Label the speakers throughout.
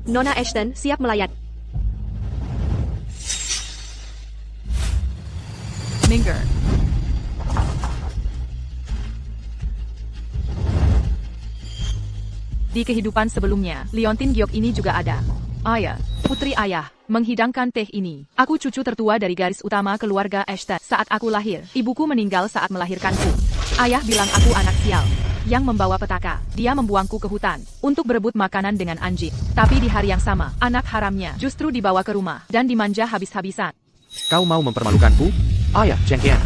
Speaker 1: Nona Ashton siap melayat.
Speaker 2: Mingle. Di kehidupan sebelumnya, Leontin Giok ini juga ada. Ayah, putri ayah, menghidangkan teh ini. Aku cucu tertua dari garis utama keluarga Ashton. Saat aku lahir, ibuku meninggal saat melahirkanku. Ayah bilang aku anak sial yang membawa petaka. Dia membuangku ke hutan untuk berebut makanan dengan anjing. Tapi di hari yang sama, anak haramnya justru dibawa ke rumah dan dimanja habis-habisan.
Speaker 3: Kau mau mempermalukanku? Ayah, cengkian.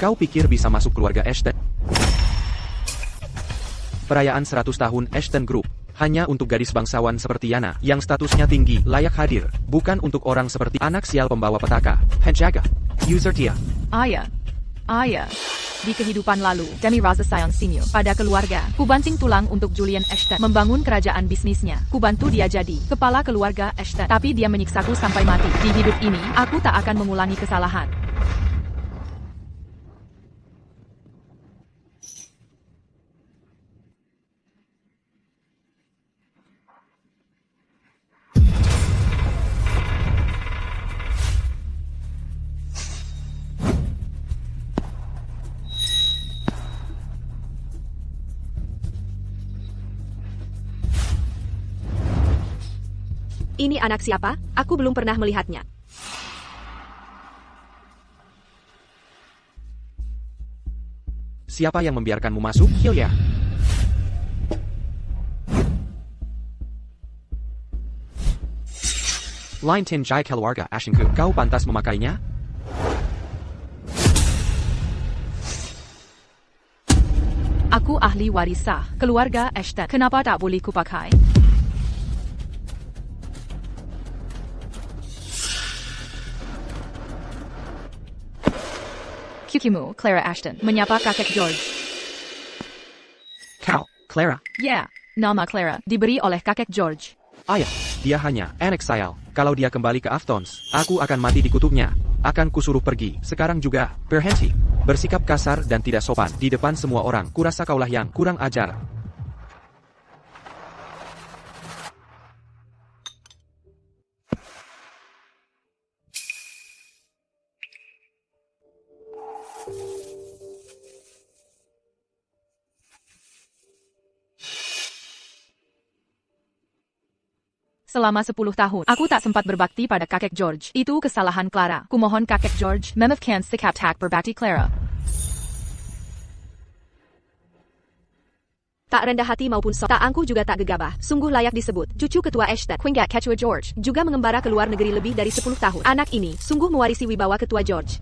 Speaker 3: Kau pikir bisa masuk keluarga Ashton? Perayaan 100 tahun Ashton Group hanya untuk gadis bangsawan seperti Yana yang statusnya tinggi layak hadir, bukan untuk orang seperti anak sial pembawa petaka. Penjaga, user Tia.
Speaker 2: Ayah. Di kehidupan lalu, Demi Raza Sion Senior pada keluarga, kubanting tulang untuk Julian Ashton membangun kerajaan bisnisnya. Kubantu dia jadi kepala keluarga Ashton, tapi dia menyiksaku sampai mati. Di hidup ini, aku tak akan mengulangi kesalahan.
Speaker 1: Ini anak siapa? Aku belum pernah melihatnya.
Speaker 3: Siapa yang membiarkanmu masuk, Hilya? Line Tin Jai keluarga Ashinku, kau pantas memakainya?
Speaker 2: Aku ahli warisah keluarga Ashton. Kenapa tak boleh kupakai? Kukimu, Clara Ashton, menyapa kakek George.
Speaker 3: Kau, Clara.
Speaker 2: Ya, nama Clara diberi oleh kakek George.
Speaker 3: Ayah, dia hanya anak sayal. Kalau dia kembali ke Aftons, aku akan mati di kutubnya. Akan kusuruh pergi. Sekarang juga, berhenti. Bersikap kasar dan tidak sopan di depan semua orang. Kurasa kaulah yang kurang ajar.
Speaker 2: Selama 10 tahun, aku tak sempat berbakti pada kakek George. Itu kesalahan Clara. Kumohon kakek George, memaafkan sikap tak berbakti Clara.
Speaker 1: Tak rendah hati maupun tak angkuh juga tak gegabah. Sungguh layak disebut cucu ketua Ashton. Quingat Ketua George juga mengembara ke luar negeri lebih dari 10 tahun. Anak ini sungguh mewarisi wibawa ketua George.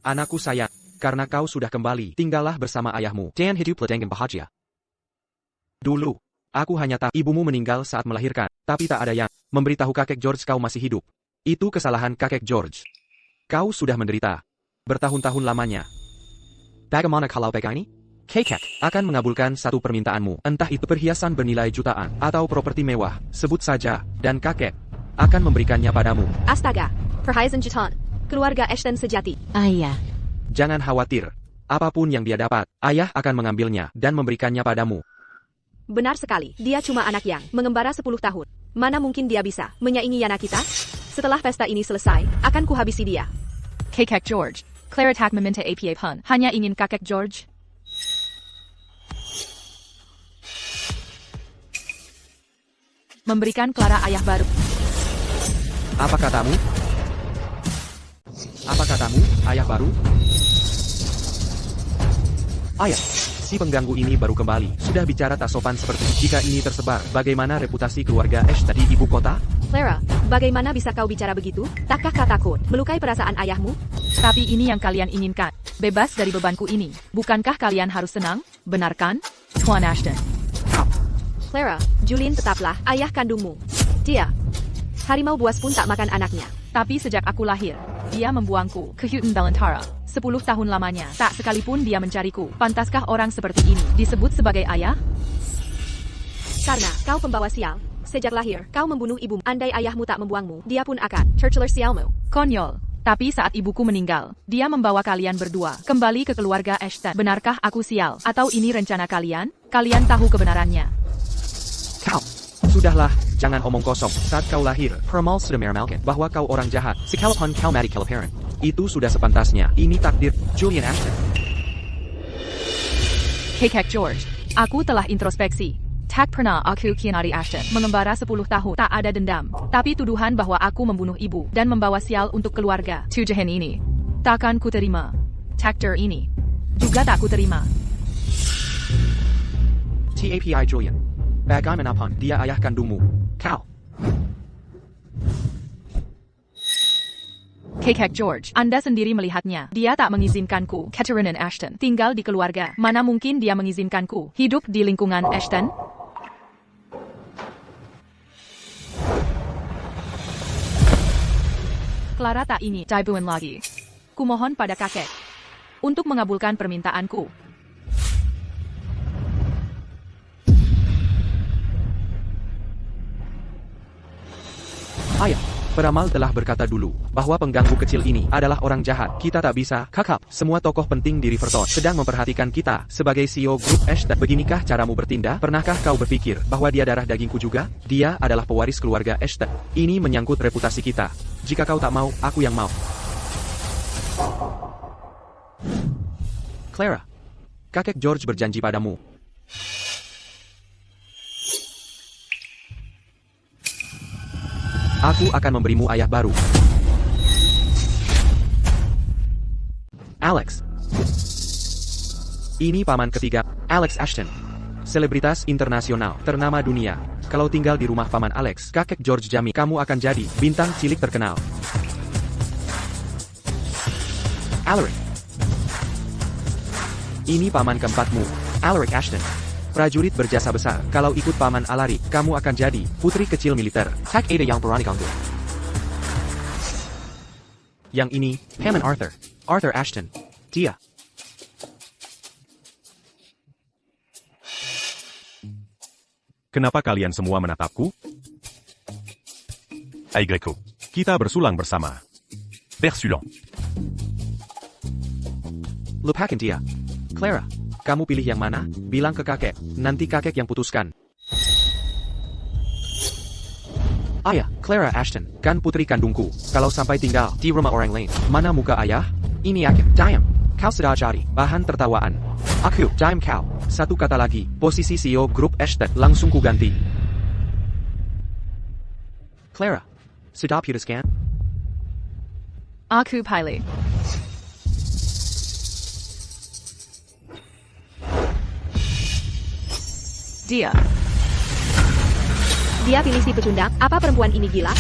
Speaker 3: Anakku sayang, karena kau sudah kembali, tinggallah bersama ayahmu. Dan hiduplah dengan bahagia. Dulu, aku hanya tahu ibumu meninggal saat melahirkan, tapi tak ada yang memberitahu kakek George kau masih hidup. Itu kesalahan kakek George. Kau sudah menderita bertahun-tahun lamanya. Bagaimana kalau begini? Kakek akan mengabulkan satu permintaanmu, entah itu perhiasan bernilai jutaan atau properti mewah, sebut saja, dan kakek akan memberikannya padamu.
Speaker 1: Astaga, perhiasan jutaan. Keluarga Ashton sejati.
Speaker 4: Ayah.
Speaker 3: Jangan khawatir. Apapun yang dia dapat, ayah akan mengambilnya dan memberikannya padamu.
Speaker 1: Benar sekali, dia cuma anak yang mengembara 10 tahun. Mana mungkin dia bisa menyaingi Yana kita? Setelah pesta ini selesai, akan kuhabisi dia.
Speaker 2: Kakek George, Clara tak meminta apa pun, hanya ingin kakek George. Memberikan Clara ayah baru.
Speaker 3: Apa katamu? Apa katamu, ayah baru? Ayah, si pengganggu ini baru kembali. Sudah bicara tak sopan seperti jika ini tersebar. Bagaimana reputasi keluarga Ashton di ibu kota?
Speaker 1: Clara, bagaimana bisa kau bicara begitu? Takkah kau takut melukai perasaan ayahmu?
Speaker 2: Tapi ini yang kalian inginkan. Bebas dari bebanku ini. Bukankah kalian harus senang? Benar kan, Tuan Ashton?
Speaker 1: Clara, Julian tetaplah ayah kandungmu. Dia, harimau buas pun tak makan anaknya.
Speaker 2: Tapi sejak aku lahir, dia membuangku ke hutan belantara. 10 tahun lamanya, tak sekalipun dia mencariku. Pantaskah orang seperti ini disebut sebagai ayah?
Speaker 1: Karena kau pembawa sial, Sejak lahir, kau membunuh ibumu. Andai ayahmu tak membuangmu, dia pun akan terceler sialmu.
Speaker 2: Konyol. Tapi saat ibuku meninggal, dia membawa kalian berdua kembali ke keluarga Ashton. Benarkah aku sial? Atau ini rencana kalian? Kalian tahu kebenarannya.
Speaker 3: Kau. Sudahlah, jangan omong kosong. Saat kau lahir, Hermal sudah meramalkan bahwa kau orang jahat. Sekalipun kau mati kelaparan. Itu sudah sepantasnya. Ini takdir Julian Ashton.
Speaker 2: Kekek George. Aku telah introspeksi. Tak pernah aku khianati Ashton. Mengembara 10 tahun, tak ada dendam. Tapi tuduhan bahwa aku membunuh ibu dan membawa sial untuk keluarga. Tuduhan ini takkan ku terima. Takdir ini juga tak ku terima.
Speaker 3: TAPI Julian. Bagaimanapun dia ayah kandungmu. Kau.
Speaker 2: Kekek George, Anda sendiri melihatnya. Dia tak mengizinkanku, Catherine Ashton, tinggal di keluarga. Mana mungkin dia mengizinkanku hidup di lingkungan Ashton? Clara tak ingin dibunuh lagi. Kumohon pada kakek untuk mengabulkan permintaanku.
Speaker 3: Ayah, peramal telah berkata dulu bahwa pengganggu kecil ini adalah orang jahat. Kita tak bisa kakap. Semua tokoh penting di Riverton sedang memperhatikan kita sebagai CEO grup Ashton. Beginikah caramu bertindak? Pernahkah kau berpikir bahwa dia darah dagingku juga? Dia adalah pewaris keluarga Ashton. Ini menyangkut reputasi kita. Jika kau tak mau, aku yang mau. Clara, kakek George berjanji padamu. Aku akan memberimu ayah baru. Alex. Ini paman ketiga, Alex Ashton. Selebritas internasional, ternama dunia. Kalau tinggal di rumah paman Alex, kakek George Jami, kamu akan jadi bintang cilik terkenal. Alaric. Ini paman keempatmu, Alaric Ashton. Prajurit berjasa besar. Kalau ikut paman Alaric, kamu akan jadi putri kecil militer. Tak ada yang berani ganggu. Yang ini, Hammond Arthur. Arthur Ashton. Dia.
Speaker 4: Kenapa kalian semua menatapku? Aigreco, kita bersulang bersama. Bersulang.
Speaker 3: Lupakan dia. Clara, kamu pilih yang mana? Bilang ke kakek, nanti kakek yang putuskan. Ayah, Clara Ashton, kan putri kandungku. Kalau sampai tinggal di rumah orang lain, mana muka ayah? Ini akhir, diam. Kau sudah cari bahan tertawaan. Aku, diam kau. Satu kata lagi, posisi CEO grup Ashton langsung ku ganti. Clara, sudah putuskan?
Speaker 2: Aku pilih. Dia.
Speaker 1: Dia pilih si pecundang. Apa perempuan ini gila?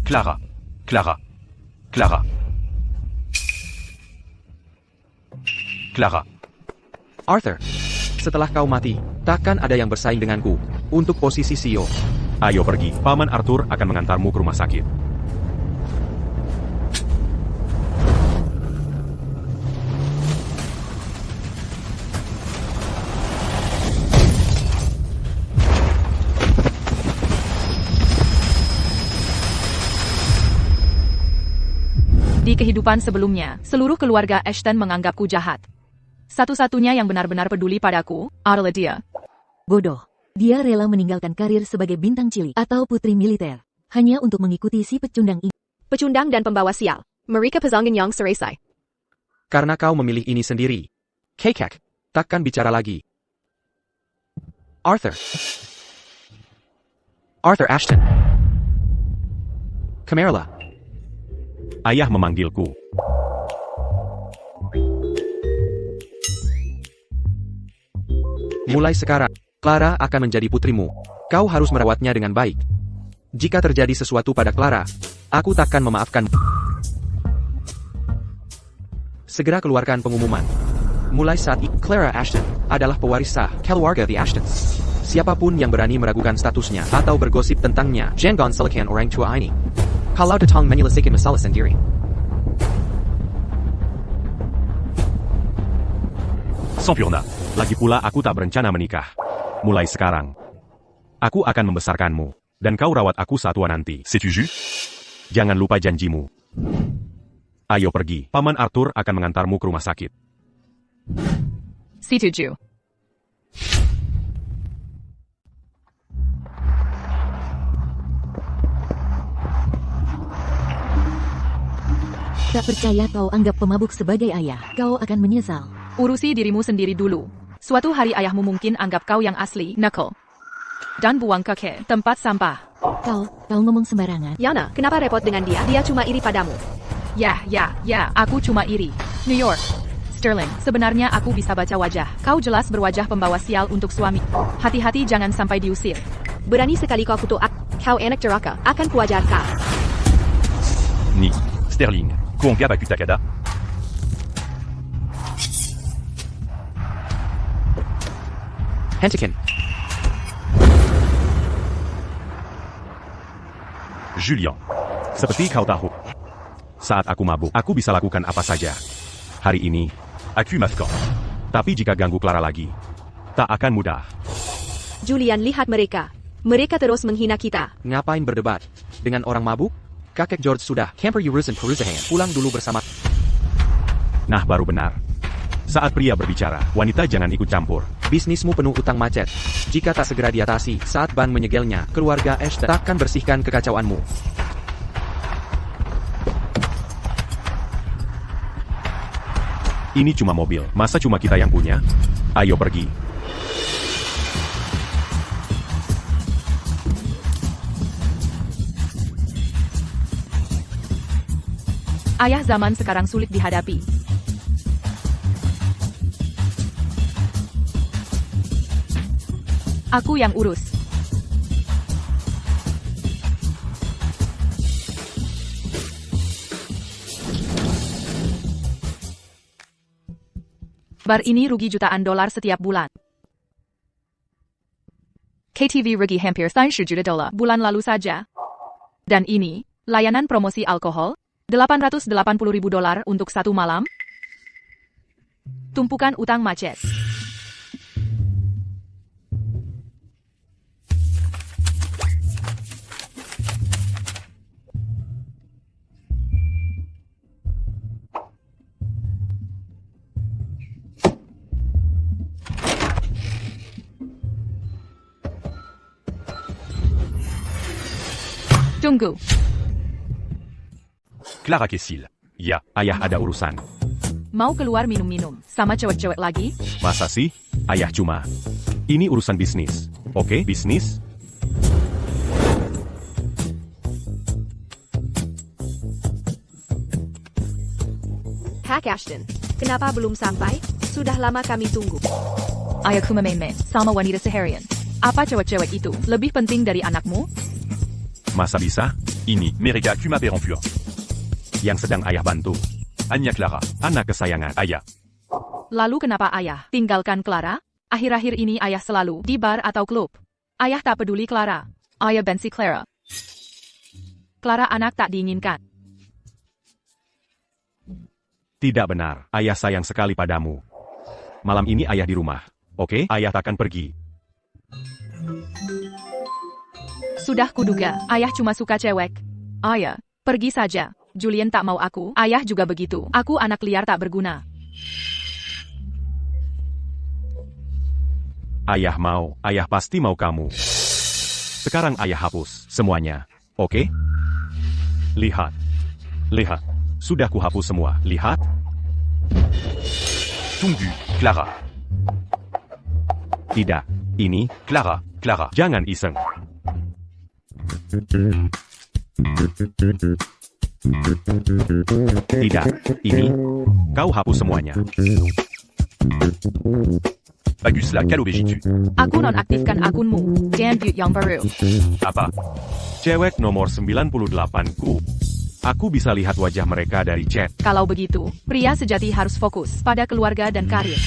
Speaker 4: Clara. Clara. Clara. Clara.
Speaker 3: Arthur, setelah kau mati, takkan ada yang bersaing denganku untuk posisi CEO.
Speaker 4: Ayo pergi, Paman Arthur akan mengantarmu ke rumah sakit.
Speaker 2: Di kehidupan sebelumnya, seluruh keluarga Ashton menganggapku jahat. Satu-satunya yang benar-benar peduli padaku adalah dia.
Speaker 5: Bodoh. Dia rela meninggalkan karir sebagai bintang cilik atau putri militer hanya untuk mengikuti si pecundang ini.
Speaker 1: Pecundang dan pembawa sial. Mereka pesangin yang seresai.
Speaker 3: Karena kau memilih ini sendiri. Kekek, takkan bicara lagi. Arthur. Arthur Ashton. Camarilla.
Speaker 4: Ayah memanggilku.
Speaker 3: Mulai sekarang, Clara akan menjadi putrimu. Kau harus merawatnya dengan baik. Jika terjadi sesuatu pada Clara, aku takkan memaafkan. Segera keluarkan pengumuman. Mulai saat ini, Clara Ashton adalah pewaris sah keluarga The Ashtons. Siapapun yang berani meragukan statusnya atau bergosip tentangnya, jangan salahkan orang tua ini. Kalau datang menyelesaikan masalah sendiri.
Speaker 4: Sempurna. Lagi pula aku tak berencana menikah. Mulai sekarang, aku akan membesarkanmu, dan kau rawat aku saat tua nanti. C'est-tu juste? Jangan lupa janjimu. Ayo pergi. Paman Arthur akan mengantarmu ke rumah sakit.
Speaker 2: Setuju.
Speaker 5: Tak percaya kau anggap pemabuk sebagai ayah, kau akan menyesal.
Speaker 2: Urusi dirimu sendiri dulu. Suatu hari ayahmu mungkin anggap kau yang asli, Knuckle. Dan buang ke tempat sampah.
Speaker 5: Kau ngomong sembarangan.
Speaker 1: Yana, kenapa repot dengan dia? Dia cuma iri padamu.
Speaker 2: Ya, aku cuma iri. New York. Sterling, sebenarnya aku bisa baca wajah. Kau jelas berwajah pembawa sial untuk suami. Hati-hati jangan sampai diusir.
Speaker 1: Berani sekali kau kutuk aku. Kau anak deraka. Akan kuajar kau.
Speaker 4: Ni, Sterling, combien battu Takada?
Speaker 3: Hentikan.
Speaker 4: Julian, seperti kau tahu, saat aku mabuk, aku bisa lakukan apa saja. Hari ini, aku maafkan. Tapi jika ganggu Clara lagi, tak akan mudah.
Speaker 1: Julian, lihat mereka. Mereka terus menghina kita.
Speaker 3: Ngapain berdebat? Dengan orang mabuk? Kakek George sudah. Camper urusan perusahaan. Pulang dulu bersama.
Speaker 4: Nah, baru benar. Saat pria berbicara, wanita jangan ikut campur.
Speaker 3: Bisnismu penuh utang macet. Jika tak segera diatasi saat ban menyegelnya, keluarga Ashton takkan bersihkan kekacauanmu.
Speaker 4: Ini cuma mobil, masa cuma kita yang punya? Ayo pergi.
Speaker 2: Ayah zaman sekarang sulit dihadapi. Aku yang urus. Bar ini rugi jutaan dolar setiap bulan. KTV rugi hampir 30 juta dolar bulan lalu saja. Dan ini, layanan promosi alkohol, 880 ribu dolar untuk satu malam. Tumpukan utang macet. Tunggu.
Speaker 4: Clara Kesil. Ya, ayah ada urusan.
Speaker 2: Mau keluar minum-minum sama cewek-cewek lagi?
Speaker 4: Masa sih? Ayah cuma. Ini urusan bisnis. Oke, bisnis?
Speaker 1: Hack Ashton. Kenapa belum sampai? Sudah lama kami tunggu.
Speaker 2: Ayahku mememe sama wanita seharian. Apa cewek-cewek itu lebih penting dari anakmu?
Speaker 4: Masa bisa? Ini, mereka cuma perempuan yang sedang ayah bantu. Hanya Clara, anak kesayangan ayah.
Speaker 2: Lalu kenapa ayah tinggalkan Clara? Akhir-akhir ini ayah selalu di bar atau klub. Ayah tak peduli Clara. Ayah benci Clara. Clara anak tak diinginkan.
Speaker 4: Tidak benar, ayah sayang sekali padamu. Malam ini ayah di rumah. Oke, ayah takkan pergi.
Speaker 2: Sudah kuduga, ayah cuma suka cewek. Ayah, pergi saja. Julian tak mau aku, ayah juga begitu. Aku anak liar tak berguna.
Speaker 4: Ayah mau, ayah pasti mau kamu. Sekarang ayah hapus semuanya. Oke? Lihat. Lihat. Sudah kuhapus semua. Lihat. Tunggu, Clara. Tidak. Ini, Clara. Clara, jangan iseng. Tidak. Ini. Kau hapus semuanya. Baguslah kalau begitu.
Speaker 2: Aku nonaktifkan akunmu. Dan buat yang baru.
Speaker 4: Apa? Cewek nomor 98ku. Aku bisa lihat wajah mereka dari chat.
Speaker 2: Kalau begitu, pria sejati harus fokus pada keluarga dan karir.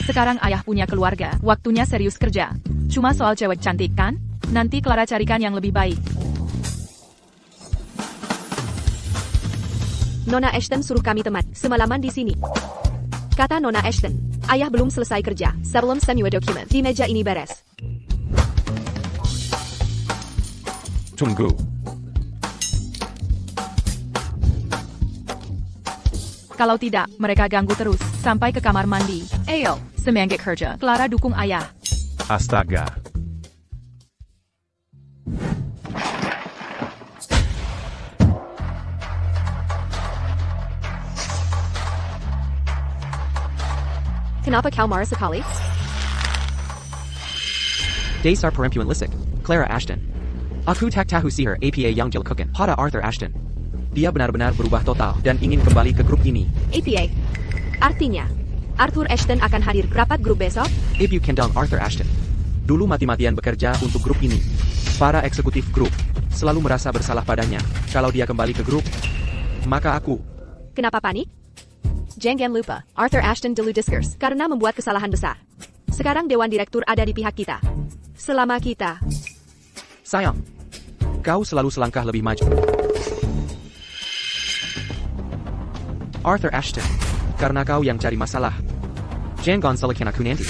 Speaker 2: Sekarang ayah punya keluarga, waktunya serius kerja. Cuma soal cewek cantik kan? Nanti Clara carikan yang lebih baik.
Speaker 1: Nona Ashton suruh kami semalaman di sini. Kata Nona Ashton, ayah belum selesai kerja sebelum semua dokumen di meja ini beres.
Speaker 4: Tunggu.
Speaker 2: Kalau tidak, mereka ganggu terus, sampai ke kamar mandi. Ayo, semangat kerja. Clara dukung ayah.
Speaker 4: Astaga.
Speaker 1: Kenapa kau marah sekali?
Speaker 3: Dasar perempuan licik, Clara Ashton. Aku tak tahu sihir APA yang dilakukan pada Arthur Ashton. Dia benar-benar berubah total dan ingin kembali ke grup ini.
Speaker 1: APA. Artinya, Arthur Ashton akan hadir rapat grup besok?
Speaker 3: Ibu Kendall Arthur Ashton. Dulu mati-matian bekerja untuk grup ini. Para eksekutif grup selalu merasa bersalah padanya. Kalau dia kembali ke grup, maka aku.
Speaker 1: Kenapa panik? Jangan lupa, Arthur Ashton dulu diskurs karena membuat kesalahan besar. Sekarang Dewan Direktur ada di pihak kita. Selama kita.
Speaker 3: Sayang, kau selalu selangkah lebih maju. Arthur Ashton, karena kau yang cari masalah. Jangan salahkan aku nanti.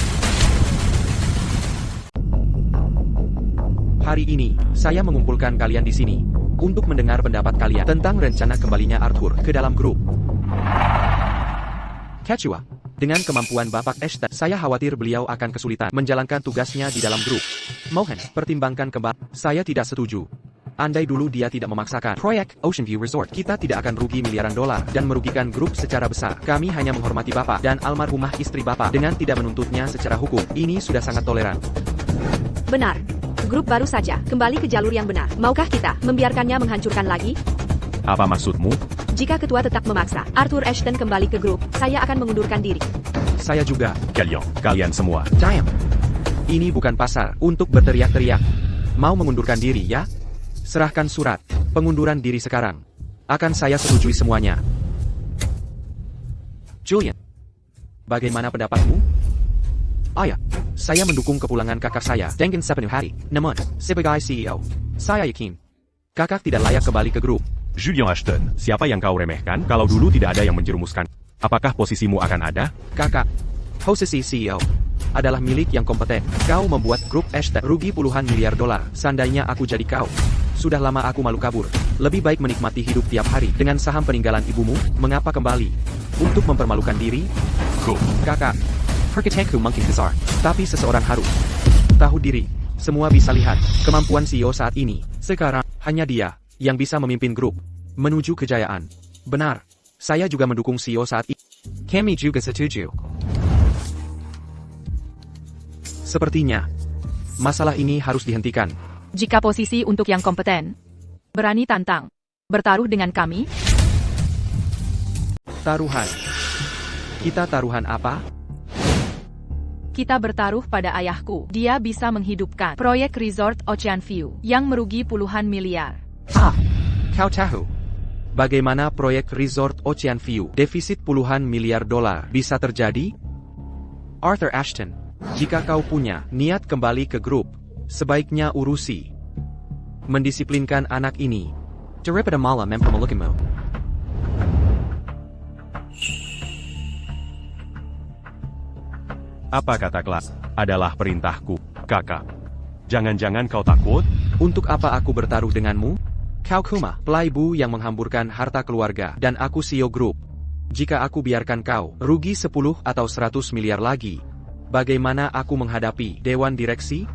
Speaker 3: Hari ini, saya mengumpulkan kalian di sini untuk mendengar pendapat kalian tentang rencana kembalinya Arthur ke dalam grup. Ketua, dengan kemampuan Bapak Ashton, saya khawatir beliau akan kesulitan menjalankan tugasnya di dalam grup. Mohon, pertimbangkan kembali. Saya tidak setuju. Andai dulu dia tidak memaksakan proyek Ocean View Resort, kita tidak akan rugi miliaran dolar dan merugikan grup secara besar. Kami hanya menghormati Bapak dan almarhumah istri Bapak dengan tidak menuntutnya secara hukum. Ini sudah sangat toleran.
Speaker 1: Benar. Grup baru saja kembali ke jalur yang benar. Maukah kita membiarkannya menghancurkan lagi?
Speaker 4: Apa maksudmu?
Speaker 1: Jika ketua tetap memaksa Arthur Ashton kembali ke grup, saya akan mengundurkan diri.
Speaker 3: Saya juga.
Speaker 4: Kalian semua.
Speaker 3: Diam. Ini bukan pasar untuk berteriak-teriak. Mau mengundurkan diri ya? Serahkan surat pengunduran diri sekarang. Akan saya setujui semuanya. Julian, bagaimana pendapatmu? Ayah, saya mendukung kepulangan kakak saya dengan sepenuh hati. Namun, sebagai CEO, saya yakin kakak tidak layak kembali ke grup.
Speaker 4: Julian Ashton, siapa yang kau remehkan? Kalau dulu tidak ada yang menjerumuskan, apakah posisimu akan ada?
Speaker 3: Kakak, posisi CEO adalah milik yang kompeten. Kau membuat grup Ashton rugi puluhan miliar dolar. Seandainya aku jadi kau, sudah lama aku malu kabur. Lebih baik menikmati hidup tiap hari dengan saham peninggalan ibumu. Mengapa kembali untuk mempermalukan diri? Kakak, perkataanku mungkin besar, tapi seseorang harus tahu diri. Semua bisa lihat kemampuan CEO saat ini. Sekarang, hanya dia yang bisa memimpin grup menuju kejayaan. Benar, saya juga mendukung CEO saat ini. Kami juga setuju. Sepertinya, masalah ini harus dihentikan.
Speaker 2: Jika posisi untuk yang kompeten, berani tantang, bertaruh dengan kami?
Speaker 3: Taruhan. Kita taruhan apa?
Speaker 2: Kita bertaruh pada ayahku. Dia bisa menghidupkan proyek Resort Ocean View yang merugi puluhan miliar.
Speaker 3: Kau tahu bagaimana proyek Resort Ocean View defisit puluhan miliar dolar bisa terjadi? Arthur Ashton, jika kau punya niat kembali ke grup, sebaiknya urusi mendisiplinkan anak ini daripada malah mempermalukanmu.
Speaker 4: Apa kata kelas? Adalah perintahku, kakak. Jangan-jangan kau takut?
Speaker 3: Untuk apa aku bertaruh denganmu? Kau Kuma, playboy yang menghamburkan harta keluarga, dan aku CEO grup. Jika aku biarkan kau rugi 10 atau 100 miliar lagi, bagaimana aku menghadapi Dewan Direksi?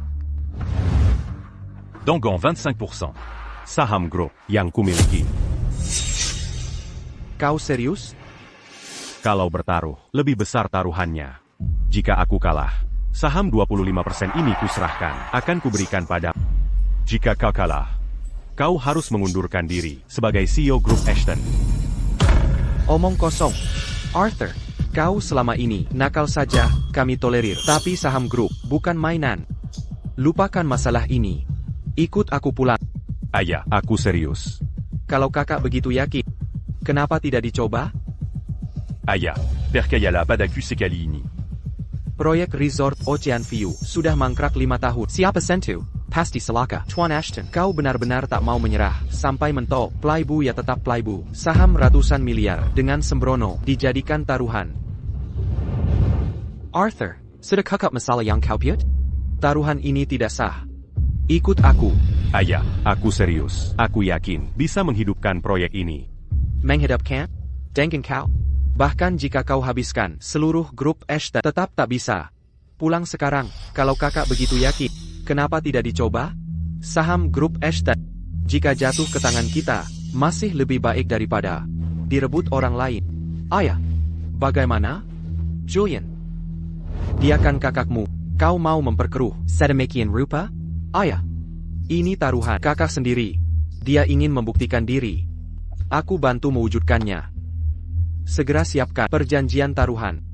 Speaker 4: Donggon 25%. Saham grup yang kumiliki.
Speaker 3: Kau serius?
Speaker 4: Kalau bertaruh, lebih besar taruhannya. Jika aku kalah, saham 25% ini kuserahkan, akan kuberikan pada. Jika kau kalah, kau harus mengundurkan diri sebagai CEO grup Ashton.
Speaker 3: Omong kosong. Arthur, kau selama ini nakal saja, kami tolerir. Tapi saham grup bukan mainan. Lupakan masalah ini. Ikut aku pulang.
Speaker 4: Ayah, aku serius.
Speaker 3: Kalau kakak begitu yakin, kenapa tidak dicoba?
Speaker 4: Ayah, perché y a la Badacu Secalini.
Speaker 3: Proyek Resort Ocean View sudah mangkrak 5 tahun. Siapa sentuh? Pasti selaka. Tuan Ashton, kau benar-benar tak mau menyerah. Sampai mentok, playbu ya tetap playbu. Saham ratusan miliar, dengan sembrono, dijadikan taruhan. Arthur, sudah kakak masalah yang kau buat? Taruhan ini tidak sah. Ikut aku.
Speaker 4: Ayah, aku serius. Aku yakin bisa menghidupkan proyek ini.
Speaker 3: Menghidupkan? Dengan kau? Bahkan jika kau habiskan seluruh grup Ashton, tetap tak bisa. Pulang sekarang, kalau kakak begitu yakin. Kenapa tidak dicoba? Saham grup Ashton, jika jatuh ke tangan kita, masih lebih baik daripada direbut orang lain. Ayah, bagaimana? Julian, dia kan kakakmu. Kau mau memperkeruh sedemikian rupa? Ayah, ini taruhan kakak sendiri. Dia ingin membuktikan diri. Aku bantu mewujudkannya. Segera siapkan perjanjian taruhan.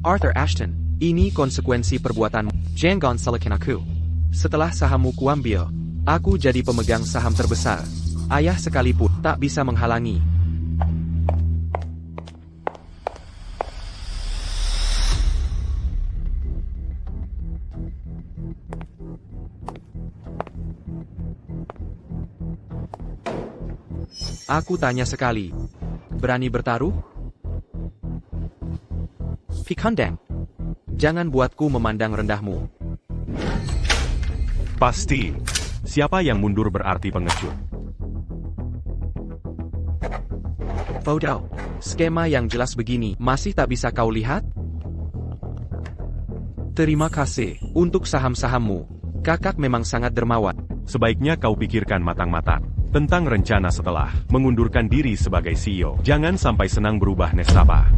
Speaker 3: Arthur Ashton, ini konsekuensi perbuatanmu. Jangan salahkan aku. Setelah sahammu kuambil, aku jadi pemegang saham terbesar. Ayah sekalipun tak bisa menghalangi. Aku tanya sekali. Berani bertaruh? Pikandang. Jangan buatku memandang rendahmu.
Speaker 4: Pasti. Siapa yang mundur berarti pengecut.
Speaker 3: Foto. Skema yang jelas begini, masih tak bisa kau lihat? Terima kasih untuk saham-sahammu. Kakak memang sangat dermawan.
Speaker 4: Sebaiknya kau pikirkan matang-matang tentang rencana setelah mengundurkan diri sebagai CEO. Jangan sampai senang berubah nasabah.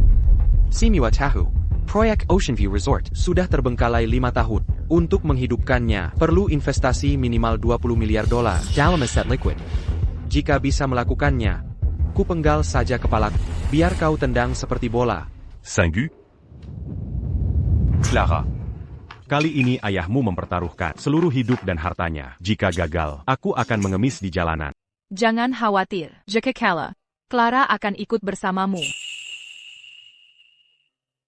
Speaker 3: Simiwa tahu. Proyek Ocean View Resort sudah terbengkalai 5 tahun. Untuk menghidupkannya, perlu investasi minimal 20 miliar dolar dalam aset liquid. Jika bisa melakukannya, ku penggal saja kepalaku. Biar kau tendang seperti bola.
Speaker 4: Sanggu? Clara. Kali ini ayahmu mempertaruhkan seluruh hidup dan hartanya. Jika gagal, aku akan mengemis di jalanan.
Speaker 2: Jangan khawatir, jika kalah, Clara akan ikut bersamamu.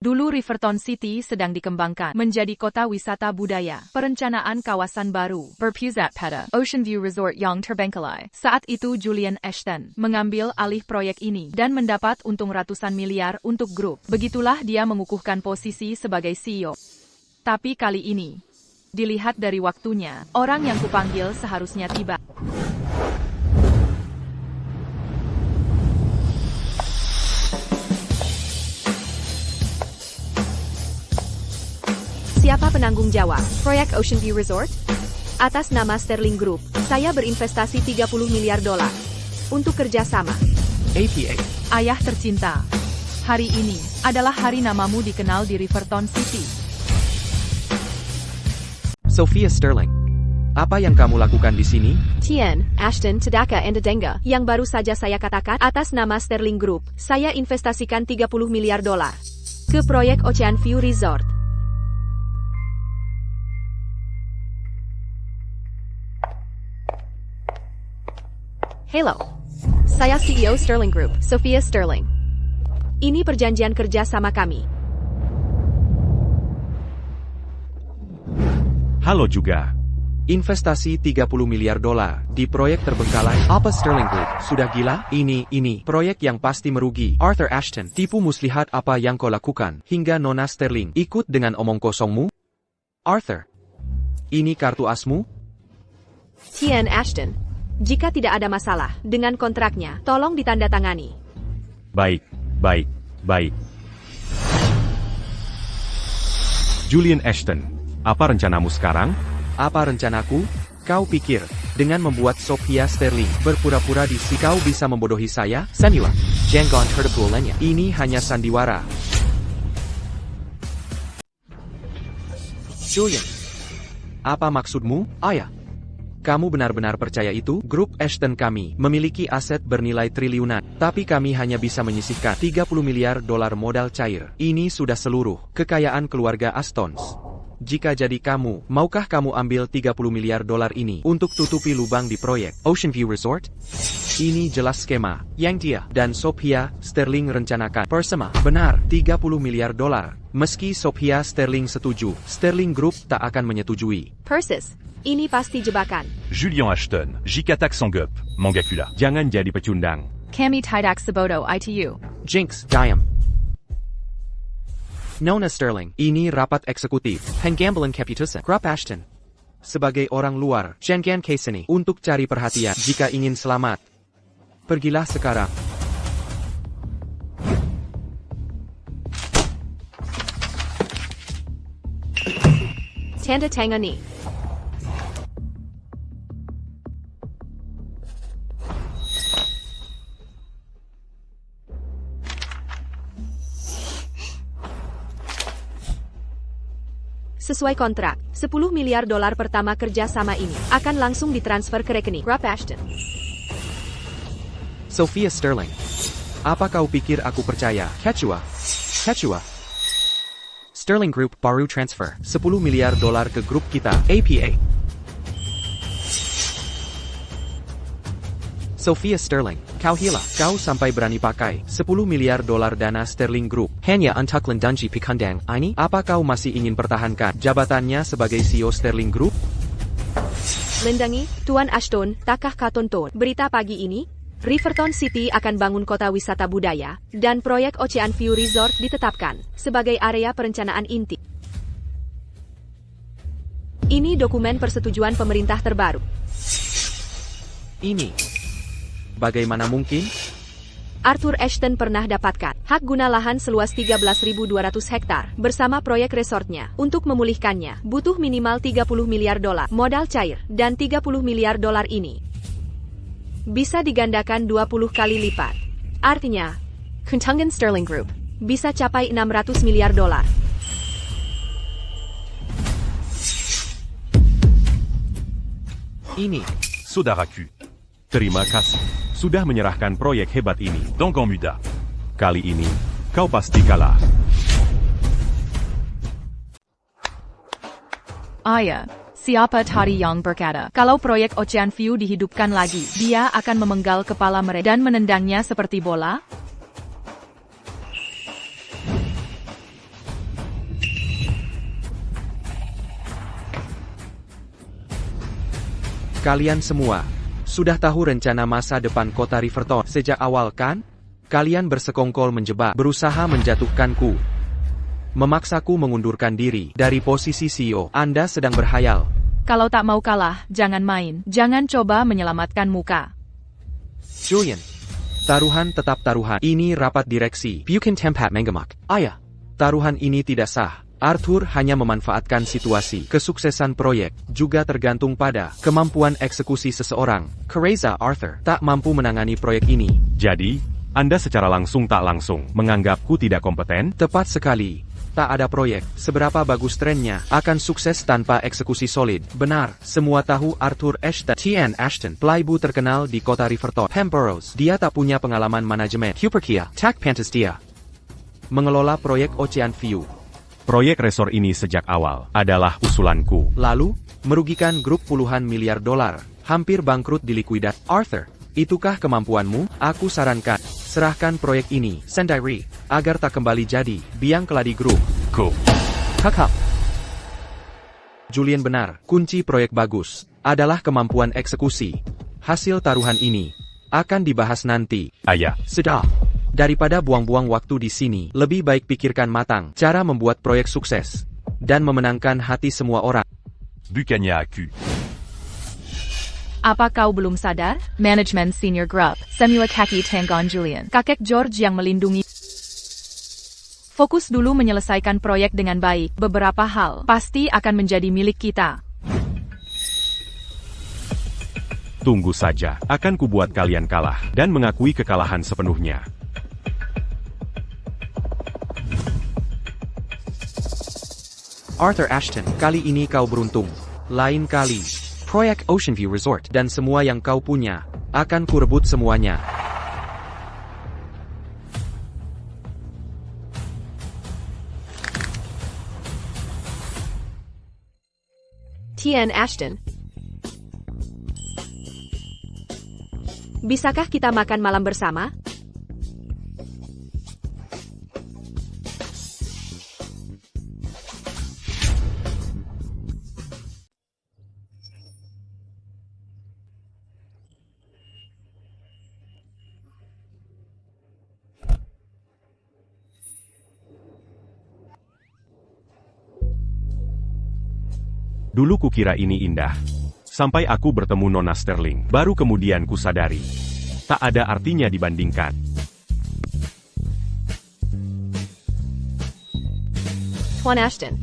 Speaker 2: Dulu Riverton City sedang dikembangkan menjadi kota wisata budaya. Perencanaan kawasan baru berpusat pada Ocean View Resort yang terbengkalai. Saat itu Julian Ashton mengambil alih proyek ini dan mendapat untung ratusan miliar untuk grup. Begitulah dia mengukuhkan posisi sebagai CEO. Tapi kali ini, dilihat dari waktunya, orang yang kupanggil seharusnya tiba.
Speaker 1: Siapa penanggung jawab proyek Ocean View Resort? Atas nama Sterling Group, saya berinvestasi 30 miliar dolar untuk kerjasama.
Speaker 3: APA.
Speaker 2: Ayah tercinta, hari ini adalah hari namamu dikenal di Riverton City.
Speaker 3: Sophia Sterling. Apa yang kamu lakukan di sini?
Speaker 1: Tian, Ashton, Tadaka, and Denga, yang baru saja saya katakan, atas nama Sterling Group, saya investasikan 30 miliar dolar ke proyek Ocean View Resort. Hello. Saya CEO Sterling Group, Sophia Sterling. Ini perjanjian kerja sama kami.
Speaker 4: Halo juga.
Speaker 3: Investasi 30 miliar dolar di proyek terbengkalai. Apa Sterling Group? Sudah gila? Ini proyek yang pasti merugi. Arthur Ashton, tipu muslihat apa yang kau lakukan hingga Nona Sterling ikut dengan omong kosongmu? Arthur, ini kartu asmu?
Speaker 1: Tian Ashton, jika tidak ada masalah dengan kontraknya, tolong ditandatangani.
Speaker 4: Baik. Julian Ashton, apa rencanamu sekarang?
Speaker 3: Apa rencanaku? Kau pikir, dengan membuat Sophia Sterling berpura-pura di sini kau bisa membodohi saya? Sandiwara, jangan terdepulannya. Ini hanya sandiwara. Julian, apa maksudmu, ayah? Kamu benar-benar percaya itu? Grup Ashton kami memiliki aset bernilai triliunan, tapi kami hanya bisa menyisihkan 30 miliar dolar modal cair. Ini sudah seluruh kekayaan keluarga Astons. Jika jadi kamu, maukah kamu ambil 30 miliar dolar ini untuk tutupi lubang di proyek Ocean View Resort? Ini jelas skema yang dia dan Sophia Sterling rencanakan bersama. Benar, 30 miliar dolar. Meski Sophia Sterling setuju, Sterling Group tak akan menyetujui.
Speaker 1: Persis, ini pasti jebakan.
Speaker 4: Julian Ashton, Jikatak Songup, Mangakula. Jangan jadi pecundang.
Speaker 2: Kami tidak sebodoh itu.
Speaker 3: Jinx, diam. Nona Sterling, ini rapat eksekutif. Penggambilan keputusan. Grup Ashton. Sebagai orang luar, jangan ke sini untuk cari perhatian jika ingin selamat. Pergilah sekarang.
Speaker 1: Tanda tangani. Sesuai kontrak, 10 miliar dolar pertama kerja sama ini akan langsung ditransfer ke rekening Grup Ashton.
Speaker 3: Sophia Sterling. Apa kau pikir aku percaya? Kecua. Sterling Group baru transfer 10 miliar dolar ke grup kita, APA. Sophia Sterling, kau hila. Kau sampai berani pakai 10 miliar dolar dana Sterling Group hanya untuk Lendanji Pikandang ini? Apa kau masih ingin pertahankan jabatannya sebagai CEO Sterling Group?
Speaker 1: Lendangi, Tuan Ashton, takkah kau tonton berita pagi ini? Riverton City akan bangun kota wisata budaya, dan proyek Ocean View Resort ditetapkan sebagai area perencanaan inti. Ini dokumen persetujuan pemerintah terbaru.
Speaker 3: Ini. Bagaimana mungkin?
Speaker 1: Arthur Ashton pernah dapatkan hak guna lahan seluas 13.200 hektar bersama proyek resortnya. Untuk memulihkannya, butuh minimal 30 miliar dolar modal cair, dan 30 miliar dolar ini bisa digandakan 20 kali lipat. Artinya, keuntungan Sterling Group bisa capai 600 miliar dolar.
Speaker 3: Ini.
Speaker 4: Saudaraku, terima kasih sudah menyerahkan proyek hebat ini. Dengan mudah. Kali ini, kau pasti kalah.
Speaker 2: Ayah, siapa tadi yang berkata kalau proyek Ocean View dihidupkan lagi, dia akan memenggal kepala mereka dan menendangnya seperti bola?
Speaker 3: Kalian semua sudah tahu rencana masa depan kota Riverton sejak awal kan? Kalian bersekongkol menjebak, berusaha menjatuhkanku, memaksaku mengundurkan diri dari posisi CEO. Anda sedang berhayal.
Speaker 2: Kalau tak mau kalah, jangan main. Jangan coba menyelamatkan muka.
Speaker 3: Julian, taruhan tetap taruhan. Ini rapat direksi. Bukan tempat menggemak. Ayah, taruhan ini tidak sah. Arthur hanya memanfaatkan situasi. Kesuksesan proyek juga tergantung pada kemampuan eksekusi seseorang. Kereza Arthur tak mampu menangani proyek ini.
Speaker 4: Jadi, Anda secara langsung tak langsung menganggapku tidak kompeten?
Speaker 3: Tepat sekali. Tak ada proyek, seberapa bagus trennya, akan sukses tanpa eksekusi solid. Benar, semua tahu Arthur Ashton. T.N. Ashton, playboy terkenal di kota Riverton, Pemboros. Dia tak punya pengalaman manajemen. Huperkia, tak pantas dia mengelola proyek Ocean View.
Speaker 4: Proyek resor ini sejak awal adalah usulanku.
Speaker 3: Lalu, merugikan grup puluhan miliar dolar, hampir bangkrut di likuidat. Arthur, itukah kemampuanmu? Aku sarankan, serahkan proyek ini sendiri, agar tak kembali jadi biang keladi grup. Kakak. Julian benar, kunci proyek bagus adalah kemampuan eksekusi. Hasil taruhan ini akan dibahas nanti.
Speaker 4: Ayah.
Speaker 3: Sudah. Daripada buang-buang waktu di sini, lebih baik pikirkan matang cara membuat proyek sukses dan memenangkan hati semua orang.
Speaker 4: Bukannya aku.
Speaker 2: Apa kau belum sadar? Manajemen Senior Group, Semua Kaki Tanggon Julian, kakek George yang melindungi. Fokus dulu menyelesaikan proyek dengan baik. Beberapa hal pasti akan menjadi milik kita.
Speaker 4: Tunggu saja, akan kubuat kalian kalah dan mengakui kekalahan sepenuhnya.
Speaker 3: Arthur Ashton, kali ini kau beruntung. Lain kali, proyek Ocean View Resort dan semua yang kau punya akan kurebut semuanya.
Speaker 1: Tian Ashton. Bisakah kita makan malam bersama?
Speaker 4: Dulu kukira ini indah. Sampai aku bertemu Nona Sterling, baru kemudian kusadari. Tak ada artinya dibandingkan.
Speaker 1: Tuan Ashton.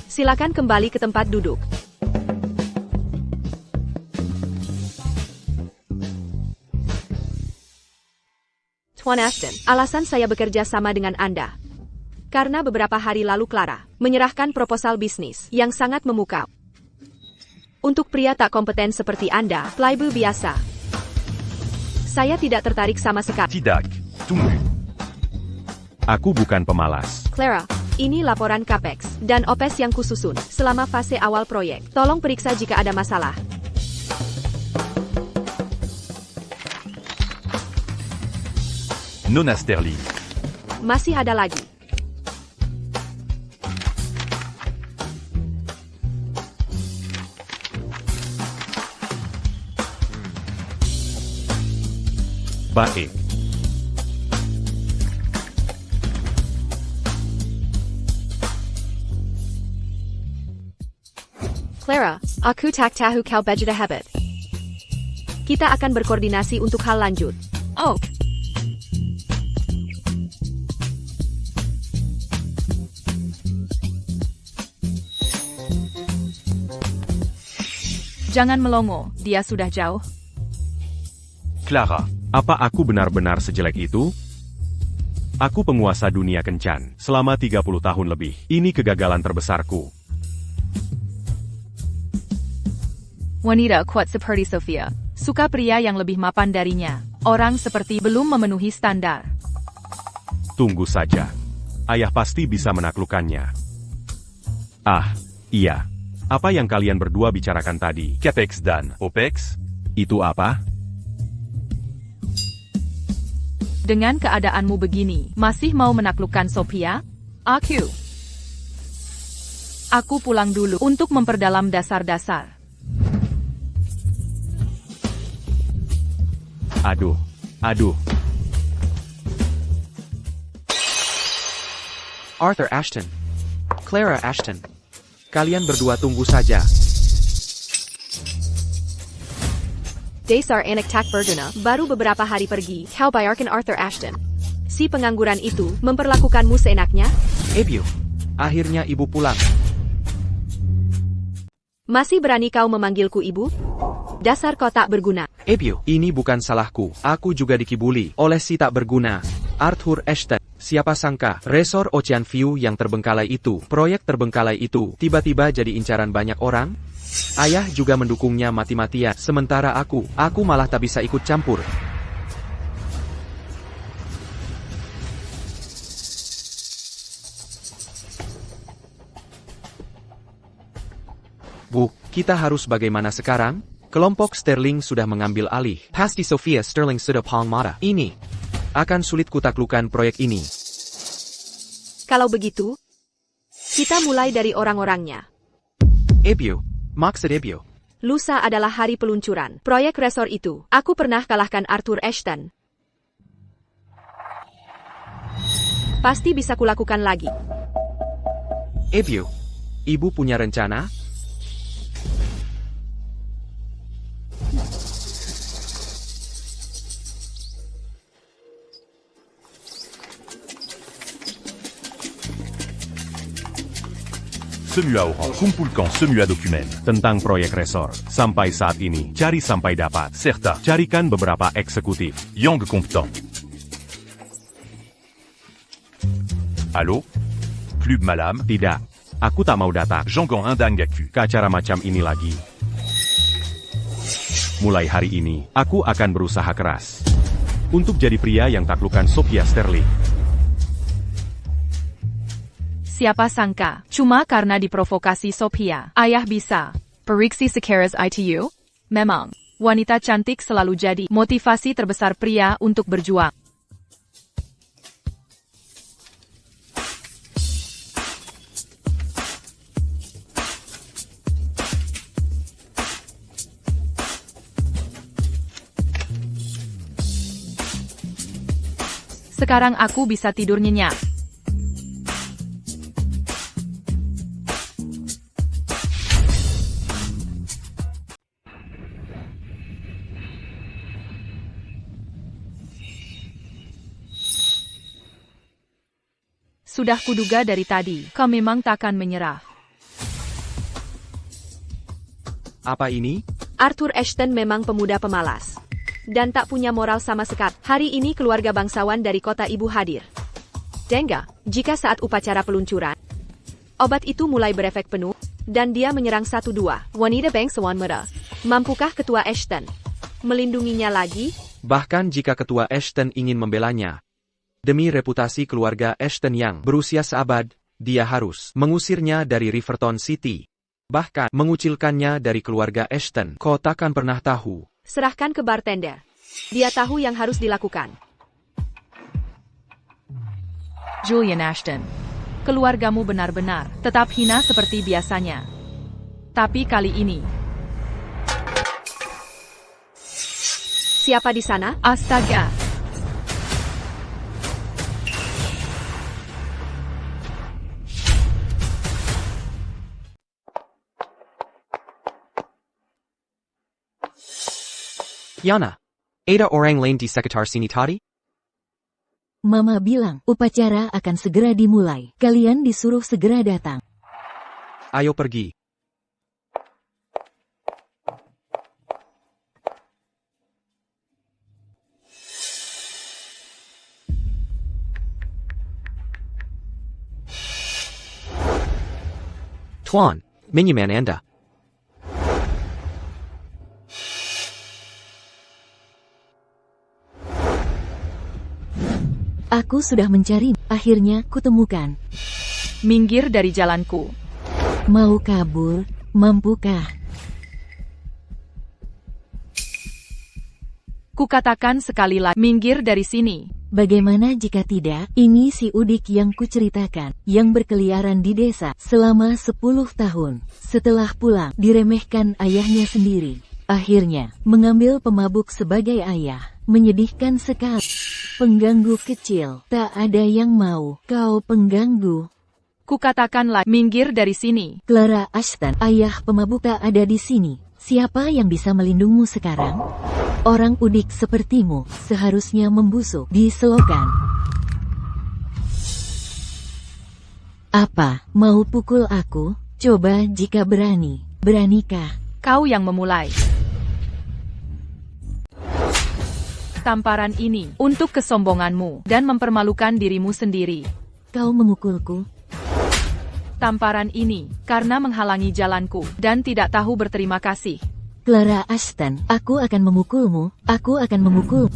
Speaker 1: Silakan kembali ke tempat duduk. Tuan Ashton, alasan saya bekerja sama dengan Anda. Karena beberapa hari lalu Clara menyerahkan proposal bisnis yang sangat memukau. Untuk pria tak kompeten seperti Anda, playboy biasa. Saya tidak tertarik sama sekali.
Speaker 4: Tidak, tunggu. Aku bukan pemalas.
Speaker 1: Clara, ini laporan CAPEX dan OPEX yang kususun selama fase awal proyek. Tolong periksa jika ada masalah.
Speaker 4: Nona Sterling.
Speaker 1: Masih ada lagi.
Speaker 4: Baik.
Speaker 1: Clara, aku tak tahu kau berbeda hebat. Kita akan berkoordinasi untuk hal lanjut.
Speaker 2: Oh, jangan melongo, dia sudah jauh.
Speaker 4: Clara, apa aku benar-benar sejelek itu? Aku penguasa dunia kencan selama 30 tahun lebih. Ini kegagalan terbesarku.
Speaker 2: Wanita kuat seperti Sofia, suka pria yang lebih mapan darinya. Orang seperti belum memenuhi standar.
Speaker 4: Tunggu saja. Ayah pasti bisa menaklukkannya. Ah, iya. Apa yang kalian berdua bicarakan tadi? CAPEX dan OPEX? Itu apa?
Speaker 2: Dengan keadaanmu begini, masih mau menaklukkan Sophia? Aku pulang dulu untuk memperdalam dasar-dasar.
Speaker 4: Aduh.
Speaker 3: Arthur Ashton. Clara Ashton. Kalian berdua tunggu saja.
Speaker 1: Dasar anak tak berguna, baru beberapa hari pergi, kau bayarkan Arthur Ashton. Si pengangguran itu memperlakukanmu seenaknya?
Speaker 3: Ebio. Akhirnya ibu pulang.
Speaker 1: Masih berani kau memanggilku ibu? Dasar kau tak berguna.
Speaker 3: Ebio, ini bukan salahku. Aku juga dikibuli oleh si tak berguna, Arthur Ashton. Siapa sangka, resor Ocean View yang terbengkalai itu, proyek terbengkalai itu, tiba-tiba jadi incaran banyak orang? Ayah juga mendukungnya mati-matian, sementara aku malah tak bisa ikut campur. Bu, kita harus bagaimana sekarang? Kelompok Sterling sudah mengambil alih. Pasti Sophia Sterling sudah paling marah. Ini akan sulit kutaklukan proyek ini.
Speaker 1: Kalau begitu, kita mulai dari orang-orangnya.
Speaker 3: Ebio, maksud Ebio.
Speaker 1: Lusa adalah hari peluncuran proyek resor itu. Aku pernah kalahkan Arthur Ashton. Pasti bisa kulakukan lagi.
Speaker 3: Ebio, ibu punya rencana?
Speaker 4: Semua orang kumpulkan semua dokumen tentang proyek resor. Sampai saat ini, cari sampai dapat. Serta, carikan beberapa eksekutif yang kompeten. Halo? Club malam?
Speaker 3: Tidak, aku tak mau datang.
Speaker 4: Jangan undang aku ke acara macam ini lagi. Mulai hari ini, aku akan berusaha keras untuk jadi pria yang taklukan Sophia Sterling.
Speaker 2: Siapa sangka, cuma karena diprovokasi Sophia, ayah bisa. Periksi sekeras ITU? Memang, wanita cantik selalu jadi motivasi terbesar pria untuk berjuang. Sekarang aku bisa tidur nyenyak. Sudah kuduga dari tadi, kau memang takkan menyerah.
Speaker 3: Apa ini?
Speaker 1: Arthur Ashton memang pemuda pemalas. Dan tak punya moral sama sekali. Hari ini keluarga bangsawan dari kota ibu hadir. Denga, jika saat upacara peluncuran, obat itu mulai berefek penuh, dan dia menyerang 1-2 wanita bangsawan muda. Mampukah ketua Ashton melindunginya lagi?
Speaker 3: Bahkan jika ketua Ashton ingin membelanya, demi reputasi keluarga Ashton yang berusia seabad, dia harus mengusirnya dari Riverton City. Bahkan mengucilkannya dari keluarga Ashton. Kau takkan pernah tahu.
Speaker 1: Serahkan ke bartender. Dia tahu yang harus dilakukan.
Speaker 2: Julian Ashton, keluargamu benar-benar tetap hina seperti biasanya. Tapi kali ini,
Speaker 1: Siapa di sana?
Speaker 2: astaga!
Speaker 3: Yana, ada orang lain di sekitar sini tadi?
Speaker 5: Mama bilang, upacara akan segera dimulai. Kalian disuruh segera datang.
Speaker 3: Ayo pergi. Tuan, minuman Anda.
Speaker 5: Aku sudah mencari, akhirnya kutemukan.
Speaker 2: Minggir dari jalanku.
Speaker 5: Mau kabur, mampukah?
Speaker 2: Kukatakan sekali lagi, minggir dari sini.
Speaker 5: Bagaimana jika tidak? Ini si Udik yang kuceritakan, yang berkeliaran di desa selama 10 tahun. Setelah pulang, diremehkan ayahnya sendiri. Akhirnya, mengambil pemabuk sebagai ayah. Menyedihkan sekali. Pengganggu kecil, tak ada yang mau. Kau pengganggu.
Speaker 2: Kukatakan lagi, minggir dari sini.
Speaker 5: Clara Ashton, ayah pemabuk tak ada di sini. Siapa yang bisa melindungmu sekarang? Orang udik sepertimu seharusnya membusuk di selokan. Apa, mau pukul aku? Coba jika berani. Beranikah?
Speaker 2: Kau yang memulai. Tamparan ini untuk kesombonganmu dan mempermalukan dirimu sendiri.
Speaker 5: Kau memukulku?
Speaker 2: Tamparan ini karena menghalangi jalanku dan tidak tahu berterima kasih.
Speaker 5: Clara Ashton, aku akan memukulmu. Aku akan memukul.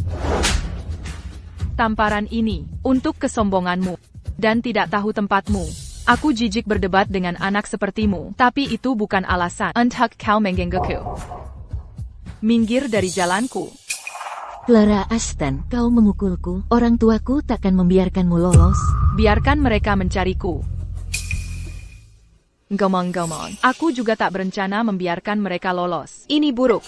Speaker 2: Tamparan ini untuk kesombonganmu dan tidak tahu tempatmu. Aku jijik berdebat dengan anak sepertimu, tapi itu bukan alasan untuk kau menggangguku. Minggir dari jalanku.
Speaker 5: Clara Ashton, kau memukulku. Orang tuaku takkan membiarkanmu lolos.
Speaker 2: Biarkan mereka mencariku. Gomong-gomong, aku juga tak berencana membiarkan mereka lolos.
Speaker 1: Ini buruk.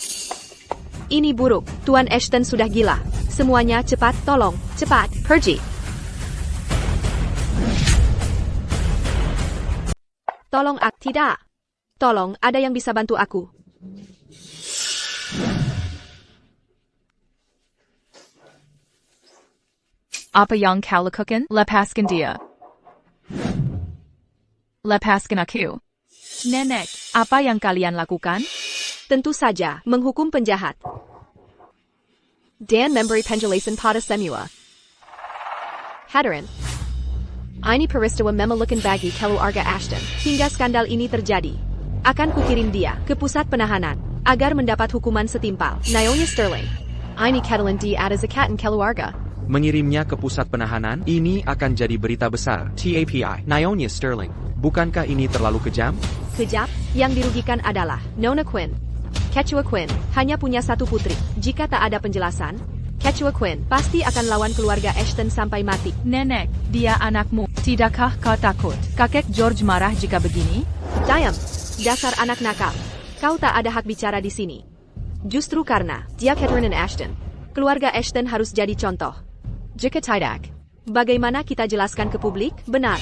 Speaker 1: Ini buruk. Tuan Ashton sudah gila. Semuanya cepat, tolong. Cepat, pergi. Tolong tidak. Tolong, ada yang bisa bantu aku.
Speaker 2: Apa yang kau lakukan? Lepaskan dia. Lepaskan aku. Nenek, apa yang kalian lakukan?
Speaker 1: Tentu saja, menghukum penjahat. Dan memberi penjelasan pada semua. Hadirin. Ini peristiwa memalukan bagi keluarga Ashton. Hingga skandal ini terjadi. Akan kukirim dia ke pusat penahanan agar mendapat hukuman setimpal. Naomi Sterling. Ini ketelan di atas ikatan keluarga.
Speaker 3: mengirimnya ke pusat penahanan, ini akan jadi berita besar. TAPI, Nyonya Sterling. Bukankah ini terlalu kejam?
Speaker 1: Kejap, yang dirugikan adalah Nona Quinn. Quechua Quinn hanya punya satu putri. Jika tak ada penjelasan, Quechua Quinn pasti akan lawan keluarga Ashton sampai mati.
Speaker 2: Nenek, dia anakmu. Tidakkah kau takut? Kakek George marah jika begini?
Speaker 1: Diam, dasar anak nakal. Kau tak ada hak bicara di sini. Justru karena dia Catherine Ashton, keluarga Ashton harus jadi contoh.
Speaker 2: Jika tidak,
Speaker 1: Bagaimana kita jelaskan ke publik? Benar.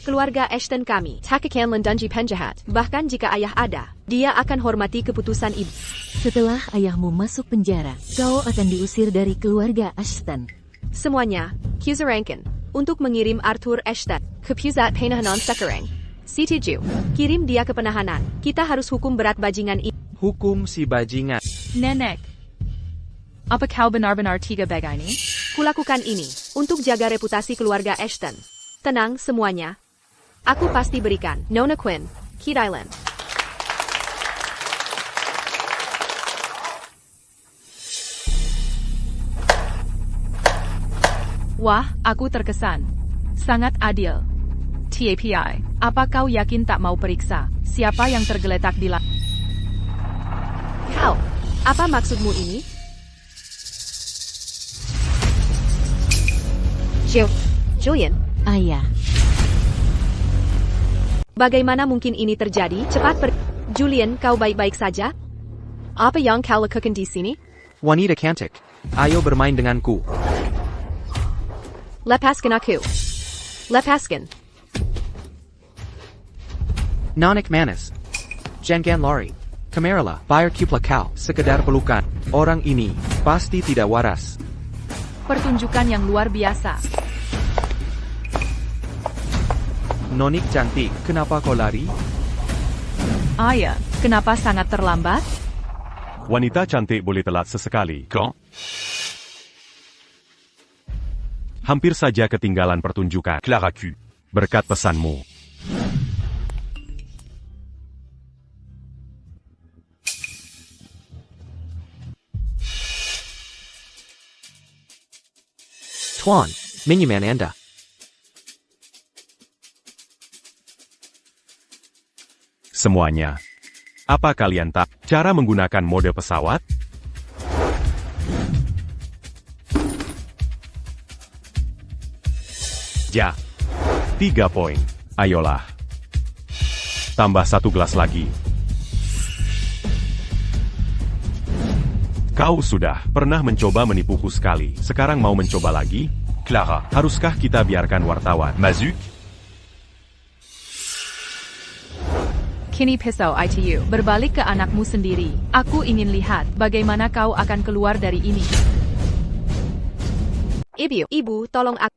Speaker 1: Keluarga Ashton kami tak akan mendunji penjahat. Bahkan jika ayah ada, dia akan hormati keputusan ibu.
Speaker 5: Setelah ayahmu masuk penjara, kau akan diusir dari keluarga Ashton.
Speaker 1: Semuanya, Rankin, untuk mengirim Arthur Ashton ke pusat penahanan sekarang. Setuju. Kirim dia ke penahanan. Kita harus hukum berat bajingan ini.
Speaker 3: Hukum si bajingan.
Speaker 2: Nenek. Apa kau benar-benar tiga begini?
Speaker 1: Kulakukan ini untuk jaga reputasi keluarga Ashton. Tenang semuanya. Aku pasti berikan Nona Quinn, Kid Island.
Speaker 2: Wah, aku terkesan. Sangat adil. TAPI, apa kau yakin tak mau periksa siapa yang tergeletak di
Speaker 1: Kau, apa maksudmu ini? Julian,
Speaker 5: Ayah,
Speaker 1: bagaimana mungkin ini terjadi? Cepat Julian, kau baik-baik saja? Apa yang kau lakukan di sini?
Speaker 3: Wanita cantik. Ayo bermain denganku.
Speaker 1: Lepaskan aku. Lepaskan.
Speaker 3: Nanik manis. Jangan lari. Kamerala, bayar kupla kau. Sekedar pelukan. Orang ini pasti tidak waras.
Speaker 2: pertunjukan yang luar biasa.
Speaker 3: Nonik cantik, kenapa kau lari?
Speaker 2: Ayah, kenapa sangat terlambat?
Speaker 4: Wanita cantik boleh telat sesekali, kok? Hampir saja ketinggalan pertunjukan. Clara Q. Berkat pesanmu.
Speaker 3: Tuan, miniman Anda.
Speaker 4: Semuanya. Apa kalian tak cara menggunakan mode pesawat? Ya. 3 poin. Ayolah. Tambah 1 gelas lagi. Kau sudah pernah mencoba menipuku sekali. Sekarang mau mencoba lagi? Clara, haruskah kita biarkan wartawan Mazuk?
Speaker 2: Kini pisau ITU berbalik ke anakmu sendiri. Aku ingin lihat bagaimana kau akan keluar dari ini.
Speaker 1: Ibu, tolong aku.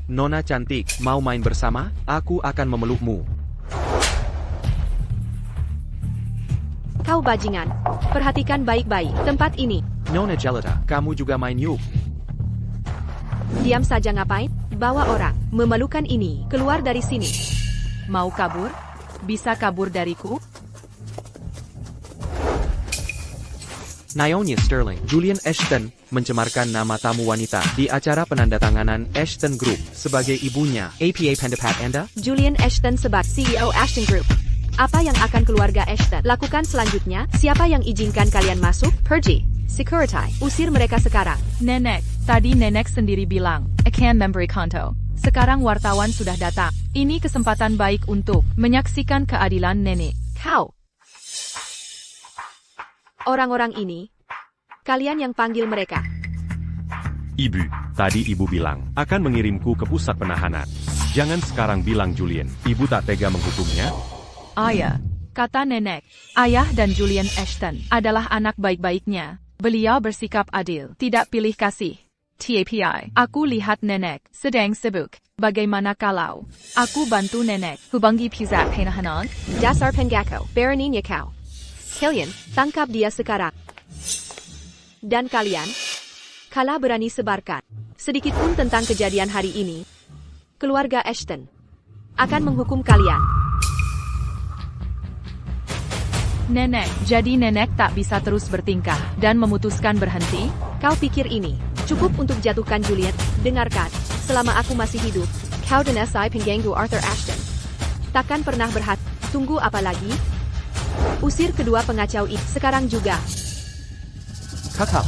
Speaker 3: Nona cantik, mau main bersama? Aku akan memelukmu.
Speaker 1: Kau bajingan. Perhatikan baik-baik tempat ini.
Speaker 3: Nona Jelita, kamu juga main yuk.
Speaker 1: Diam saja ngapain? Bawa orang memalukan ini keluar dari sini.
Speaker 2: Mau kabur? Bisa kabur dariku?
Speaker 3: Naomi Sterling, Julian Ashton, mencemarkan nama tamu wanita di acara penandatanganan Ashton Group sebagai ibunya. APA pendapat Anda?
Speaker 1: Julian Ashton sebagai CEO Ashton Group. Apa yang akan keluarga Ashton lakukan selanjutnya? Siapa yang izinkan kalian masuk? Pergi. Security. Usir mereka sekarang.
Speaker 2: Nenek, tadi nenek sendiri bilang, akan memberi konto. Sekarang wartawan sudah datang. Ini kesempatan baik untuk menyaksikan keadilan nenek.
Speaker 1: Kau. Orang-orang ini, kalian yang panggil mereka.
Speaker 4: Ibu, tadi ibu bilang akan mengirimku ke pusat penahanan. Jangan sekarang bilang Julian, ibu tak tega menghukumnya?
Speaker 2: Ayah, kata nenek, ayah dan Julian Ashton adalah anak baik-baiknya. Beliau bersikap adil, tidak pilih kasih. TAPI, aku lihat nenek sedang sibuk. Bagaimana kalau aku bantu nenek hubungi pusat penahanan?
Speaker 1: Dasar penggako, beraninya kau. Kalian, tangkap dia sekarang. Dan kalian, kala berani sebarkan sedikit pun tentang kejadian hari ini, keluarga Ashton akan menghukum kalian.
Speaker 2: Nenek, jadi nenek tak bisa terus bertingkah dan memutuskan berhenti?
Speaker 1: Kau pikir ini cukup untuk jatuhkan Julian? Dengarkan, selama aku masih hidup, kau dan SI pengganggu Arthur Ashton. Takkan pernah berhati. Tunggu apa lagi? Usir kedua pengacau itu sekarang juga.
Speaker 3: Kakak.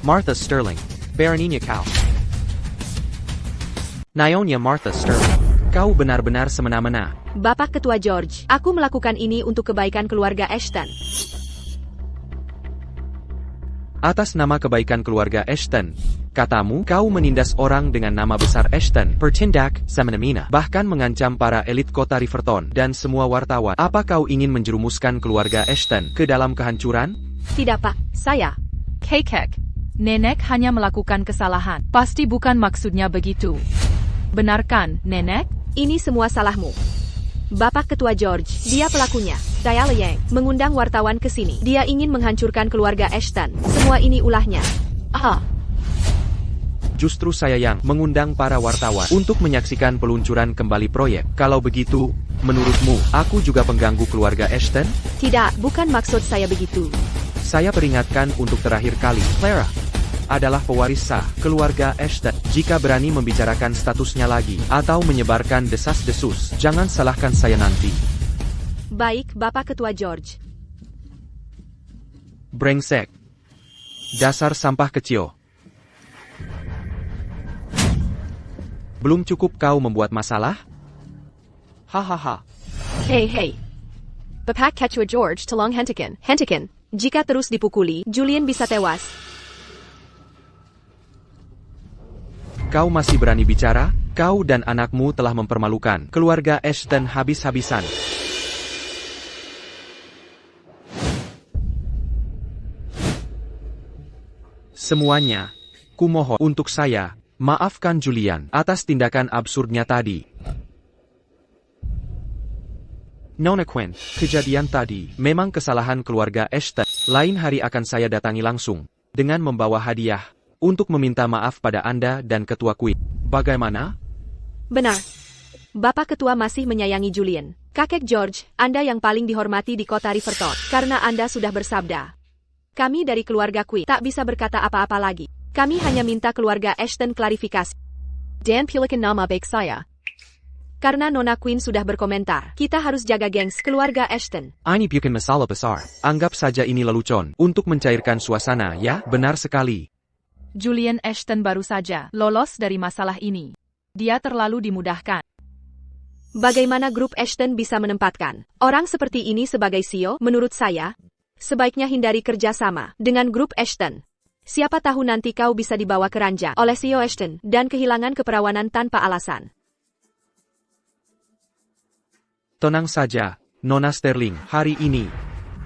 Speaker 3: Martha Sterling, Baroninya kau. Nyonya Martha Sterling, kau benar-benar semena-mena.
Speaker 1: Bapak Ketua George, aku melakukan ini untuk kebaikan keluarga Ashton.
Speaker 3: Atas nama kebaikan keluarga Ashton, katamu kau menindas orang dengan nama besar Ashton, bertindak semena-mena, bahkan mengancam para elit kota Riverton dan semua wartawan. Apa kau ingin menjerumuskan keluarga Ashton ke dalam kehancuran?
Speaker 1: Tidak Pak, saya.
Speaker 2: Kekek. Nenek hanya melakukan kesalahan. Pasti bukan maksudnya begitu. Benarkan, Nenek?
Speaker 1: Ini semua salahmu. Bapak Ketua George, dia pelakunya. Diala Yang mengundang wartawan ke sini. Dia ingin menghancurkan keluarga Ashton. Semua ini ulahnya.
Speaker 3: Justru saya yang mengundang para wartawan untuk menyaksikan peluncuran kembali proyek. Kalau begitu, menurutmu, aku juga pengganggu keluarga Ashton?
Speaker 1: Tidak, bukan maksud saya begitu.
Speaker 3: Saya peringatkan untuk terakhir kali, Clara adalah pewaris sah keluarga Ashton. Jika berani membicarakan statusnya lagi, atau menyebarkan desas-desus, jangan salahkan saya nanti.
Speaker 1: Baik, Bapak Ketua George.
Speaker 3: Brengsek. Dasar sampah kecil. Belum cukup kau membuat masalah? Hahaha.
Speaker 1: Hey. Bapak Ketua George tolong hentikan. Jika terus dipukuli, Julian bisa tewas.
Speaker 3: Kau masih berani bicara? Kau dan anakmu telah mempermalukan keluarga Ashton habis-habisan. Semuanya, kumohon untuk saya, maafkan Julian atas tindakan absurdnya tadi. Nona Quinn, kejadian tadi memang kesalahan keluarga Ashton. Lain hari akan saya datangi langsung dengan membawa hadiah untuk meminta maaf pada Anda dan Ketua Quinn. Bagaimana?
Speaker 1: Benar. Bapak Ketua masih menyayangi Julian. Kakek George, Anda yang paling dihormati di kota Riverton, karena Anda sudah bersabda. Kami dari keluarga Quinn tak bisa berkata apa-apa lagi. Kami hanya minta keluarga Ashton klarifikasi. Dan pilihan nama baik saya. Karena Nona Quinn sudah berkomentar, kita harus jaga gengs keluarga Ashton.
Speaker 3: Ini bukan masalah besar. Anggap saja ini lelucon untuk mencairkan suasana, ya? Benar sekali.
Speaker 2: Julian Ashton baru saja lolos dari masalah ini. Dia terlalu dimudahkan.
Speaker 1: Bagaimana grup Ashton bisa menempatkan orang seperti ini sebagai CEO? Menurut saya, sebaiknya hindari kerjasama dengan grup Ashton. Siapa tahu nanti kau bisa dibawa ke ranjang oleh CEO Ashton dan kehilangan keperawanan tanpa alasan.
Speaker 3: Tenang saja, Nona Sterling. Hari ini,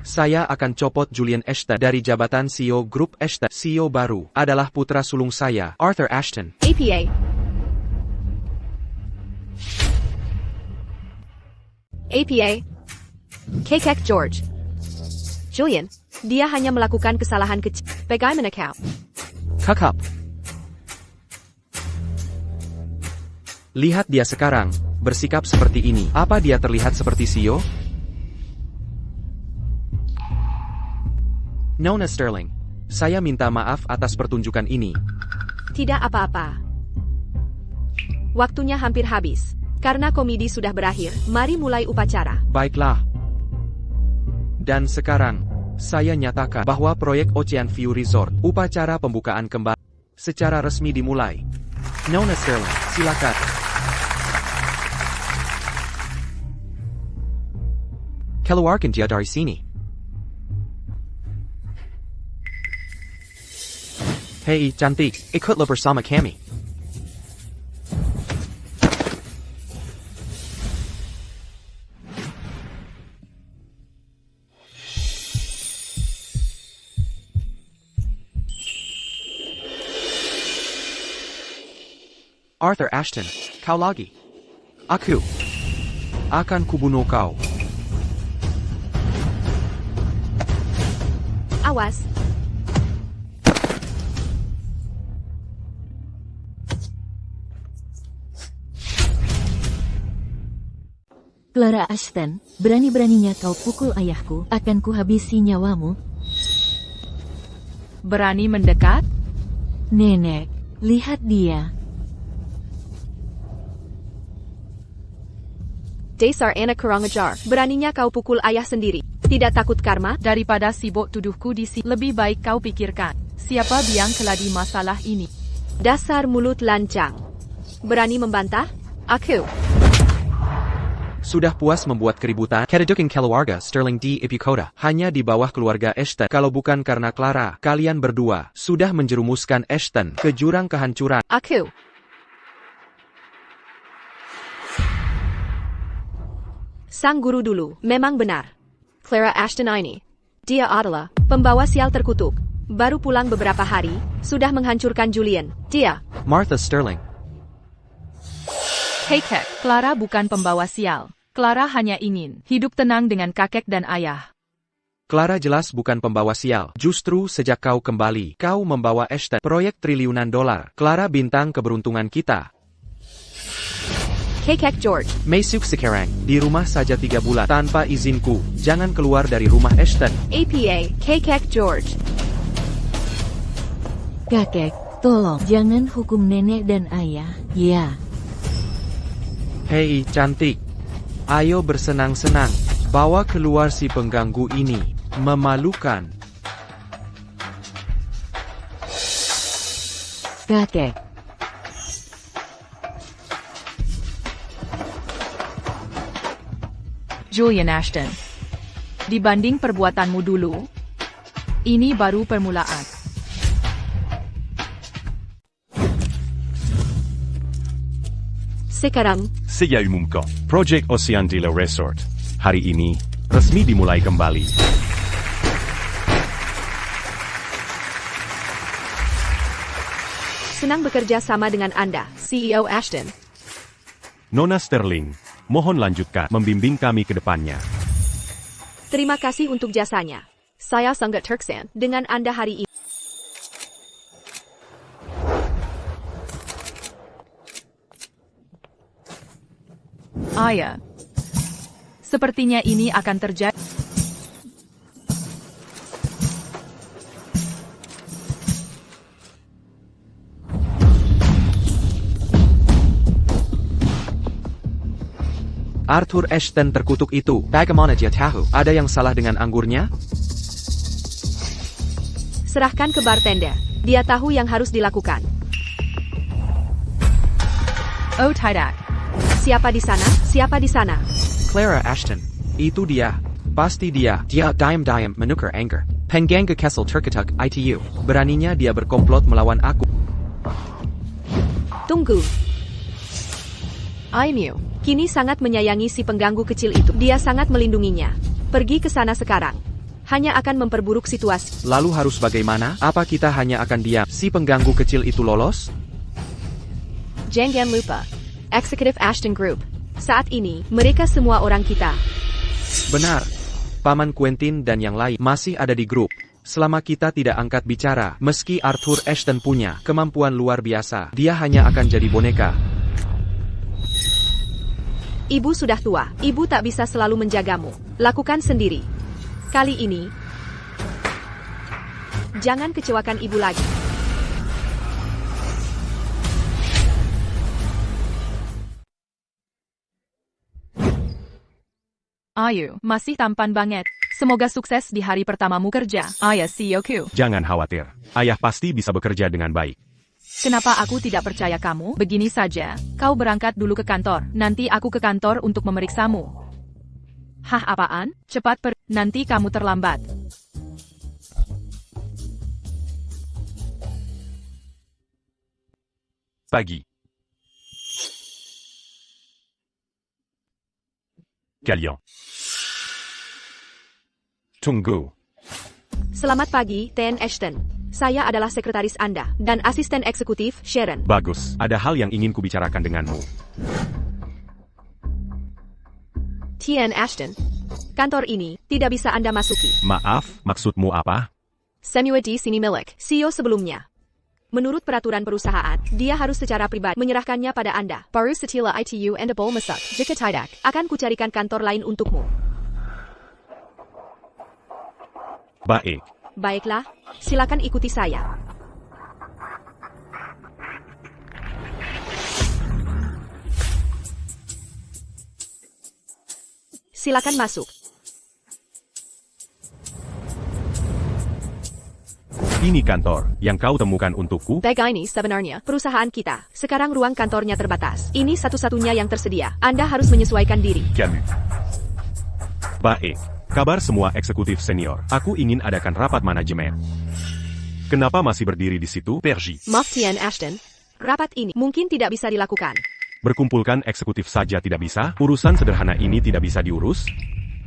Speaker 3: saya akan copot Julian Ashton dari jabatan CEO grup Ashton. CEO baru adalah putra sulung saya, Arthur Ashton.
Speaker 1: APA. Kekek George. Julian, dia hanya melakukan kesalahan kecil. Bagaimana kau?
Speaker 3: Kakak. Lihat dia sekarang, bersikap seperti ini. Apa dia terlihat seperti CEO? Nona Sterling, saya minta maaf atas pertunjukan ini.
Speaker 1: Tidak apa-apa. Waktunya hampir habis. Karena komedi sudah berakhir, mari mulai upacara.
Speaker 3: Baiklah. Dan sekarang, saya nyatakan bahwa proyek Ocean View Resort, upacara pembukaan kembali, secara resmi dimulai. Nona Sterling, silakan. Keluarkan dia dari sini. Hei, cantik, ikutlah bersama kami. Arthur Ashton, kau lagi. Aku akan kubunuh kau.
Speaker 1: Awas.
Speaker 5: Clara Ashton, berani-beraninya kau pukul ayahku, akan kuhabisi nyawamu.
Speaker 2: Berani mendekat?
Speaker 5: Nenek, lihat dia.
Speaker 1: Dasar anak kurang ajar. Beraninya kau pukul ayah sendiri. Tidak takut karma?
Speaker 2: Daripada sibuk tuduhku di sini, lebih baik kau pikirkan, siapa biang keladi masalah ini.
Speaker 1: Dasar mulut lancang. Berani membantah? Aku.
Speaker 3: Sudah puas membuat keributan? Kedudukan keluarga Sterling di Ibu Kota hanya di bawah keluarga Ashton. Kalau bukan karena Clara, kalian berdua sudah menjerumuskan Ashton ke jurang kehancuran.
Speaker 1: Aku. Sang guru dulu, memang benar. Clara Ashton ini. Dia adalah pembawa sial terkutuk. Baru pulang beberapa hari, sudah menghancurkan Julian. Dia.
Speaker 3: Martha Sterling.
Speaker 2: Hei Kek, Clara bukan pembawa sial. Clara hanya ingin hidup tenang dengan kakek dan ayah.
Speaker 3: Clara jelas bukan pembawa sial. Justru sejak kau kembali, kau membawa Ashton proyek triliunan dolar. Clara bintang keberuntungan kita.
Speaker 1: Hei Kek George.
Speaker 3: Masuk sekarang, di rumah saja 3 bulan tanpa izinku. Jangan keluar dari rumah Ashton.
Speaker 1: APA, Kek George.
Speaker 5: Kakek, tolong jangan hukum nenek dan ayah, ya.
Speaker 3: Hei cantik, ayo bersenang-senang. Bawa keluar si pengganggu ini. Memalukan.
Speaker 5: Kakek,
Speaker 2: Julian Ashton, dibanding perbuatanmu dulu, ini baru permulaan.
Speaker 1: Sekarang,
Speaker 4: Saya umumkan, Project Ocean Dila Resort hari ini resmi dimulai kembali.
Speaker 1: senang bekerja sama dengan Anda, CEO Ashton.
Speaker 4: Nona Sterling, mohon lanjutkan membimbing kami ke depannya.
Speaker 1: Terima kasih untuk jasanya. Saya sangat terkesan dengan Anda hari ini.
Speaker 2: Ayah, sepertinya ini akan terjadi.
Speaker 3: Arthur Ashton terkutuk itu. Bagaimana dia tahu? Ada yang salah dengan anggurnya?
Speaker 1: Serahkan ke bartender. Dia tahu yang harus dilakukan.
Speaker 2: Oh tidak.
Speaker 1: Siapa di sana? Siapa di sana?
Speaker 3: Clara Ashton. Itu dia. Pasti dia. Dia diam-diam menukar anger. Pengganggu Kessel terketuk ITU. Beraninya dia berkomplot melawan aku.
Speaker 1: Tunggu. Aimyu, kini sangat menyayangi si pengganggu kecil itu. Dia sangat melindunginya. Pergi ke sana sekarang. Hanya akan memperburuk situasi.
Speaker 3: Lalu harus bagaimana? Apa kita hanya akan diam? Si pengganggu kecil itu lolos?
Speaker 1: Jangan lupa. Executive Ashton Group. Saat ini, mereka semua orang kita.
Speaker 3: Benar. Paman Quentin dan yang lain masih ada di grup. Selama kita tidak angkat bicara, meski Arthur Ashton punya kemampuan luar biasa, dia hanya akan jadi boneka.
Speaker 1: Ibu sudah tua. Ibu tak bisa selalu menjagamu. Lakukan sendiri. Kali ini, jangan kecewakan ibu lagi.
Speaker 2: Ayu, masih tampan banget. Semoga sukses di hari pertamamu kerja. Ayah CEOku.
Speaker 4: Jangan khawatir, ayah pasti bisa bekerja dengan baik.
Speaker 2: Kenapa aku tidak percaya kamu? Begini saja, kau berangkat dulu ke kantor. Nanti aku ke kantor untuk memeriksamu. Hah, apaan? Cepat nanti kamu terlambat.
Speaker 4: Pagi. Kalian. Tunggu.
Speaker 1: Selamat pagi, TN Ashton. Saya adalah sekretaris Anda dan asisten eksekutif Sharon.
Speaker 4: Bagus, ada hal yang ingin kubicarakan denganmu.
Speaker 1: TN Ashton. Kantor ini tidak bisa Anda masuki.
Speaker 4: Maaf, maksudmu apa?
Speaker 1: Semua di sini milik CEO sebelumnya. Menurut peraturan perusahaan, dia harus secara pribadi menyerahkannya pada Anda. Baru setelah itu Anda boleh masuk. Jika tidak, akan kucarikan kantor lain untukmu.
Speaker 4: Baik.
Speaker 1: Baiklah, silakan ikuti saya. Silakan masuk.
Speaker 4: Ini kantor yang kau temukan untukku.
Speaker 1: Bag ini sebenarnya perusahaan kita. Sekarang ruang kantornya terbatas. Ini satu-satunya yang tersedia. Anda harus menyesuaikan diri.
Speaker 4: Camus. Baik. Kabar semua eksekutif senior. Aku ingin adakan rapat manajemen. Kenapa masih berdiri di situ, Perji?
Speaker 1: Maaf Tian Ashton. Rapat ini mungkin tidak bisa dilakukan.
Speaker 4: Berkumpulkan eksekutif saja tidak bisa? Urusan sederhana ini tidak bisa diurus?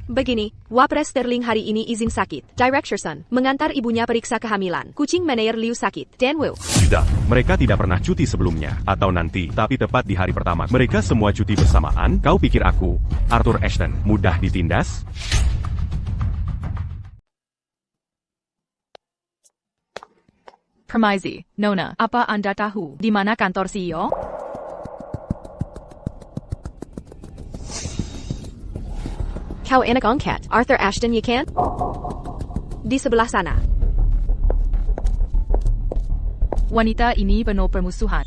Speaker 1: Begini, Wapres Sterling hari ini izin sakit. Director Sun mengantar ibunya periksa kehamilan. Kucing manajer Liu sakit. Dan Wu.
Speaker 4: Sudah, mereka tidak pernah cuti sebelumnya, atau nanti, tapi tepat di hari pertama. Mereka semua cuti bersamaan. Kau pikir aku, Arthur Ashton, mudah ditindas?
Speaker 2: Permisi, Nona, apa Anda tahu di mana kantor CEO?
Speaker 1: Kau enak angkat, Arthur Ashton ya kan? Di sebelah sana.
Speaker 2: Wanita ini penuh permusuhan.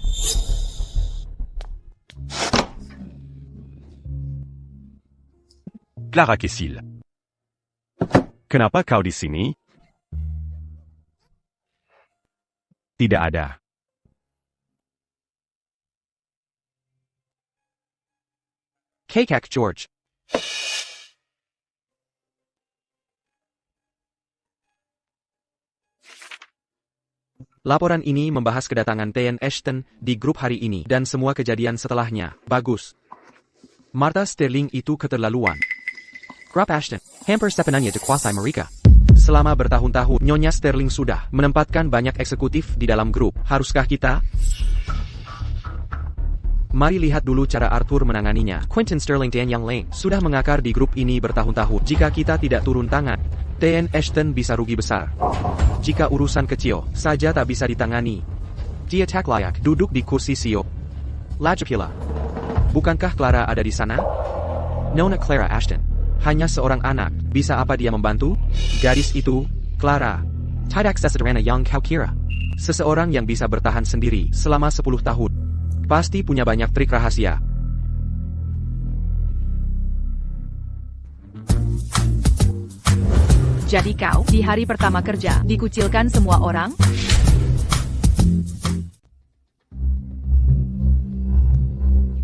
Speaker 4: Clara Kessil. Kenapa kau di sini? Tidak ada.
Speaker 3: Kakak George. Laporan ini membahas kedatangan Tian Ashton di grup hari ini dan semua kejadian setelahnya. Bagus. Martha Sterling itu keterlaluan. Grup Ashton, hampir sepenuhnya dikuasai mereka. Selama bertahun-tahun, Nyonya Sterling sudah menempatkan banyak eksekutif di dalam grup. Haruskah kita? Mari lihat dulu cara Arthur menanganinya. Quentin Sterling dan yang lain sudah mengakar di grup ini bertahun-tahun. Jika kita tidak turun tangan, Tian Ashton bisa rugi besar. Jika urusan kecil saja tak bisa ditangani, dia tak layak duduk di kursi CEO. Lagipula, bukankah Clara ada di sana? Nona Clara Ashton, hanya seorang anak, bisa apa dia membantu? Gadis itu, Clara, tidak sesederhana yang kau kira. Seseorang yang bisa bertahan sendiri selama 10 tahun. Pasti punya banyak trik rahasia.
Speaker 2: Jadi kau, di hari pertama kerja, dikucilkan semua orang?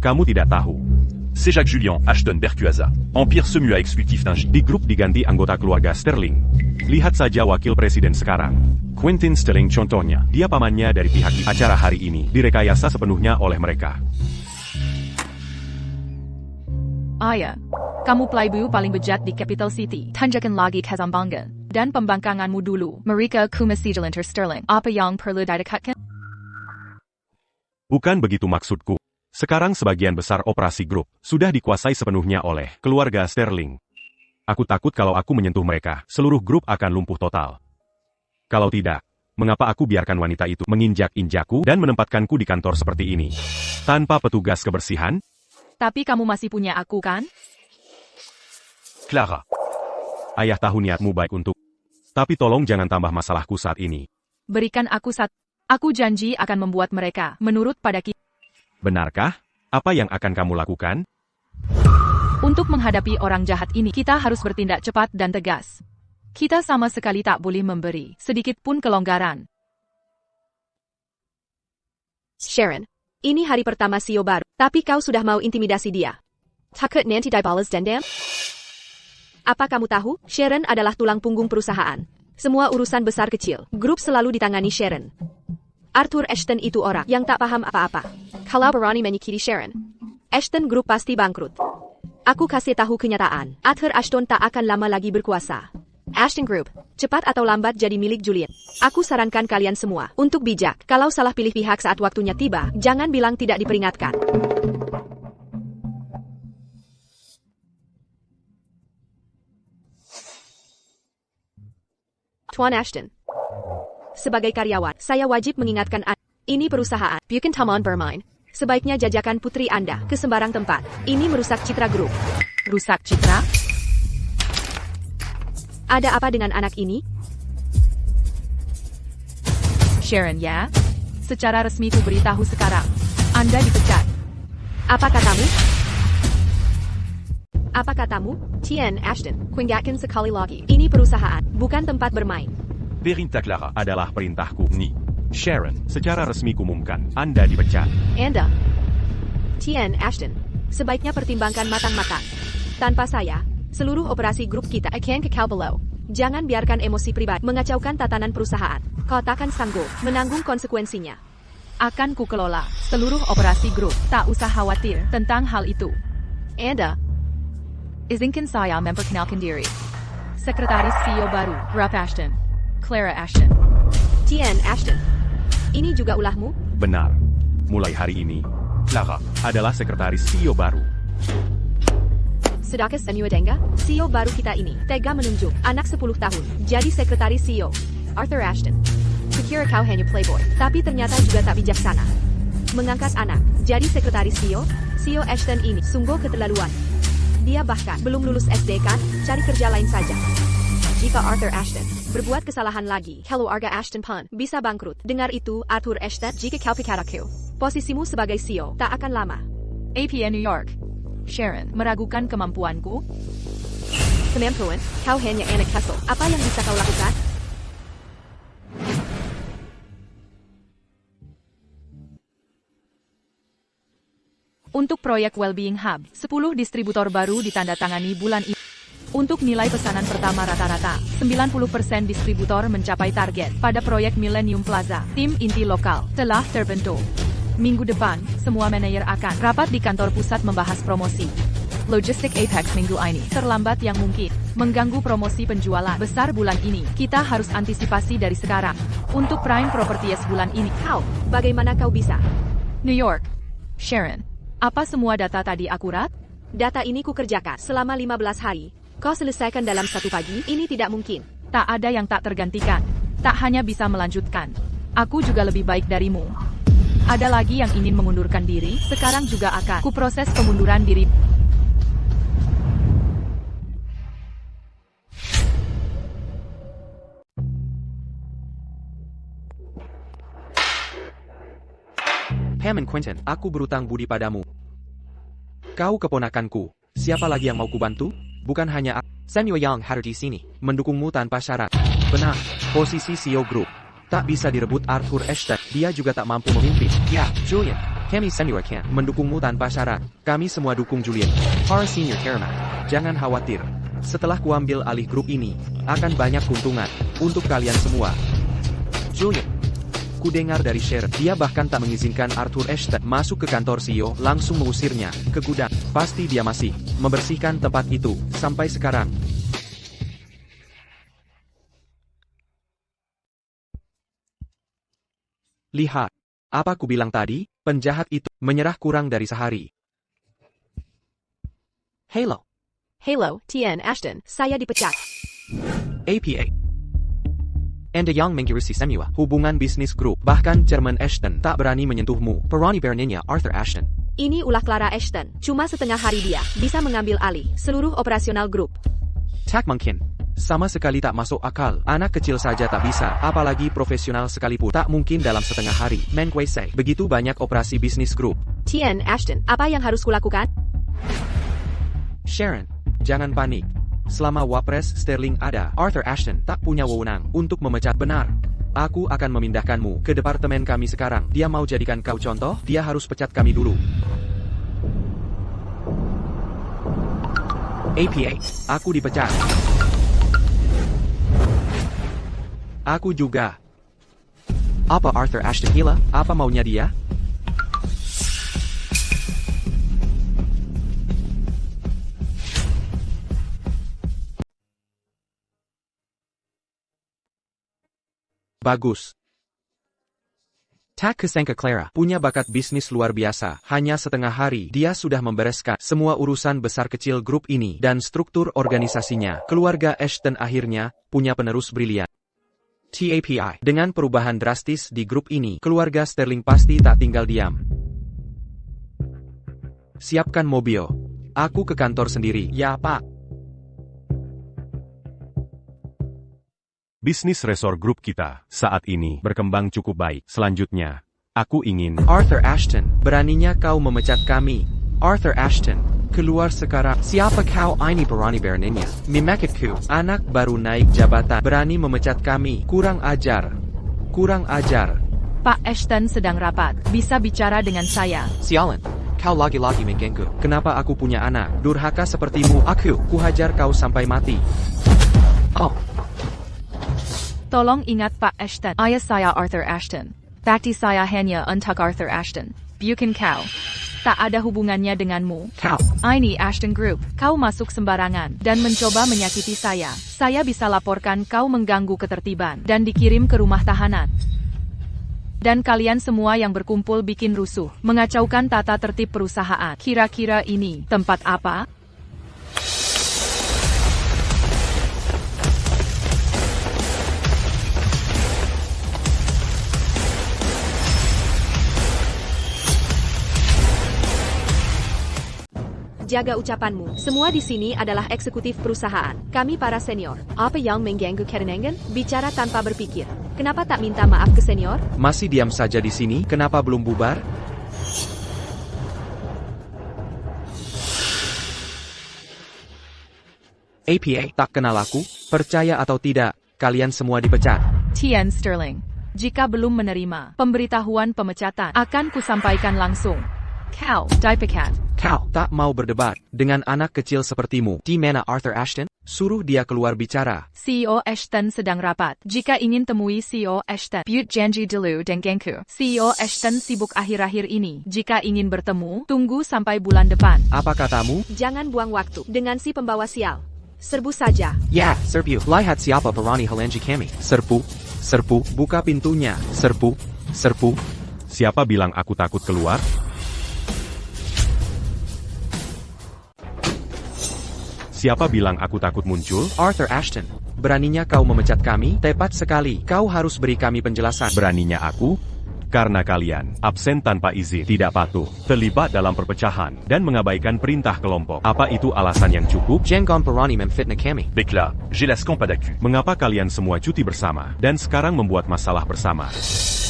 Speaker 4: Kamu tidak tahu.
Speaker 6: C'est Jacques Julien Ashton Bercuaza, Empire Semua Exécutif d'Ingi.
Speaker 4: Di grup diganti anggota keluarga Sterling. Lihat saja wakil presiden sekarang. Quentin Sterling contohnya. Dia pamannya dari pihak acara hari ini. Direkayasa sepenuhnya oleh mereka.
Speaker 2: Ayah, kamu playboy paling bejat di Capital City. Tanjakan lagi Kazambangan. Dan pembangkanganmu dulu. Mereka kumasijalanter Sterling. Apa yang perlu didekatkan?
Speaker 4: Bukan begitu maksudku. Sekarang sebagian besar operasi grup sudah dikuasai sepenuhnya oleh keluarga Sterling. Aku takut kalau aku menyentuh mereka, seluruh grup akan lumpuh total. Kalau tidak, mengapa aku biarkan wanita itu menginjak-injakku dan menempatkanku di kantor seperti ini? Tanpa petugas kebersihan?
Speaker 2: Tapi kamu masih punya aku kan?
Speaker 6: Clara.
Speaker 4: Ayah tahu niatmu baik untuk. Tapi tolong jangan tambah masalahku saat ini.
Speaker 2: Berikan aku Aku janji akan membuat mereka menurut pada kita.
Speaker 4: Benarkah? Apa yang akan kamu lakukan?
Speaker 2: Untuk menghadapi orang jahat ini, kita harus bertindak cepat dan tegas. Kita sama sekali tak boleh memberi sedikit pun kelonggaran.
Speaker 1: Sharon, ini hari pertama CEO baru, tapi kau sudah mau intimidasi dia. Takut nanti dibalas dendam? Apa kamu tahu, Sharon adalah tulang punggung perusahaan. Semua urusan besar kecil, grup selalu ditangani Sharon. Arthur Ashton itu orang yang tak paham apa-apa. Kalau berani menyakiti Sharon, Ashton Group pasti bangkrut. Aku kasih tahu kenyataan, Arthur Ashton tak akan lama lagi berkuasa. Ashton Group, cepat atau lambat jadi milik Julian. Aku sarankan kalian semua, untuk bijak, kalau salah pilih pihak saat waktunya tiba, jangan bilang tidak diperingatkan. Tuan Ashton, sebagai karyawan, saya wajib mengingatkan Anda. Ini perusahaan, Bukan Taman bermain. Sebaiknya jajakan putri Anda ke sembarang tempat. Ini merusak citra grup.
Speaker 2: Rusak citra?
Speaker 1: Ada apa dengan anak ini?
Speaker 2: Sharon ya? Secara resmi ku beritahu sekarang. Anda dipecat.
Speaker 1: Apa katamu? Apa katamu? Tien Ashton, kuingatkan sekali lagi. Ini perusahaan, bukan tempat bermain.
Speaker 6: Perintah Clara.
Speaker 4: Adalah perintahku, Ni. Sharon, secara resmi kumumkan, Anda dipecat.
Speaker 1: Anda, Tien Ashton, sebaiknya pertimbangkan matang-matang. Tanpa saya, seluruh operasi grup kita akan kekal below. Jangan biarkan emosi pribadi mengacaukan tatanan perusahaan. Kau takkan sanggup menanggung konsekuensinya.
Speaker 2: Akan ku kelola seluruh operasi grup. Tak usah khawatir tentang hal itu.
Speaker 1: Anda,
Speaker 2: Izinkan saya memperkenalkan diri. Sekretaris CEO baru, Ralph Ashton. Clara Ashton.
Speaker 1: Tien Ashton, ini juga ulahmu?
Speaker 4: Benar. Mulai hari ini, Clara adalah sekretaris CEO baru.
Speaker 1: Sedangkan Senua Denga, CEO baru kita ini, tega menunjuk anak 10 tahun, jadi sekretaris CEO. Arthur Ashton. Kukira kau hanya playboy, tapi ternyata juga tak bijaksana. Mengangkat anak, jadi sekretaris CEO? CEO Ashton ini sungguh keterlaluan. Dia bahkan belum lulus SD kan, cari kerja lain saja. Jika Arthur Ashton berbuat kesalahan lagi, keluarga Ashton pun bisa bangkrut. Dengar itu, Arthur Ashton, jika kau pikir aku, posisimu sebagai CEO tak akan lama.
Speaker 2: APN New York. Sharon, meragukan kemampuanku?
Speaker 1: Kemampuan, kau hanya anak kecil. Apa yang bisa kau lakukan?
Speaker 2: Untuk proyek Wellbeing Hub, 10 distributor baru ditandatangani bulan ini. Untuk nilai pesanan pertama rata-rata, 90% distributor mencapai target. Pada proyek Millennium Plaza, tim inti lokal telah terbentuk. Minggu depan, semua manajer akan rapat di kantor pusat membahas promosi. Logistik Apex minggu ini terlambat yang mungkin mengganggu promosi penjualan besar bulan ini. Kita harus antisipasi dari sekarang. Untuk Prime Properties bulan ini,
Speaker 1: Bagaimana kau bisa?
Speaker 2: New York. Sharon, apa semua data tadi akurat?
Speaker 1: Data ini kukerjakan selama 15 hari. Kau selesaikan dalam satu pagi, ini tidak mungkin.
Speaker 2: Tak ada yang tak tergantikan. Tak hanya bisa melanjutkan. Aku juga lebih baik darimu. Ada lagi yang ingin mengundurkan diri, sekarang juga akan kuproses pengunduran diri.
Speaker 3: Pam and Quentin, aku berutang budi padamu. Kau keponakanku. Siapa lagi yang mau kubantu? Bukan hanya aku. Samuel Yang hadir di sini, mendukungmu tanpa syarat. Benar, posisi CEO Group tak bisa direbut Arthur Ashton. Dia juga tak mampu memimpin. Ya, Julian, kami Samuel Kent mendukungmu tanpa syarat. Kami semua dukung Julian. Para senior Caramel, jangan khawatir. Setelah kuambil alih grup ini, akan banyak keuntungan untuk kalian semua. Julian, ku dengar dari Sharon, dia bahkan tak mengizinkan Arthur Ashton masuk ke kantor CEO, langsung mengusirnya ke gudang. Pasti dia masih membersihkan tempat itu sampai sekarang. Lihat, apa ku bilang tadi? Penjahat itu menyerah kurang dari sehari. Halo,
Speaker 1: Tien Ashton, saya dipecat.
Speaker 3: APA. Anda yang mengurusi semua hubungan bisnis grup, bahkan Chairman Ashton tak berani menyentuhmu. Perani Berninya Arthur Ashton.
Speaker 1: Ini ulah Clara Ashton. Cuma setengah hari dia bisa mengambil alih seluruh operasional grup.
Speaker 3: Tak mungkin. Sama sekali tak masuk akal. Anak kecil saja tak bisa, apalagi profesional sekalipun. Tak mungkin dalam setengah hari menguasai begitu banyak operasi bisnis grup.
Speaker 1: Tien Ashton, apa yang harus kulakukan?
Speaker 3: Sharon, jangan panik. Selama Wapres Sterling ada, Arthur Ashton tak punya wewenang untuk memecat. Benar. Aku akan memindahkanmu ke departemen kami sekarang. Dia mau jadikan kau contoh, dia harus pecat kami dulu. APA, aku dipecat. Aku juga. Apa Arthur Ashton gila? Apa maunya dia? Bagus. Tak kesangka Clara punya bakat bisnis luar biasa. Hanya setengah hari, dia sudah membereskan semua urusan besar kecil grup ini dan struktur organisasinya. Keluarga Ashton akhirnya punya penerus brilian. TAPI. Dengan perubahan drastis di grup ini, keluarga Sterling pasti tak tinggal diam. Siapkan mobil. Aku ke kantor sendiri. Ya, Pak.
Speaker 4: Bisnis resor grup kita saat ini berkembang cukup baik. Selanjutnya, aku ingin...
Speaker 3: Arthur Ashton, beraninya kau memecat kami. Arthur Ashton, keluar sekarang. Siapa kau? Ini berani beraninya memekatku. Anak baru naik jabatan, berani memecat kami. Kurang ajar. Kurang ajar.
Speaker 2: Pak Ashton sedang rapat. Bisa bicara dengan saya.
Speaker 3: Sialan, kau lagi-lagi mengganggu. Kenapa aku punya anak durhaka sepertimu? Aku kuhajar kau sampai mati. Oh.
Speaker 2: Tolong ingat Pak Ashton. Ayah saya Arthur Ashton. Bakti saya hanya untuk Arthur Ashton. Bukan kau. Tak ada hubungannya denganmu.
Speaker 3: Kau.
Speaker 2: Ini Ashton Group. Kau masuk sembarangan dan mencoba menyakiti saya. Saya bisa laporkan kau mengganggu ketertiban dan dikirim ke rumah tahanan. Dan kalian semua yang berkumpul bikin rusuh, mengacaukan tata tertib perusahaan. Kira-kira ini tempat apa?
Speaker 1: Jaga ucapanmu. Semua di sini adalah eksekutif perusahaan. Kami para senior. Apa yang mengganggu kerenangan? Bicara tanpa berpikir. Kenapa tak minta maaf ke senior?
Speaker 3: Masih diam saja di sini? Kenapa belum bubar? APA tak kenal aku? Percaya atau tidak, kalian semua dipecat.
Speaker 2: Tian Sterling. Jika belum menerima pemberitahuan pemecatan, akan kusampaikan langsung. Kau, dipecat.
Speaker 3: Kau tak mau berdebat dengan anak kecil sepertimu. Di mana Arthur Ashton? Suruh dia keluar bicara.
Speaker 2: CEO Ashton sedang rapat. Jika ingin temui CEO Ashton, Butte janji dulu denganku. CEO Ashton sibuk akhir-akhir ini. Jika ingin bertemu, tunggu sampai bulan depan.
Speaker 3: Apa katamu?
Speaker 1: Jangan buang waktu dengan si pembawa sial. Serbu saja.
Speaker 3: Ya, serbu. Lihat siapa berani halangi kami. Serbu. Serbu. Buka pintunya. Serbu. Serbu.
Speaker 4: Siapa bilang aku takut keluar? Siapa bilang aku takut muncul?
Speaker 3: Arthur Ashton, beraninya kau memecat kami? Tepat sekali, kau harus beri kami penjelasan.
Speaker 4: Beraninya aku? Karena kalian absen tanpa izin, tidak patuh, terlibat dalam perpecahan, dan mengabaikan perintah kelompok. Apa itu alasan yang cukup?
Speaker 3: Jangan berani memfitnah kami.
Speaker 6: Baiklah, j'ai la scamp à d'actu.
Speaker 4: Mengapa kalian semua cuti bersama, dan sekarang membuat masalah bersama?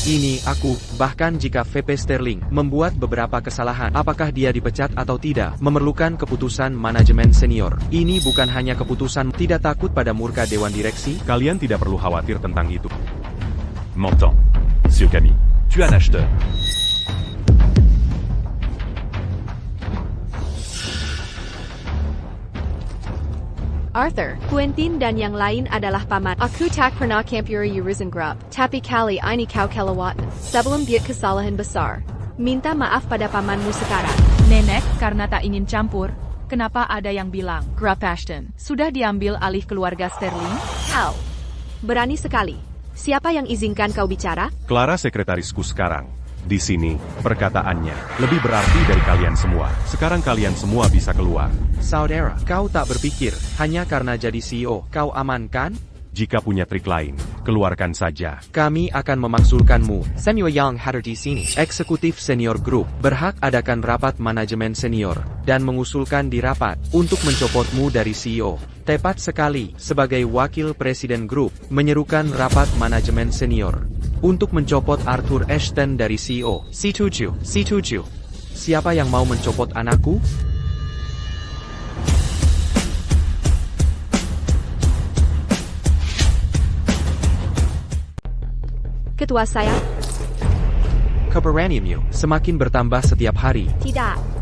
Speaker 3: Ini aku, bahkan jika VP Sterling membuat beberapa kesalahan, apakah dia dipecat atau tidak, memerlukan keputusan manajemen senior. Ini bukan hanya keputusan, tidak takut pada murka dewan direksi.
Speaker 4: Kalian tidak perlu khawatir tentang itu.
Speaker 6: M'entends. Monsieur Camille, tu as un acheteur.
Speaker 1: Arthur, Quentin dan yang lain adalah paman. Aku tak pernah campuri urusan grup. Tapi kali ini kau kelewatan. Sebelum buat kesalahan besar. Minta maaf pada pamanmu sekarang.
Speaker 2: Nenek, karena tak ingin campur, kenapa ada yang bilang, Grup Ashton, sudah diambil alih keluarga Sterling?
Speaker 1: Kau. Berani sekali. Siapa yang izinkan kau bicara?
Speaker 4: Clara sekretarisku sekarang. Di sini, perkataannya lebih berarti dari kalian semua. Sekarang kalian semua bisa keluar.
Speaker 3: Saudara, kau tak berpikir, hanya karena jadi CEO, kau aman kan?
Speaker 4: Jika punya trik lain, keluarkan saja.
Speaker 3: Kami akan memaksulkanmu. Semua yang hadir di sini, eksekutif senior group, berhak adakan rapat manajemen senior, dan mengusulkan di rapat, untuk mencopotmu dari CEO. Tepat sekali, sebagai wakil presiden grup, menyerukan rapat manajemen senior, untuk mencopot Arthur Ashton dari CEO. Setuju, setuju. Siapa yang mau mencopot anakku?
Speaker 1: Ketua saya?
Speaker 3: Keberanianmu semakin bertambah setiap hari.
Speaker 1: Tidak.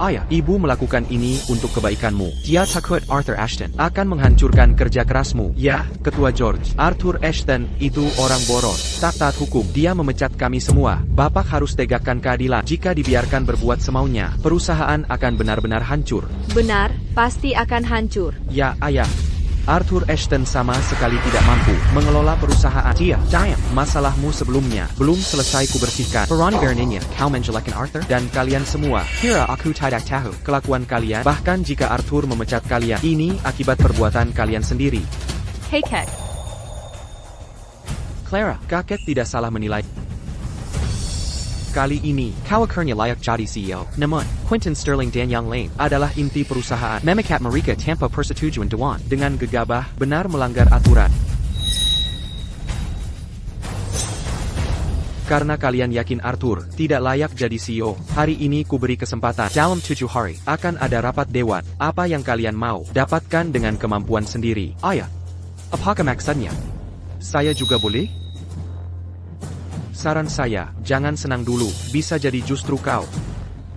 Speaker 3: Ayah, ibu melakukan ini untuk kebaikanmu. Dia takut Arthur Ashton akan menghancurkan kerja kerasmu. Ya, Ketua George, Arthur Ashton itu orang boros, tak taat hukum. Dia memecat kami semua. Bapak harus tegakkan keadilan. Jika dibiarkan berbuat semaunya, perusahaan akan benar-benar hancur.
Speaker 1: Benar, pasti akan hancur.
Speaker 3: Ya, Ayah. Arthur Ashton sama sekali tidak mampu mengelola perusahaan. Dia, Giant. Masalahmu sebelumnya belum selesai kubersihkan. Veronica Berninya, kau menjelekan Arthur? Dan kalian semua, kira aku tidak tahu kelakuan kalian? Bahkan jika Arthur memecat kalian, ini akibat perbuatan kalian sendiri.
Speaker 2: Hey Kek,
Speaker 3: Clara, kakek tidak salah menilai. Kali ini, kau akhirnya layak jadi CEO. Namun, Quentin Sterling dan yang lain adalah inti perusahaan. Memikat mereka tanpa persetujuan Dewan. Dengan gegabah, benar melanggar aturan. Karena kalian yakin Arthur tidak layak jadi CEO, hari ini kuberi kesempatan. Dalam 7 hari, akan ada rapat Dewan. Apa yang kalian mau, dapatkan dengan kemampuan sendiri. Ayah, apakah maksudnya? Saya juga boleh? Saran saya, jangan senang dulu, bisa jadi justru kau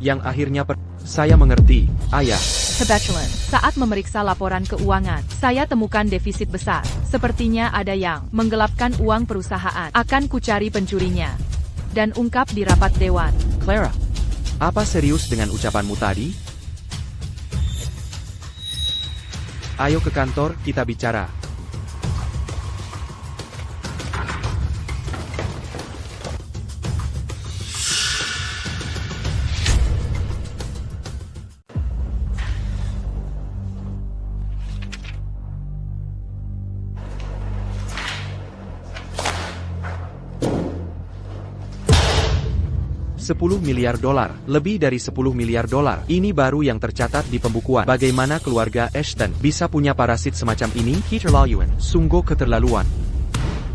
Speaker 3: yang akhirnya saya mengerti, ayah.
Speaker 2: Kebetulan, saat memeriksa laporan keuangan, saya temukan defisit besar. Sepertinya ada yang menggelapkan uang perusahaan. Akan kucari pencurinya. Dan ungkap di rapat Dewan.
Speaker 3: Clara, apa serius dengan ucapanmu tadi? Ayo ke kantor, kita bicara. $10 miliar, lebih dari $10 miliar. Ini baru yang tercatat di pembukuan. Bagaimana keluarga Ashton bisa punya parasit semacam ini? Keterlaluan, sungguh keterlaluan.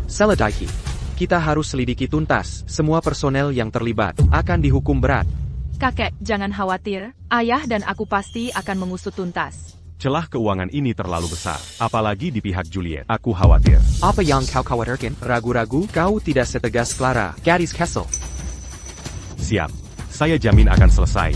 Speaker 3: Selidiki. Kita harus selidiki tuntas. Semua personel yang terlibat akan dihukum berat.
Speaker 2: Kakek, jangan khawatir. Ayah dan aku pasti akan mengusut tuntas.
Speaker 4: Celah keuangan ini terlalu besar, apalagi di pihak Juliet. Aku khawatir.
Speaker 3: Apa yang kau khawatirkan? Ragu-ragu, kau tidak setegas Clara, gadis Kessel.
Speaker 4: Siap. Saya jamin akan selesai.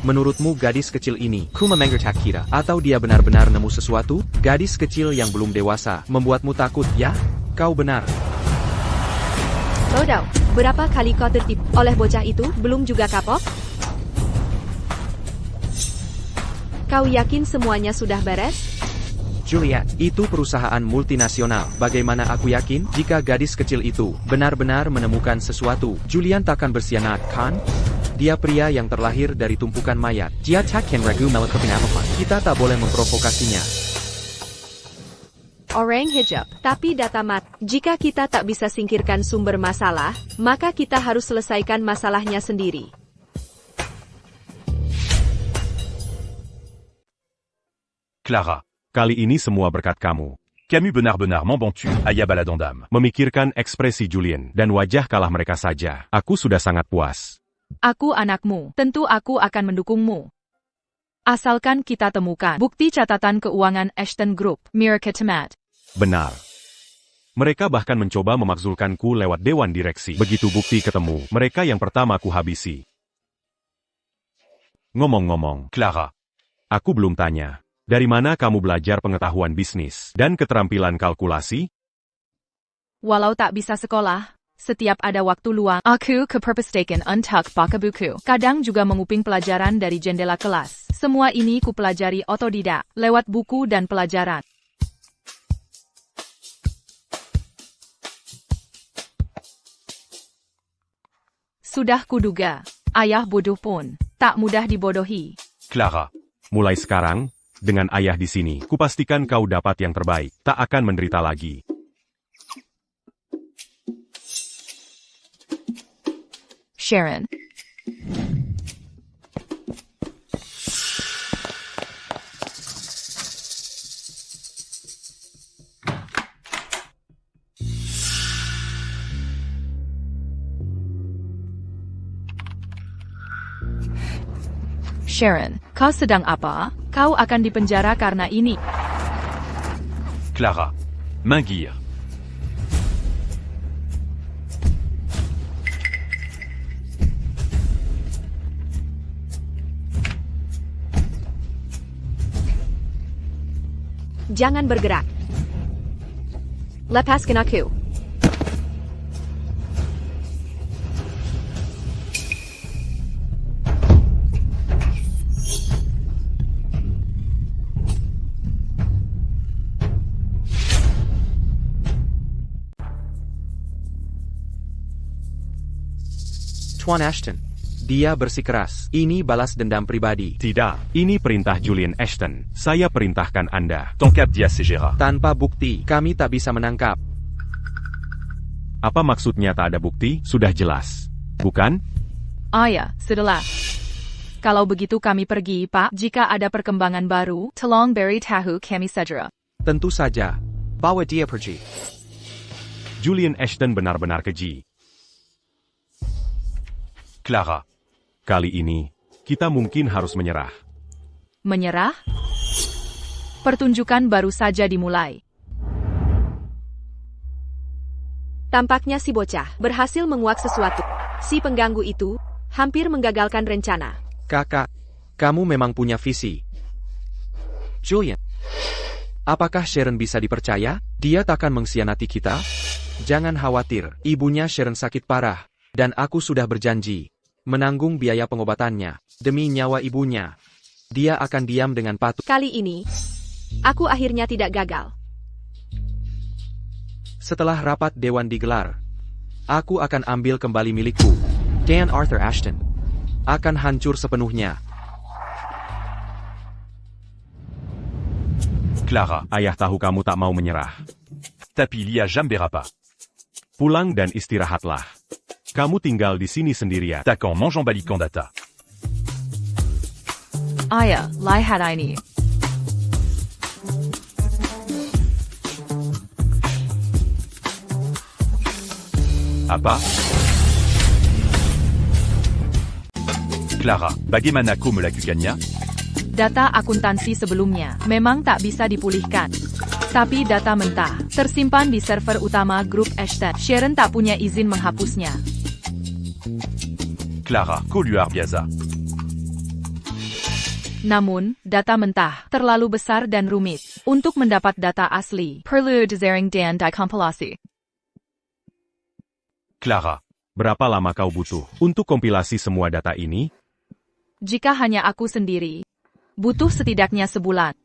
Speaker 3: Menurutmu gadis kecil ini, tak kira, atau dia benar-benar nemu sesuatu? Gadis kecil yang belum dewasa, membuatmu takut, ya? Kau benar.
Speaker 1: Bodoh, berapa kali kau tertipu oleh bocah itu, belum juga kapok? Kau yakin semuanya sudah beres?
Speaker 3: Juliet, itu perusahaan multinasional. Bagaimana aku yakin jika gadis kecil itu benar-benar menemukan sesuatu? Julian takkan berkhianat, kan? Dia pria yang terlahir dari tumpukan mayat. Dia takkan ragu melakukan apapun. Kita tak boleh memprovokasinya.
Speaker 1: Orang hijab, tapi data mat. Jika kita tak bisa singkirkan sumber masalah, maka kita harus selesaikan masalahnya sendiri.
Speaker 6: Clara.
Speaker 4: Kali ini semua berkat kamu.
Speaker 6: Camus benar-benar m'embontu, Aya baladondam.
Speaker 4: Memikirkan ekspresi Julien dan wajah kalah mereka saja. Aku sudah sangat puas.
Speaker 2: Aku anakmu, tentu aku akan mendukungmu. Asalkan kita temukan bukti catatan keuangan Ashton Group, Mirka Temat.
Speaker 4: Benar. Mereka bahkan mencoba memakzulkanku lewat dewan direksi. Begitu bukti ketemu, mereka yang pertama ku habisi. Ngomong-ngomong,
Speaker 6: Clara.
Speaker 4: Aku belum tanya. Dari mana kamu belajar pengetahuan bisnis dan keterampilan kalkulasi?
Speaker 2: Walau tak bisa sekolah, setiap ada waktu luang, aku ke perpustakaan untuk baca buku. Kadang juga menguping pelajaran dari jendela kelas. Semua ini kupelajari otodidak, lewat buku dan pelajaran. Sudah kuduga, ayah bodoh pun tak mudah dibodohi.
Speaker 6: Clara.
Speaker 4: Mulai sekarang, dengan ayah di sini, kupastikan kau dapat yang terbaik, tak akan menderita lagi.
Speaker 2: Sharon. Sharon, kau sedang apa? Kau akan dipenjara karena ini.
Speaker 6: Clara. Menghir.
Speaker 1: Jangan bergerak. Lepaskan aku.
Speaker 3: Tuan Ashton. Dia bersikeras. Ini balas dendam pribadi.
Speaker 4: Tidak, ini perintah Julian Ashton. Saya perintahkan Anda.
Speaker 6: Ton cap dit assez Gérard.
Speaker 3: Tanpa bukti, kami tak bisa menangkap.
Speaker 4: Apa maksudnya tak ada bukti? Sudah jelas. Bukan?
Speaker 2: Ayah, sudah. Kalau begitu kami pergi, Pak. Jika ada perkembangan baru, tolong beritahu kami segera.
Speaker 3: Tentu saja. Bawa dia pergi.
Speaker 4: Julian Ashton benar-benar keji.
Speaker 6: Clara.
Speaker 4: Kali ini, kita mungkin harus menyerah.
Speaker 2: Menyerah? Pertunjukan baru saja dimulai.
Speaker 1: Tampaknya si bocah berhasil menguak sesuatu. Si pengganggu itu hampir menggagalkan rencana.
Speaker 3: Kakak, kamu memang punya visi. Julian, apakah Sharon bisa dipercaya? Dia takkan mengkhianati kita? Jangan khawatir, ibunya Sharon sakit parah, dan aku sudah berjanji menanggung biaya pengobatannya demi nyawa ibunya. Dia akan diam dengan patuh.
Speaker 1: Kali ini, aku akhirnya tidak gagal.
Speaker 3: Setelah rapat dewan digelar, aku akan ambil kembali milikku. Dan Arthur Ashton akan hancur sepenuhnya.
Speaker 6: Clara.
Speaker 4: Ayah tahu kamu tak mau menyerah.
Speaker 6: Tapi Lia jambera pas.
Speaker 4: Pulang dan istirahatlah. Kamu tinggal di sini sendirian.
Speaker 6: Attaquant mange en balikan data.
Speaker 2: Ayah, lihat ini.
Speaker 6: Apa? Clara, bagaimana kau melakukannya?
Speaker 2: Data akuntansi sebelumnya memang tak bisa dipulihkan. Tapi data mentah tersimpan di server utama grup Ashton. Sharon tak punya izin menghapusnya.
Speaker 6: Clara, kau luar biasa.
Speaker 2: Namun, data mentah terlalu besar dan rumit untuk mendapat data asli. Perlu disaring dan dikompilasi.
Speaker 6: Clara.
Speaker 4: Berapa lama kau butuh untuk kompilasi semua data ini?
Speaker 2: Jika hanya aku sendiri, butuh setidaknya sebulan.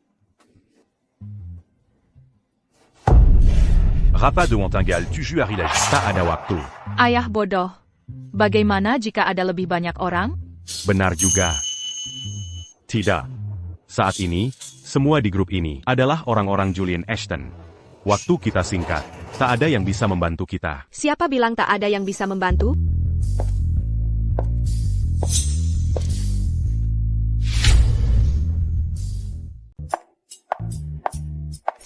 Speaker 6: Rapat de Montingal, tu joues Harry Lagie.
Speaker 4: Tak ada waktu.
Speaker 2: Ayah bodoh. Bagaimana jika ada lebih banyak orang?
Speaker 4: Benar juga. Tidak. Saat ini, semua di grup ini adalah orang-orang Julian Ashton. Waktu kita singkat. Tak ada yang bisa membantu kita.
Speaker 1: Siapa bilang tak ada yang bisa membantu?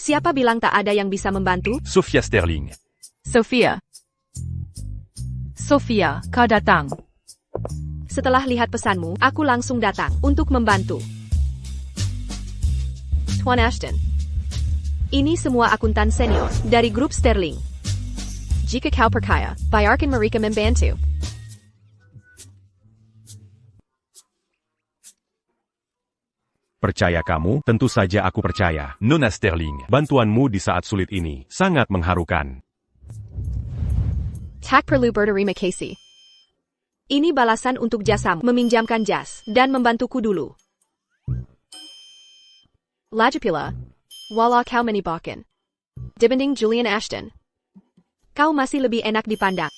Speaker 1: Siapa bilang tak ada yang bisa membantu?
Speaker 6: Sophia Sterling.
Speaker 2: Sophia. Sophia, kau datang.
Speaker 1: Setelah lihat pesanmu, aku langsung datang untuk membantu. Tuan Ashton. Ini semua akuntan senior dari grup Sterling. Jika kau percaya, biarkan mereka membantu.
Speaker 4: Percaya kamu? Tentu saja aku percaya.
Speaker 6: Nona Sterling.
Speaker 4: Bantuanmu di saat sulit ini sangat mengharukan.
Speaker 1: Tak perlu berterima kasih. Ini balasan untuk jasamu meminjamkan jas dan membantuku dulu. Lagi pula, walau kau menipukan dibanding Julian Ashton, kau masih lebih enak dipandang.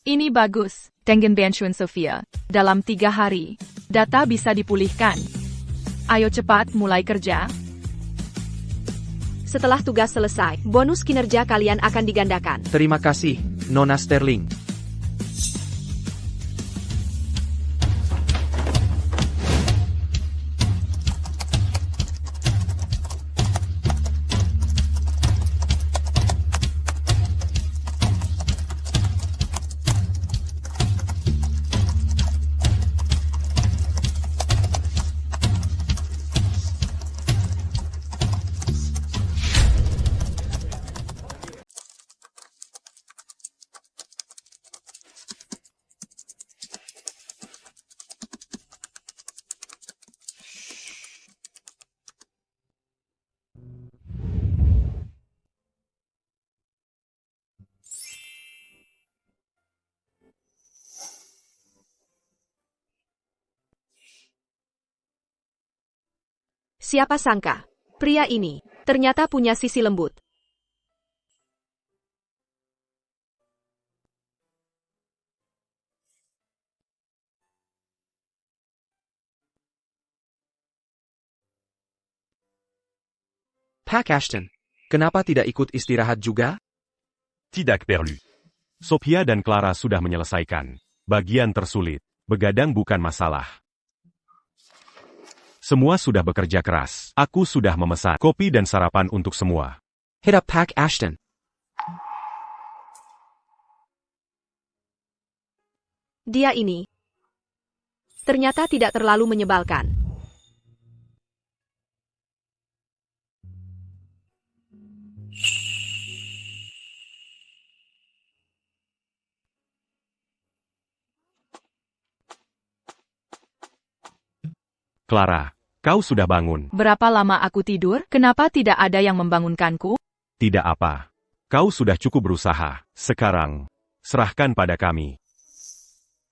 Speaker 2: Ini bagus. Dengan bantuan Sophia, dalam 3 hari, data bisa dipulihkan. Ayo cepat mulai kerja.
Speaker 1: Setelah tugas selesai, bonus kinerja kalian akan digandakan.
Speaker 3: Terima kasih, Nona Sterling.
Speaker 1: Siapa sangka, pria ini ternyata punya sisi lembut.
Speaker 3: Pak Ashton, kenapa tidak ikut istirahat juga?
Speaker 4: Tidak perlu. Sophia dan Clara sudah menyelesaikan bagian tersulit. Begadang bukan masalah. Semua sudah bekerja keras. Aku sudah memesan kopi dan sarapan untuk semua.
Speaker 3: Hit up Pak Ashton.
Speaker 1: Dia ini ternyata tidak terlalu menyebalkan.
Speaker 4: Clara, kau sudah bangun.
Speaker 2: Berapa lama aku tidur? Kenapa tidak ada yang membangunkanku?
Speaker 4: Tidak apa. Kau sudah cukup berusaha. Sekarang, serahkan pada kami.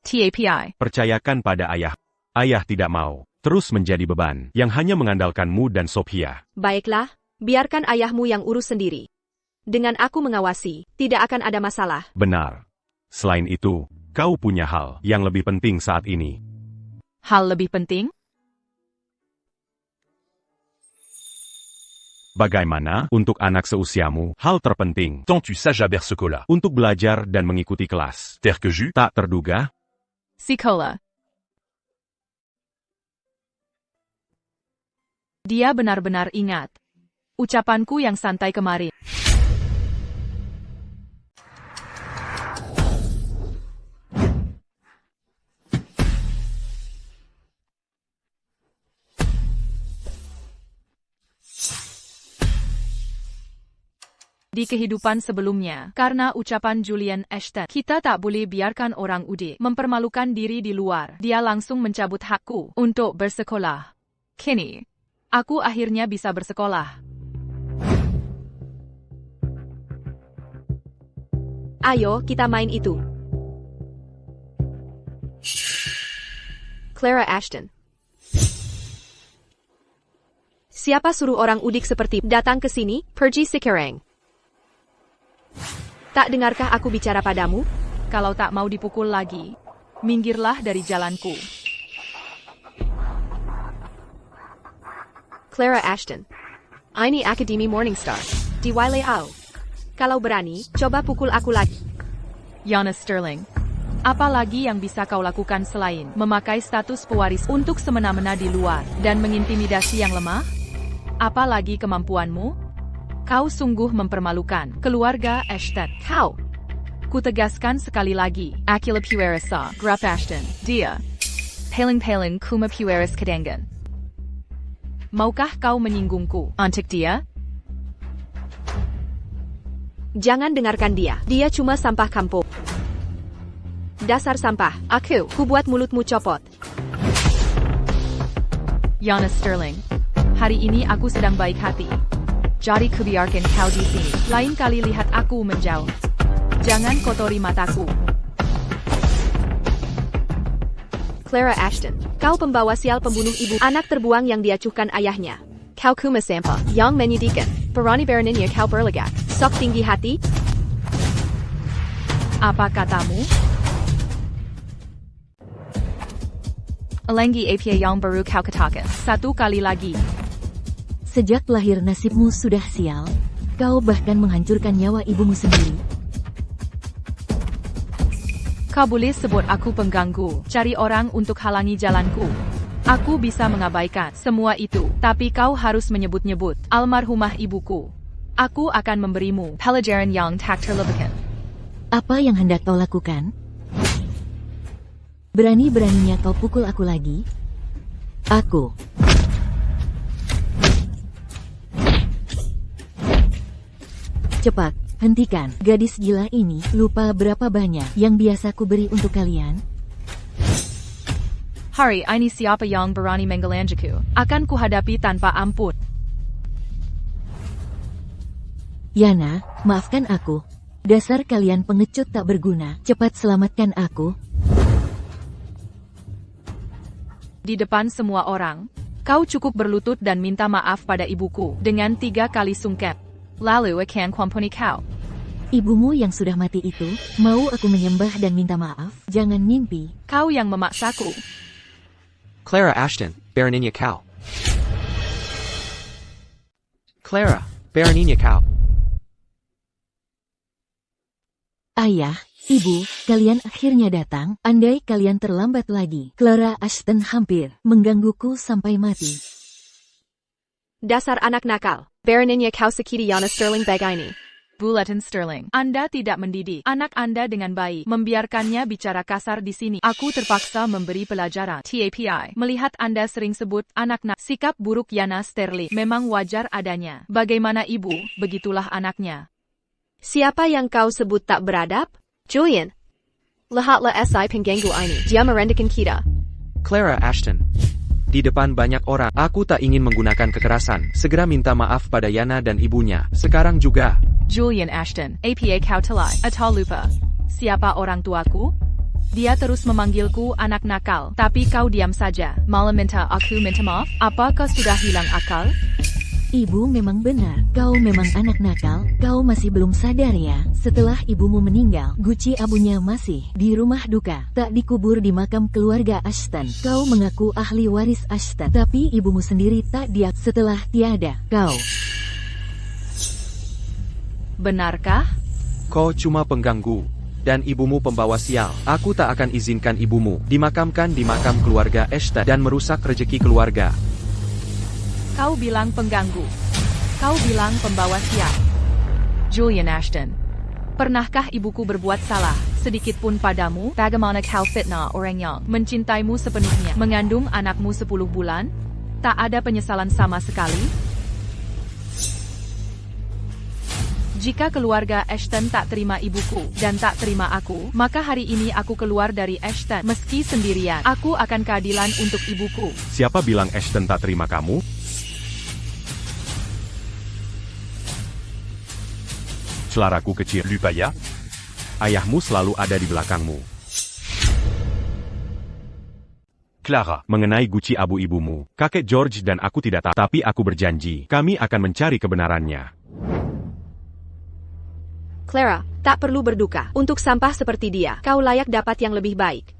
Speaker 2: TAPI.
Speaker 4: Percayakan pada ayah. Ayah tidak mau terus menjadi beban yang hanya mengandalkanmu dan Sophia.
Speaker 1: Baiklah, biarkan ayahmu yang urus sendiri. Dengan aku mengawasi, tidak akan ada masalah.
Speaker 4: Benar. Selain itu, kau punya hal yang lebih penting saat ini.
Speaker 2: Hal lebih penting?
Speaker 4: Bagaimana untuk anak seusiamu? Hal terpenting
Speaker 6: Tant tu sage à Bersecola.
Speaker 4: untuk belajar dan mengikuti kelas.
Speaker 6: Terre que jus.
Speaker 4: Tak terduga,
Speaker 2: Sekolah. Dia benar-benar ingat ucapanku yang santai kemarin. Di kehidupan sebelumnya, karena ucapan Julian Ashton, kita tak boleh biarkan orang udik mempermalukan diri di luar. Dia langsung mencabut hakku untuk bersekolah. Kini, aku akhirnya bisa bersekolah.
Speaker 1: Ayo, kita main itu. Clara Ashton. Siapa suruh orang udik seperti datang ke sini, pergi sekarang. Tak dengarkah aku bicara padamu?
Speaker 2: Kalau tak mau dipukul lagi, minggirlah dari jalanku.
Speaker 1: Clara Ashton. Ini Akademi Morningstar. Di Waileau. Kalau berani, coba pukul aku lagi.
Speaker 2: Yana Sterling. Apa lagi yang bisa kau lakukan selain memakai status pewaris untuk semena-mena di luar dan mengintimidasi yang lemah? Apa lagi kemampuanmu? Kau sungguh mempermalukan keluarga Ashton. Kau. Kutegaskan sekali lagi. Akila Pueresa, Grup Ashton. Dia. Paling-paling kuma Pueris Kadangan. Maukah kau menyinggungku untuk dia?
Speaker 1: Jangan dengarkan dia. Dia cuma sampah kampung. Dasar sampah. Aku buat mulutmu copot.
Speaker 2: Yana Sterling. Hari ini aku sedang baik hati. Jadi kubiarkan kau di sini. Lain kali lihat aku menjauh. Jangan kotori mataku.
Speaker 1: Clara Ashton. Kau pembawa sial pembunuh ibu anak terbuang yang diacuhkan ayahnya. Kau kuma sampah. Yang menyedihkan. Berani beraninya kau berlegak. Sok tinggi hati.
Speaker 2: Apa katamu? Lagi apa yang baru kau katakan? Satu kali lagi.
Speaker 5: Sejak lahir nasibmu sudah sial. Kau bahkan menghancurkan nyawa ibumu sendiri.
Speaker 2: Kau boleh sebut aku pengganggu, cari orang untuk halangi jalanku. Aku bisa mengabaikan semua itu, tapi kau harus menyebut-nyebut almarhumah ibuku. Aku akan memberimu pelajaran yang tak terlupakan.
Speaker 5: Apa yang hendak kau lakukan? Berani-beraninya kau pukul aku lagi? Aku. Cepat, hentikan. Gadis gila ini lupa berapa banyak yang biasa ku beri untuk kalian.
Speaker 2: Hari ini siapa yang berani menggelanjaku akan kuhadapi tanpa ampun.
Speaker 5: Yana, maafkan aku. Dasar kalian pengecut tak berguna. Cepat selamatkan aku.
Speaker 2: Di depan semua orang, Kau cukup berlutut dan minta maaf pada ibuku dengan 3 kali sungkep. Lalu akan kuampuni kau.
Speaker 5: Ibumu yang sudah mati itu, mau aku menyembah dan minta maaf? Jangan mimpi.
Speaker 2: Kau yang memaksaku.
Speaker 3: Clara Ashton, Baroninja Kau. Clara, Baroninja Kau.
Speaker 5: Ayah, ibu, kalian akhirnya datang. Andai kalian terlambat lagi, Clara Ashton hampir menggangguku sampai mati.
Speaker 1: Dasar anak nakal. Baroninja Kau sakiti Yana Sterling Bagaini.
Speaker 2: Bulletin Sterling. Anda tidak mendidik anak Anda dengan baik. Membiarkannya bicara kasar di sini. Aku terpaksa memberi pelajaran. TAPI. Melihat Anda sering sebut anak sikap buruk Yana Sterling memang wajar adanya. Bagaimana ibu, begitulah anaknya.
Speaker 1: Siapa yang kau sebut tak beradab? Julian. Lihatlah SI pengganggu ini. Dia merendakan kita.
Speaker 3: Clara Ashton. Di depan banyak orang, aku tak ingin menggunakan kekerasan. Segera minta maaf pada Yana dan ibunya. Sekarang juga.
Speaker 2: Julian Ashton, APA kau telai atau lupa. Siapa orang tuaku? Dia terus memanggilku anak nakal, tapi kau diam saja. Malah minta aku minta maaf? Apa kau sudah hilang akal?
Speaker 5: Ibu memang benar, kau memang anak nakal, kau masih belum sadar ya. Setelah ibumu meninggal, guci abunya masih di rumah duka, tak dikubur di makam keluarga Ashton. Kau mengaku ahli waris Ashton, tapi ibumu sendiri tak diak setelah tiada. Kau.
Speaker 2: Benarkah?
Speaker 3: Kau cuma pengganggu. Dan ibumu pembawa sial. Aku tak akan izinkan ibumu dimakamkan di makam keluarga Ashton dan merusak rejeki keluarga.
Speaker 2: Kau bilang pengganggu. Kau bilang pembawa sial. Julian Ashton. Pernahkah ibuku berbuat salah, sedikit pun padamu? Bagaimana kau fitnah orang yang mencintaimu sepenuhnya, mengandung anakmu 10 bulan? Tak ada penyesalan sama sekali? Jika keluarga Ashton tak terima ibuku, dan tak terima aku, maka hari ini aku keluar dari Ashton. Meski sendirian, aku akan keadilan untuk ibuku.
Speaker 4: Siapa bilang Ashton tak terima kamu? Celaraku kecil.
Speaker 6: Lupaya.
Speaker 4: Ayahmu selalu ada di belakangmu.
Speaker 6: Clara.
Speaker 4: Mengenai guci abu ibumu, kakek George dan aku tidak tahu, tapi aku berjanji, kami akan mencari kebenarannya.
Speaker 1: Clara, tak perlu berduka. Untuk sampah seperti dia, kau layak dapat yang lebih baik.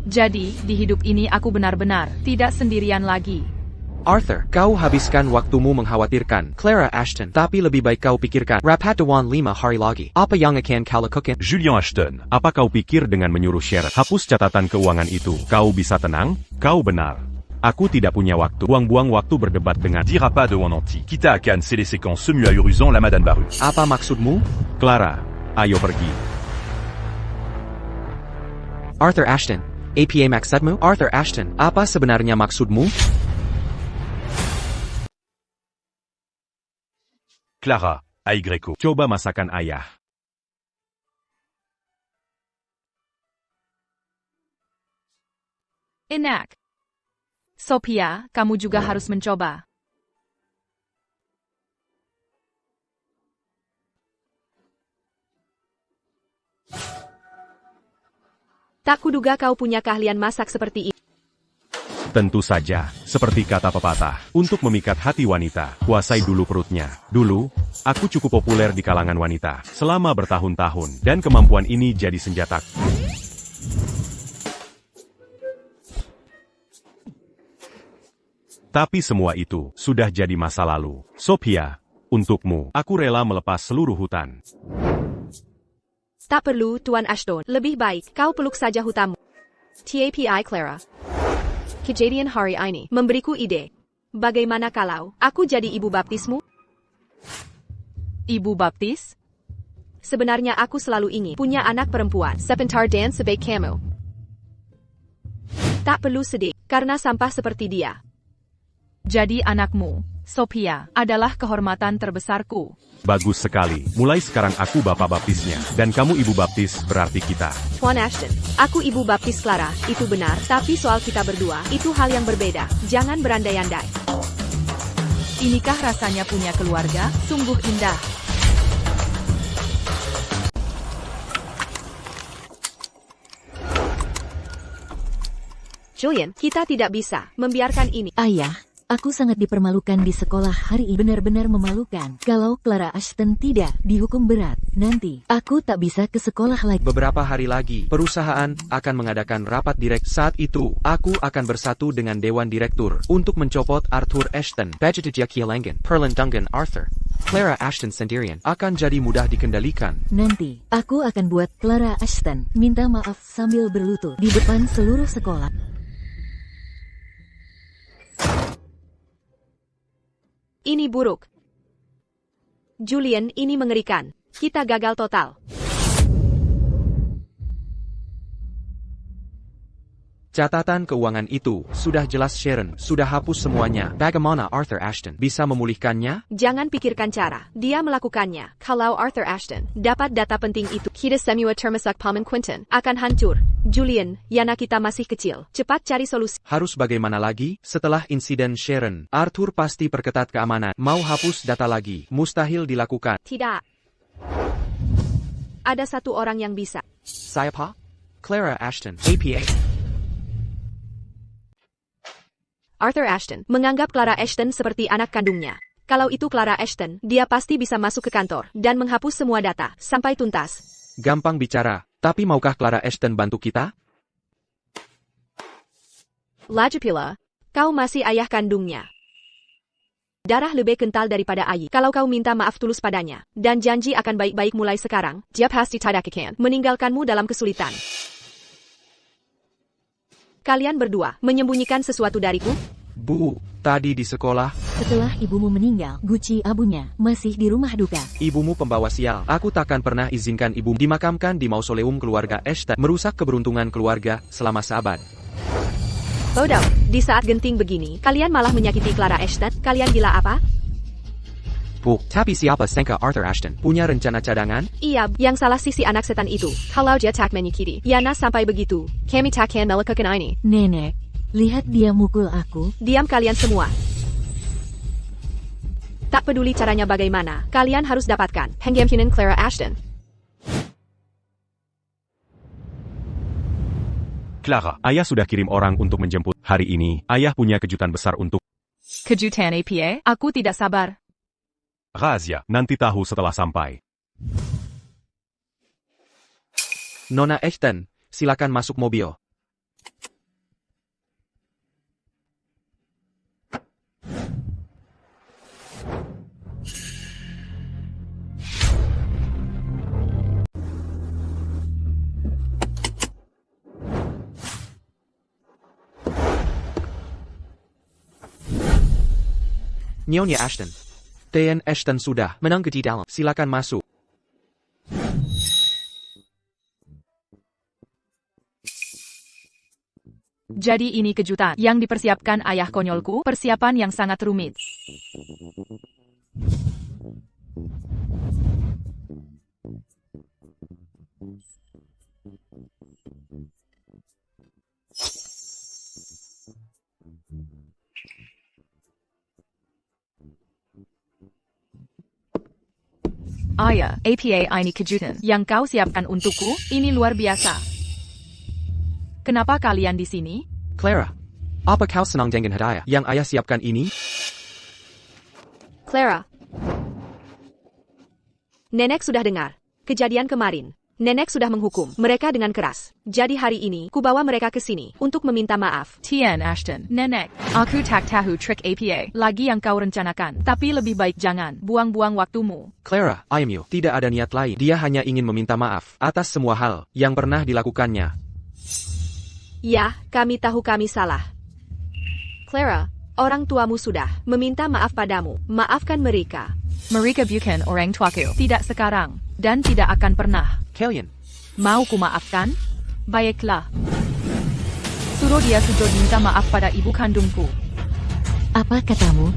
Speaker 2: Jadi, di hidup ini aku benar-benar tidak sendirian lagi.
Speaker 3: Arthur, kau habiskan waktumu mengkhawatirkan Clara Ashton, tapi lebih baik kau pikirkan rapat Dewan 5 hari lagi. Apa yang akan kau lakukan?
Speaker 6: Julian Ashton.
Speaker 4: Apa kau pikir dengan menyuruh Sheriff hapus catatan keuangan itu, kau bisa tenang? Kau benar. Aku tidak punya waktu. Buang-buang waktu berdebat dengan
Speaker 6: Dira pas de Wananti. Quitte à Cannes, c'est les séquences semu ahurissant la Madame Baru.
Speaker 3: Apa maksudmu?
Speaker 4: Clara. Ayo pergi.
Speaker 3: Arthur Ashton. APA maksudmu? Arthur Ashton, apa sebenarnya maksudmu?
Speaker 6: Clara. Aigreco.
Speaker 4: Coba masakan ayah.
Speaker 2: Enak. Sophia, kamu juga harus mencoba.
Speaker 1: Tak kuduga kau punya keahlian masak seperti ini.
Speaker 4: Tentu saja, seperti kata pepatah, untuk memikat hati wanita, kuasai dulu perutnya. Dulu, aku cukup populer di kalangan wanita, selama bertahun-tahun, dan kemampuan ini jadi senjataku. Tapi semua itu sudah jadi masa lalu. Sophia, untukmu, aku rela melepas seluruh hutan.
Speaker 1: Tak perlu, Tuan Ashton. Lebih baik, kau peluk saja hutamu. TAPI Clara. Kejadian hari ini memberiku ide. Bagaimana kalau aku jadi ibu baptismu?
Speaker 2: Ibu baptis?
Speaker 1: Sebenarnya aku selalu ingin punya anak perempuan sebentar dan sebaik kamu. Tak perlu sedih, karena sampah seperti dia.
Speaker 2: Jadi anakmu, Sophia, adalah kehormatan terbesarku.
Speaker 4: Bagus sekali. Mulai sekarang aku bapak baptisnya, dan kamu ibu baptis, berarti kita.
Speaker 1: Tuan Ashton, aku ibu baptis Clara, itu benar, tapi soal kita berdua, itu hal yang berbeda. Jangan berandai-andai.
Speaker 2: Inikah rasanya punya keluarga? Sungguh indah.
Speaker 1: Julian, kita tidak bisa membiarkan ini.
Speaker 5: Ayah, aku sangat dipermalukan di sekolah hari ini. Benar-benar memalukan. Kalau Clara Ashton tidak dihukum berat, nanti aku tak bisa ke sekolah lagi.
Speaker 3: Beberapa hari lagi, perusahaan akan mengadakan rapat direk. Saat itu, aku akan bersatu dengan Dewan Direktur untuk mencopot Arthur Ashton. Budget Jackie Langan, Perlin Duncan Arthur, Clara Ashton sendirian akan jadi mudah dikendalikan.
Speaker 5: Nanti, aku akan buat Clara Ashton minta maaf sambil berlutut di depan seluruh sekolah.
Speaker 1: Ini buruk. Julian, ini mengerikan. Kita gagal total.
Speaker 3: Catatan keuangan itu sudah jelas. Sharon sudah hapus semuanya. Bagaimana Arthur Ashton bisa memulihkannya?
Speaker 1: Jangan pikirkan cara. Dia melakukannya. Kalau Arthur Ashton dapat data penting itu, kita semua termasuk Paman Quentin akan hancur. Julian, Yana kita masih kecil. Cepat cari solusi.
Speaker 3: Harus bagaimana lagi? Setelah insiden Sharon, Arthur pasti perketat keamanan. Mau hapus data lagi, mustahil dilakukan.
Speaker 1: Tidak. Ada satu orang yang bisa.
Speaker 3: Siapa? Clara Ashton, APA.
Speaker 1: Arthur Ashton menganggap Clara Ashton seperti anak kandungnya. Kalau itu Clara Ashton, dia pasti bisa masuk ke kantor dan menghapus semua data sampai tuntas.
Speaker 3: Gampang bicara, tapi maukah Clara Ashton bantu kita?
Speaker 1: Lagipula, kau masih ayah kandungnya. Darah lebih kental daripada air. Kalau kau minta maaf tulus padanya, dan janji akan baik-baik mulai sekarang, dia pasti tidak akan meninggalkanmu dalam kesulitan. Kalian berdua menyembunyikan sesuatu dariku?
Speaker 3: Bu, tadi di sekolah,
Speaker 5: Setelah ibumu meninggal, Gucci abunya masih di rumah duka.
Speaker 3: ibumu pembawa sial. Aku takkan pernah izinkan ibu dimakamkan di mausoleum keluarga Ashton. Merusak keberuntungan keluarga selama seabad.
Speaker 1: Bodoh, di saat genting begini, kalian malah menyakiti Clara Ashton. Kalian gila apa?
Speaker 3: Bu, tapi siapa sangka Arthur Ashton punya rencana cadangan?
Speaker 1: Iya, yang salah sisi anak setan itu. Kalau dia tak menyakiti Yana sampai begitu, kami takkan melakukan ini.
Speaker 5: Nenek, lihat dia mukul aku.
Speaker 1: Diam kalian semua. Tak peduli caranya bagaimana, kalian harus dapatkan pengampunan Clara Ashton.
Speaker 4: Clara, ayah sudah kirim orang untuk menjemput. Hari ini, ayah punya kejutan besar untuk
Speaker 2: Kejutan APA? Aku tidak sabar.
Speaker 4: rahasia. Nanti tahu setelah sampai.
Speaker 3: Nona Ashton, silakan masuk mobil. Nyonya Ashton. Dan Ashton sudah menunggu di dalam. Silakan masuk.
Speaker 2: Jadi ini kejutan yang dipersiapkan ayah konyolku, persiapan yang sangat rumit. Ayah, APA ini kejutan yang kau siapkan untukku, ini luar biasa. Kenapa kalian di sini?
Speaker 3: Clara, apa kau senang dengan hadiah yang ayah siapkan ini?
Speaker 1: Clara. Nenek sudah dengar kejadian kemarin. Nenek sudah menghukum mereka dengan keras. Jadi hari ini, kubawa mereka ke sini untuk meminta maaf.
Speaker 2: Tian Ashton, Nenek, aku tak tahu trik APA lagi yang kau rencanakan. Tapi lebih baik jangan buang-buang waktumu.
Speaker 3: Clara, ayahmu tidak ada niat lain. Dia hanya ingin meminta maaf atas semua hal yang pernah dilakukannya.
Speaker 1: Ya, kami tahu kami salah. Clara, orang tuamu sudah meminta maaf padamu. Maafkan mereka.
Speaker 2: Mereka bukan orang tuaku. Tidak sekarang, dan tidak akan pernah.
Speaker 3: Kalian,
Speaker 2: Mau ku maafkan? Baiklah. Suruh dia sujud minta maaf pada ibu kandungku.
Speaker 5: Apa katamu?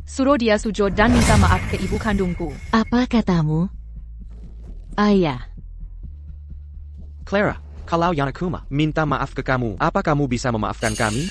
Speaker 2: Suruh dia sujud dan minta maaf ke ibu kandungku.
Speaker 5: Apa katamu? Ayah.
Speaker 3: Clara, kalau Yanakuma minta maaf ke kamu, apa kamu bisa memaafkan kami?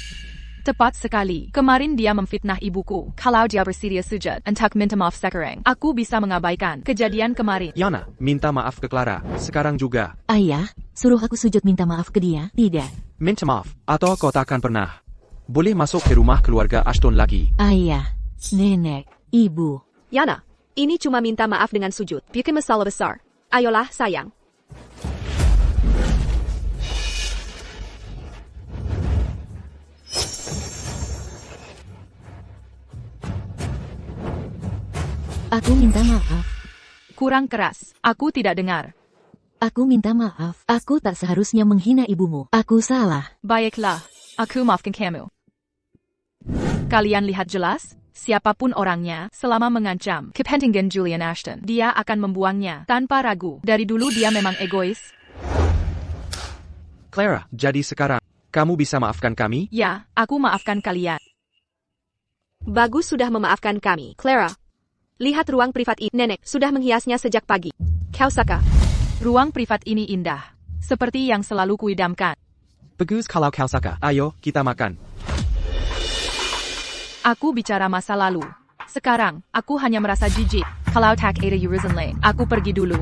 Speaker 2: Tepat sekali. Kemarin dia memfitnah ibuku. Kalau dia bersedia sujud untuk minta maaf sekarang, aku bisa mengabaikan kejadian kemarin.
Speaker 3: Yana, minta maaf ke Clara, sekarang juga.
Speaker 5: Ayah, suruh aku sujud minta maaf ke dia. Tidak.
Speaker 3: Minta maaf, atau kau takkan pernah. Boleh masuk ke rumah keluarga Ashton lagi.
Speaker 5: Ayah, nenek, ibu.
Speaker 1: Yana, ini cuma minta maaf dengan sujud. Bikin masalah besar. Ayolah, sayang.
Speaker 5: Aku minta maaf.
Speaker 2: Kurang keras. Aku tidak dengar.
Speaker 5: Aku minta maaf. Aku tak seharusnya menghina ibumu. Aku salah.
Speaker 2: Baiklah. Aku maafkan kamu. Kalian lihat jelas? Siapapun orangnya, selama mengancam kepentingan Julian Ashton, dia akan membuangnya tanpa ragu. Dari dulu dia memang egois.
Speaker 3: Clara, jadi sekarang, kamu bisa maafkan kami?
Speaker 2: Ya, aku maafkan kalian.
Speaker 1: Bagus sudah memaafkan kami. Clara, lihat ruang privat ini. Nenek sudah menghiasnya sejak pagi. Kau suka?
Speaker 2: Ruang privat ini indah. Seperti yang selalu kuidamkan.
Speaker 3: Bagus kalau kau suka. Ayo, kita makan.
Speaker 2: Aku bicara masa lalu. Sekarang, aku hanya merasa jijik. Kalau tak ada urusan lain, aku pergi dulu.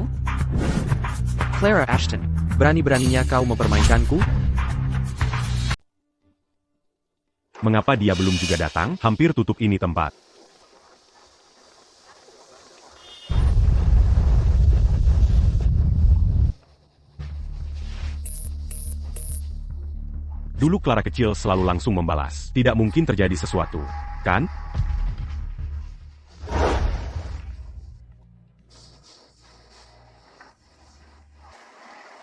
Speaker 3: Clara Ashton, berani-beraninya kau mempermainkanku?
Speaker 4: Mengapa dia belum juga datang? Hampir tutup ini tempat. Dulu Clara kecil selalu langsung membalas. Tidak mungkin terjadi sesuatu, kan?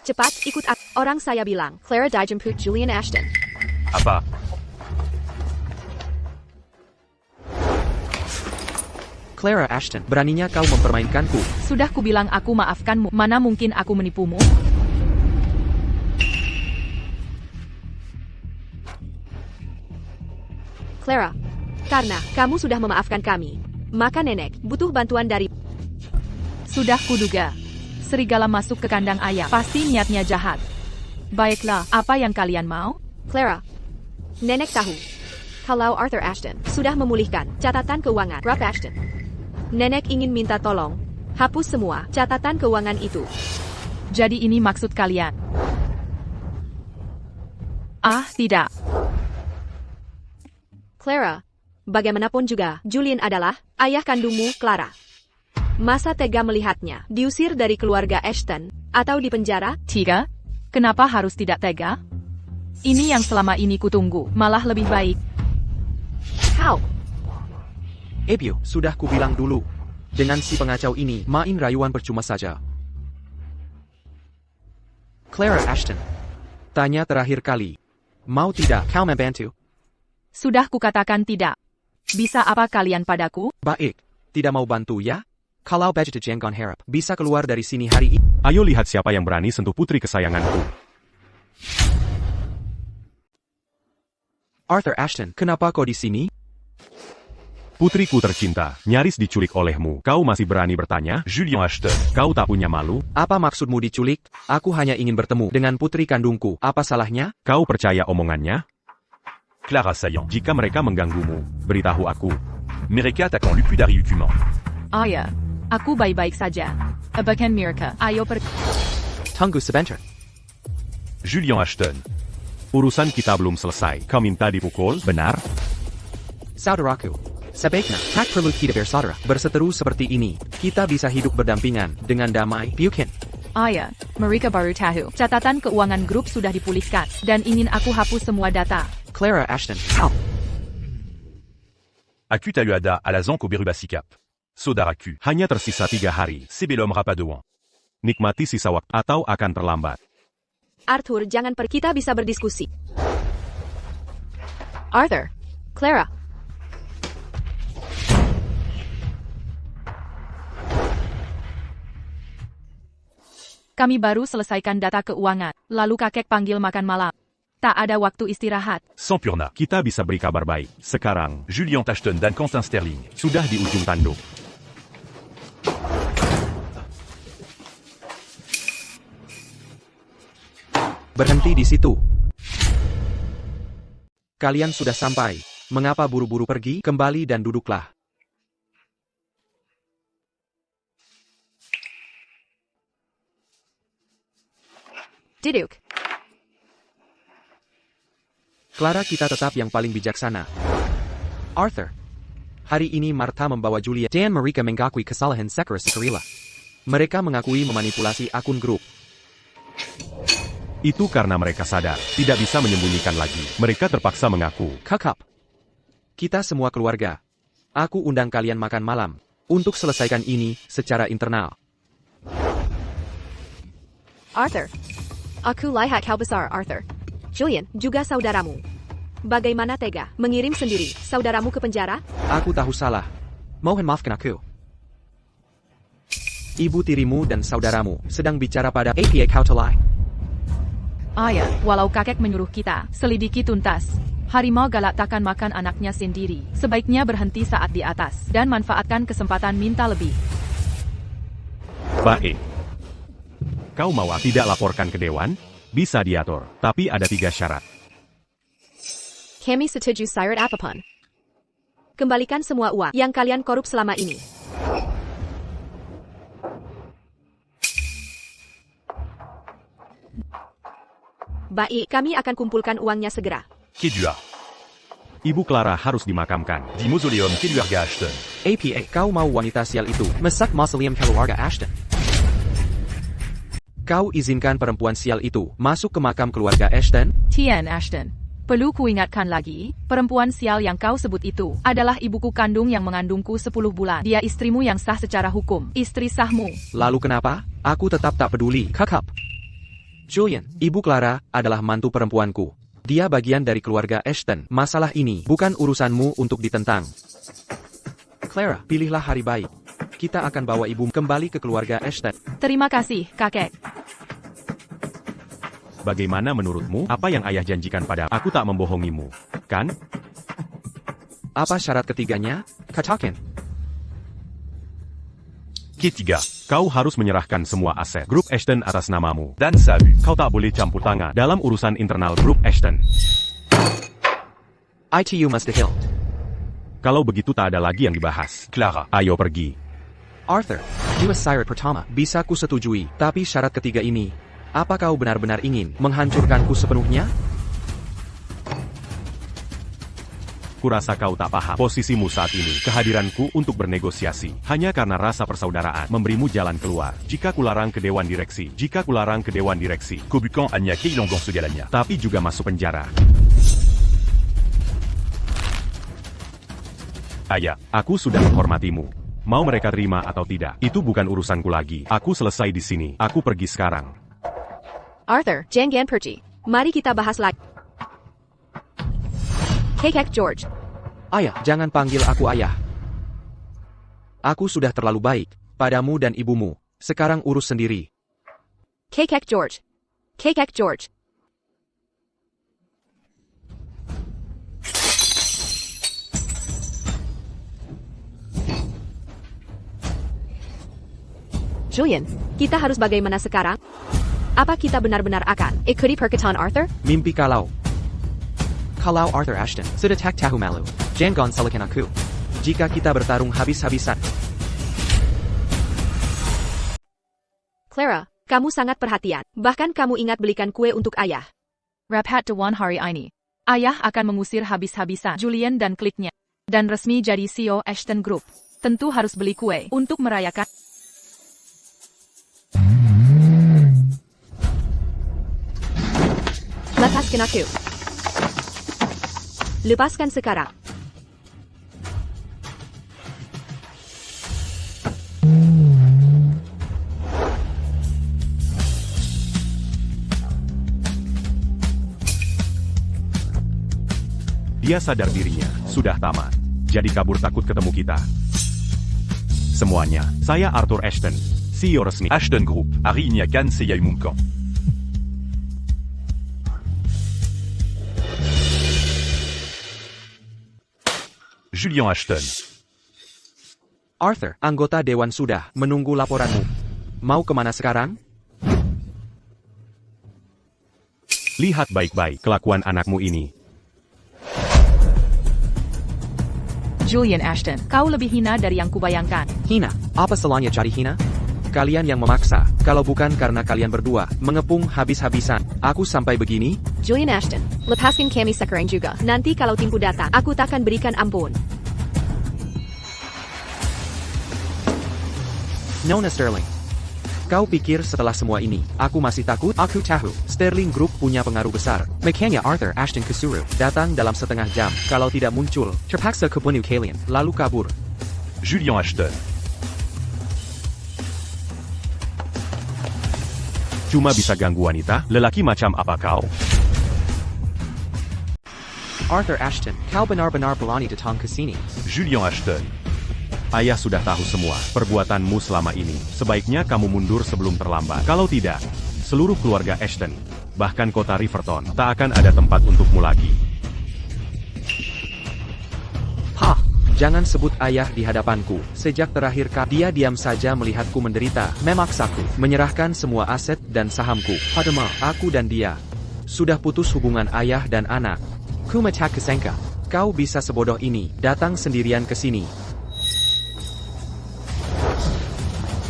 Speaker 1: Cepat, ikut aku. Orang saya bilang, Clara dijemput Julian Ashton.
Speaker 6: Apa?
Speaker 3: Clara Ashton, beraninya kau mempermainkanku?
Speaker 2: Sudah kubilang aku maafkanmu. Mana mungkin aku menipumu?
Speaker 1: Clara, karena kamu sudah memaafkan kami, maka nenek butuh bantuan dari...
Speaker 2: Sudah kuduga. Serigala masuk ke kandang ayam. Pasti niatnya jahat. Baiklah, apa yang kalian mau?
Speaker 1: Clara, nenek tahu kalau Arthur Ashton sudah memulihkan catatan keuangan Rob Ashton. Nenek ingin minta tolong hapus semua catatan keuangan itu.
Speaker 2: Jadi ini maksud kalian? Ah, tidak.
Speaker 1: Clara, bagaimanapun juga, Julian adalah ayah kandungmu, Clara. Masa tega melihatnya diusir dari keluarga Ashton atau dipenjara?
Speaker 2: Tiga? Kenapa harus tidak tega? Ini yang selama ini kutunggu, malah lebih baik.
Speaker 1: Kau,
Speaker 3: Ebio, sudah kubilang dulu. Dengan si pengacau ini, main rayuan percuma saja. Clara Ashton, tanya terakhir kali. Mau tidak kau membantu?
Speaker 2: Sudah kukatakan tidak. Bisa apa kalian padaku?
Speaker 3: Baik, tidak mau bantu ya? Kalau Bajita Jenggon harap bisa keluar dari sini hari ini.
Speaker 4: Ayo lihat siapa yang berani sentuh putri kesayanganku.
Speaker 3: Arthur Ashton, kenapa kau di sini?
Speaker 4: Putriku tercinta, nyaris diculik olehmu. Kau masih berani bertanya?
Speaker 6: Julian Ashton.
Speaker 4: Kau tak punya malu?
Speaker 3: Apa maksudmu diculik? Aku hanya ingin bertemu dengan putri kandungku. Apa salahnya?
Speaker 4: Kau percaya omongannya?
Speaker 6: Clara Saillant.
Speaker 4: Jika mereka mengganggumu, beritahu aku.
Speaker 6: Mereka attaquant Lupudari Hucuman.
Speaker 2: Ayah, aku baik-baik saja. Bahkan Mirka, ayo pergi.
Speaker 3: Tunggu sebentar.
Speaker 6: Julian Ashton.
Speaker 4: Urusan kita belum selesai. Kau minta dipukul, benar?
Speaker 3: Saudaraku, sebaiknya tak perlu kita bersaudara. Berseteru seperti ini, kita bisa hidup berdampingan dengan damai. Bukan?
Speaker 2: Ayah, mereka baru tahu. Catatan keuangan grup sudah dipulihkan, dan ingin aku hapus semua data.
Speaker 3: Clara Ashton, kau.
Speaker 6: Aku taluada à la Zanko Berubasikap. Sodaraku.
Speaker 4: Hanya tersisa 3 hari.
Speaker 6: Sebelum Rapadouan.
Speaker 4: Nikmati sisa waktu atau akan terlambat.
Speaker 1: Arthur, jangan pergi. Kita bisa berdiskusi. Arthur, Clara.
Speaker 2: Kami baru selesaikan data keuangan, lalu kakek panggil makan malam. Tak ada waktu istirahat.
Speaker 6: Sampurna.
Speaker 4: Kita bisa beri kabar baik. Sekarang,
Speaker 6: Julian Ashton dan Quentin Sterling.
Speaker 4: sudah di ujung tanduk.
Speaker 3: Berhenti di situ. Kalian sudah sampai. Mengapa buru-buru pergi? Kembali dan duduklah.
Speaker 1: Duduk.
Speaker 3: Clara, kita tetap yang paling bijaksana. Arthur. Hari ini Martha membawa Julia dan mereka mengakui kesalahan sekeras-sekerila. Mereka mengakui memanipulasi akun grup.
Speaker 4: Itu karena mereka sadar, tidak bisa menyembunyikan lagi. Mereka terpaksa mengaku.
Speaker 3: Kakap. Kita semua keluarga. Aku undang kalian makan malam. Untuk selesaikan ini secara internal.
Speaker 1: Arthur. Aku lihat kau besar, Arthur. Julian, juga saudaramu. Bagaimana tega mengirim sendiri saudaramu ke penjara?
Speaker 3: Aku tahu salah. Mohon maafkan aku. Ibu tirimu dan saudaramu sedang bicara pada APA kau telai.
Speaker 2: Ayah, walau kakek menyuruh kita selidiki tuntas, harimau galak takkan makan anaknya sendiri. Sebaiknya berhenti saat di atas dan manfaatkan kesempatan minta lebih.
Speaker 4: Baik. Kau mau tidak laporkan ke Dewan? Bisa diatur, tapi ada 3 syarat.
Speaker 1: Kami setuju Syarat apapun. Kembalikan semua uang yang kalian korup selama ini. Baik, kami akan kumpulkan uangnya segera.
Speaker 6: Kedua,
Speaker 4: Ibu Clara harus dimakamkan.
Speaker 6: di mausoleum keluarga Ashton.
Speaker 3: APA, kau mau wanita sial itu masak mausoleum keluarga Ashton. Kau izinkan perempuan sial itu masuk ke makam keluarga Ashton?
Speaker 2: Tian Ashton. Perlu kuingatkan lagi, perempuan sial yang kau sebut itu adalah ibuku kandung yang mengandungku 10 bulan. Dia istrimu yang sah secara hukum, istri sahmu.
Speaker 3: Lalu kenapa? Aku tetap tak peduli. Kakap. Julian, Ibu Clara adalah mantu perempuanku. Dia bagian dari keluarga Ashton. Masalah ini bukan urusanmu untuk ditentang. Clara, pilihlah hari baik. Kita akan bawa ibu kembali ke keluarga Ashton.
Speaker 2: Terima kasih, kakek.
Speaker 4: Bagaimana menurutmu? Apa yang ayah janjikan pada aku tak membohongimu, kan?
Speaker 3: Apa syarat ketiganya? Katakan.
Speaker 6: Ketiga,
Speaker 4: Kau harus menyerahkan semua aset grup Ashton atas namamu.
Speaker 6: dan sabu.
Speaker 4: Kau tak boleh campur tangan dalam urusan internal grup Ashton.
Speaker 3: ITU mustahil.
Speaker 4: Kalau begitu tak ada lagi yang dibahas.
Speaker 6: Clara,
Speaker 4: Ayo pergi.
Speaker 3: Arthur, dua syarat pertama bisa ku setujui, tapi syarat ketiga ini, apa kau benar-benar ingin menghancurkanku sepenuhnya?
Speaker 4: Kurasa kau tak paham posisimu saat ini. Kehadiranku untuk bernegosiasi hanya karena rasa persaudaraan memberimu jalan keluar. Jika kularang ke Dewan Direksi,
Speaker 6: Kobukan hanya kehilangan segalanya.
Speaker 4: tapi juga masuk penjara. Ayah, aku sudah menghormatimu. Mau mereka terima atau tidak, itu bukan urusanku lagi. Aku selesai di sini. Aku pergi sekarang.
Speaker 1: Arthur, jangan pergi. Mari kita bahas lagi. Kakek George.
Speaker 3: Ayah, jangan panggil aku ayah. Aku sudah terlalu baik padamu dan ibumu. Sekarang urus sendiri.
Speaker 1: Kakek George. Kakek George. Julian, kita harus bagaimana sekarang? Apa kita benar-benar akan ikuti perkataan Arthur?
Speaker 3: Mimpi kalau Arthur Ashton sudah tak tahu malu, jangan salahkan aku. Jika kita bertarung habis-habisan.
Speaker 1: Clara, kamu sangat perhatian. Bahkan kamu ingat belikan kue untuk ayah.
Speaker 2: Rapat Dewan hari ini. Ayah akan mengusir habis-habisan Julian dan kliknya. Dan resmi jadi CEO Ashton Group. Tentu harus beli kue untuk merayakan.
Speaker 1: Lepaskan aku. Lepaskan sekarang.
Speaker 4: Dia sadar dirinya, sudah tamat. Jadi kabur takut ketemu kita. Semuanya, saya Arthur Ashton, CEO resmi
Speaker 6: Ashton Group, hari ini akan saya umumkan. Julian Ashton.
Speaker 3: Arthur, anggota Dewan sudah menunggu laporanmu. Mau kemana sekarang?
Speaker 4: Lihat baik-baik kelakuan anakmu ini.
Speaker 2: Julian Ashton, kau lebih hina dari yang kubayangkan.
Speaker 3: Hina, apa salahnya jadi hina? Kalian yang memaksa, kalau bukan karena kalian berdua, mengepung habis-habisan. Aku sampai begini?
Speaker 1: Julian Ashton, lepaskan kami sekarang juga. Nanti kalau timku datang, aku takkan berikan ampun.
Speaker 3: Nona Sterling. Kau pikir setelah semua ini, aku masih takut? Aku tahu, Sterling Group punya pengaruh besar. Makanya Arthur Ashton kesuruh datang dalam setengah jam. Kalau tidak muncul, terpaksa kebunuh kalian, lalu kabur.
Speaker 6: Julian Ashton.
Speaker 4: Cuma bisa ganggu wanita, lelaki macam apa kau?
Speaker 3: Arthur Ashton, kau benar-benar berani datang ke sini.
Speaker 6: Julian Ashton.
Speaker 4: Ayah sudah tahu semua perbuatanmu selama ini. Sebaiknya kamu mundur sebelum terlambat. Kalau tidak, seluruh keluarga Ashton, bahkan kota Riverton, tak akan ada tempat untukmu lagi.
Speaker 3: Hah, jangan sebut ayah di hadapanku. Sejak terakhir dia diam saja melihatku menderita, memaksaku menyerahkan semua aset dan sahamku. Padahal aku dan dia sudah putus hubungan ayah dan anak. Ku tak kesangka, kau bisa sebodoh ini, datang sendirian ke sini.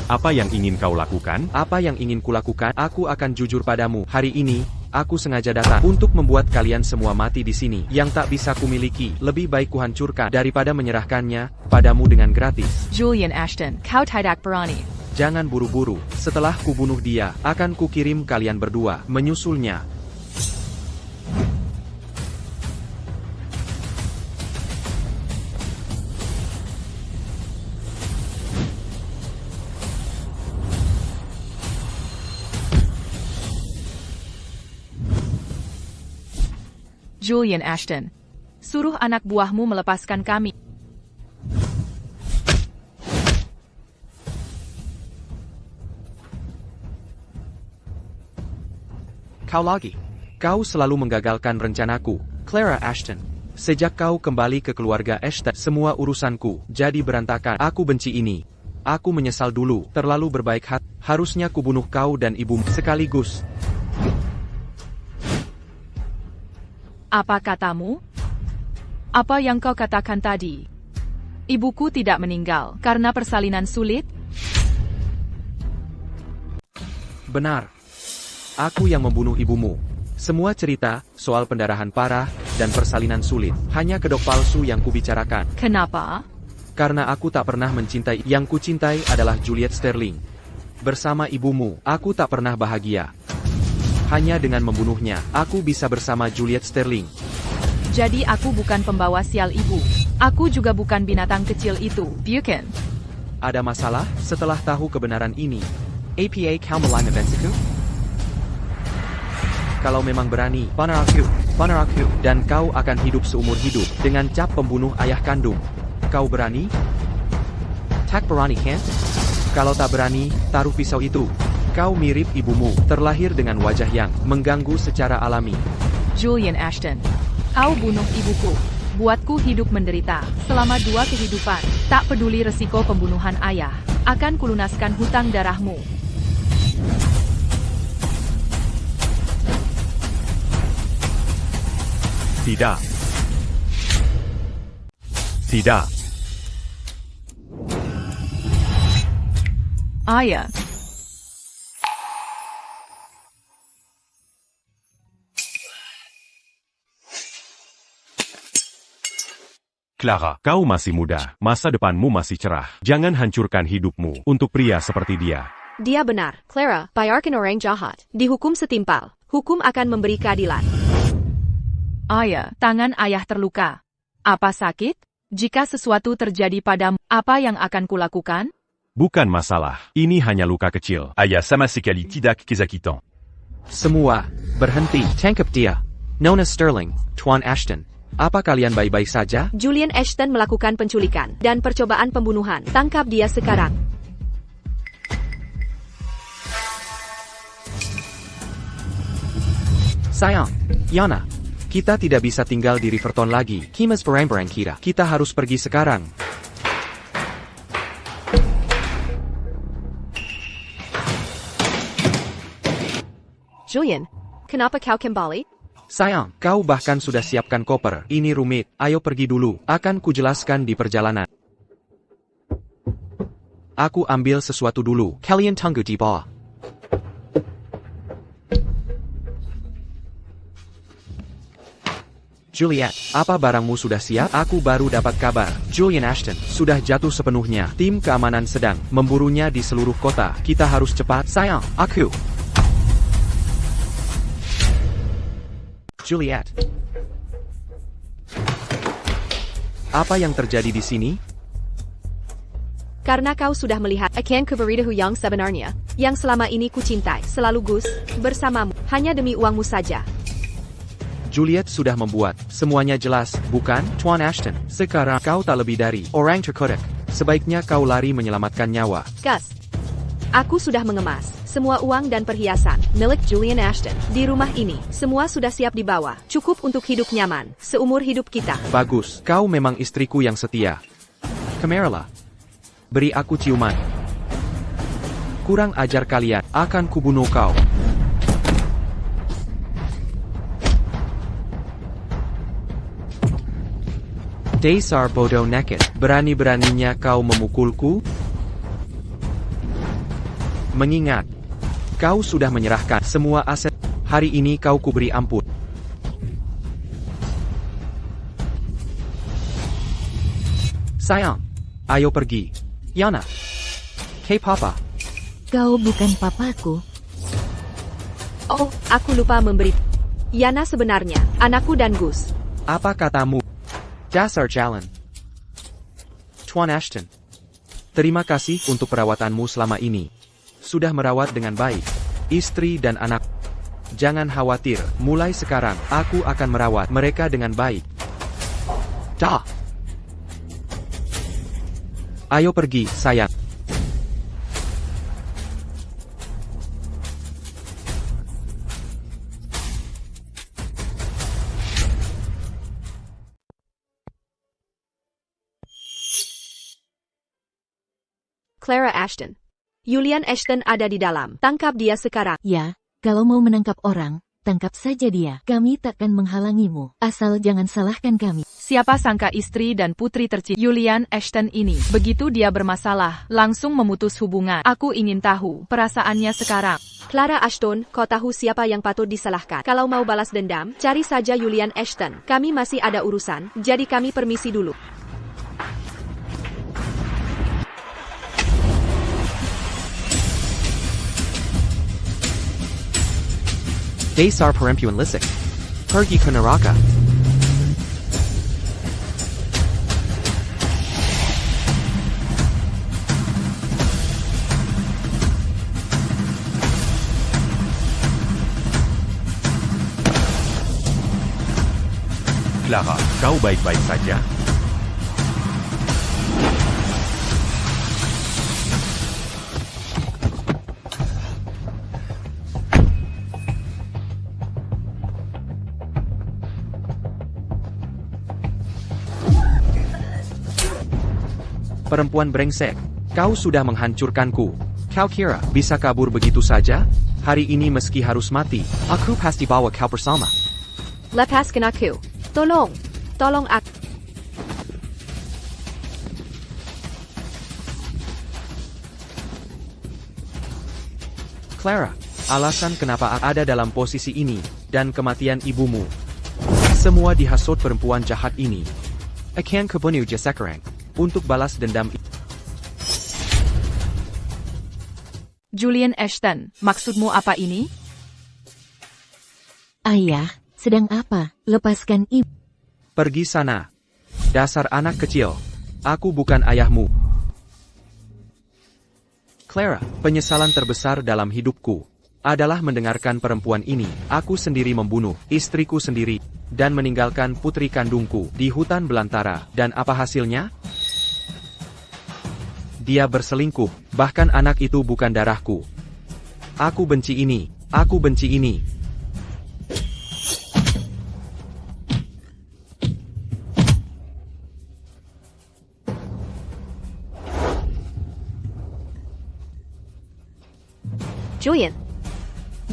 Speaker 4: Apa yang ingin kau lakukan?
Speaker 3: Apa yang ingin kulakukan? Aku akan jujur padamu. Hari ini, aku sengaja datang untuk membuat kalian semua mati di sini. Yang tak bisa kumiliki, lebih baik kuhancurkan daripada menyerahkannya padamu dengan gratis.
Speaker 2: Julian Ashton, kau tidak berani.
Speaker 3: Jangan buru-buru. Setelah kubunuh dia, akan kukirim kalian berdua menyusulnya.
Speaker 2: Julian Ashton, suruh anak buahmu melepaskan kami.
Speaker 3: Kau lagi. Kau selalu menggagalkan rencanaku, Clara Ashton. Sejak kau kembali ke keluarga Ashton, semua urusanku jadi berantakan. Aku benci ini. Aku menyesal dulu, terlalu berbaik hati. Harusnya kubunuh kau dan ibumu sekaligus.
Speaker 2: Apa katamu? Apa yang kau katakan tadi? Ibuku tidak meninggal karena persalinan sulit?
Speaker 3: Benar. Aku yang membunuh ibumu. Semua cerita soal pendarahan parah dan persalinan sulit hanya kedok palsu yang kubicarakan.
Speaker 2: Kenapa?
Speaker 3: Karena aku tak pernah mencintai. Yang kucintai adalah Juliet Sterling. Bersama ibumu, aku tak pernah bahagia. Hanya dengan membunuhnya, aku bisa bersama Juliet Sterling.
Speaker 2: Jadi aku bukan pembawa sial ibu. Aku juga bukan binatang kecil itu, bukan?
Speaker 3: Ada masalah setelah tahu kebenaran ini? APA kau mulai membenciku? Kalau memang berani, panah aku, dan kau akan hidup seumur hidup dengan cap pembunuh ayah kandung. Kau berani? Tak berani kan? Kalau tak berani, taruh pisau itu. Kau mirip ibumu, terlahir dengan wajah yang mengganggu secara alami.
Speaker 2: Julian Ashton, kau bunuh ibuku. Buatku hidup menderita selama 2 kehidupan. Tak peduli resiko pembunuhan ayah, akan kulunaskan hutang darahmu.
Speaker 4: Tidak. Tidak.
Speaker 2: Ayah.
Speaker 6: Clara.
Speaker 4: Kau masih muda, masa depanmu masih cerah. Jangan hancurkan hidupmu untuk pria seperti dia.
Speaker 1: Dia benar, Clara, biarkan orang jahat dihukum setimpal. Hukum akan memberi keadilan.
Speaker 2: Ayah, tangan ayah terluka. Apa sakit? Jika sesuatu terjadi padamu, apa yang akan kulakukan?
Speaker 4: Bukan masalah, ini hanya luka kecil.
Speaker 6: Aya sama sekali tidak kesakitan.
Speaker 3: Semua, berhenti, tangkap dia. Nona Sterling, Tuan Ashton. Apa kalian baik-baik saja?
Speaker 1: Julian Ashton melakukan penculikan dan percobaan pembunuhan. Tangkap dia sekarang.
Speaker 3: Sayang, Yana. Kita tidak bisa tinggal di Riverton lagi. Kimas berang-berang kita. Kita harus pergi sekarang.
Speaker 1: Julian, kenapa kau kembali?
Speaker 3: Sayang, kau bahkan sudah siapkan koper. Ini rumit. Ayo pergi dulu. Akan kujelaskan di perjalanan. Aku ambil sesuatu dulu. Kalian tunggu di bawah. Juliet, apa barangmu sudah siap? Aku baru dapat kabar. Julian Ashton sudah jatuh sepenuhnya. Tim keamanan sedang memburunya di seluruh kota. Kita harus cepat. Sayang, aku. Juliet. Apa yang terjadi di sini?
Speaker 1: Karena kau sudah melihat akan keberitahu yang sebenarnya, yang selama ini ku cintai, selalu Gus, bersamamu, hanya demi uangmu saja.
Speaker 3: Juliet sudah membuat semuanya jelas, bukan, Tuan Ashton? Sekarang kau tak lebih dari orang terkodak. Sebaiknya kau lari menyelamatkan nyawa.
Speaker 1: Gus, aku sudah mengemas semua uang dan perhiasan milik Julian Ashton di rumah ini. Semua sudah siap dibawa, cukup untuk hidup nyaman seumur hidup kita.
Speaker 3: Bagus, kau memang istriku yang setia. Kemarilah. Beri aku ciuman. Kurang ajar kalian, akan kubunuh kau. Dasar bodoh naked, berani-beraninya kau memukulku? Mengingat, kau sudah menyerahkan semua aset, hari ini kau kuberi ampun. Sayang, ayo pergi. Yana. Hey papa.
Speaker 5: Kau bukan papaku.
Speaker 1: Oh, aku lupa memberi. Yana sebenarnya, anakku dan Gus.
Speaker 3: Apa katamu? Dasar jalan. Tuan Ashton. Terima kasih untuk perawatanmu selama ini. Sudah merawat dengan baik istri dan anak. Jangan khawatir, mulai sekarang, aku akan merawat mereka dengan baik. Dah. Ayo pergi, sayang.
Speaker 1: Clara Ashton. Julian Ashton ada di dalam. Tangkap dia sekarang.
Speaker 5: Ya, kalau mau menangkap orang, tangkap saja dia. Kami takkan menghalangimu, asal jangan salahkan kami.
Speaker 2: Siapa sangka istri dan putri tercinta Julian Ashton ini, begitu dia bermasalah, langsung memutus hubungan. Aku ingin tahu perasaannya sekarang.
Speaker 1: Clara Ashton, kau tahu siapa yang patut disalahkan. Kalau mau balas dendam, cari saja Julian Ashton. Kami masih ada urusan, jadi kami permisi dulu.
Speaker 3: Dasar perempuan lisik. Pergi ke neraka.
Speaker 4: Clara, kau baik-baik saja?
Speaker 3: Perempuan brengsek, kau sudah menghancurkanku. Kau kira bisa kabur begitu saja? Hari ini meski harus mati, aku pasti bawa kau bersama.
Speaker 1: Lepaskan aku. Tolong. Tolong aku.
Speaker 3: Clara, alasan kenapa aku ada dalam posisi ini, dan kematian ibumu. Semua dihasut perempuan jahat ini. Akan kubunuh dia sekarang, untuk balas dendam.
Speaker 2: Julian Ashton, maksudmu apa ini?
Speaker 5: Ayah, sedang apa? Lepaskan ibu.
Speaker 3: Pergi sana. Dasar anak kecil. Aku bukan ayahmu. Clara, penyesalan terbesar dalam hidupku adalah mendengarkan perempuan ini. Aku sendiri membunuh istriku sendiri dan meninggalkan putri kandungku di hutan belantara. Dan apa hasilnya? Dia berselingkuh, bahkan anak itu bukan darahku. Aku benci ini. Aku benci ini.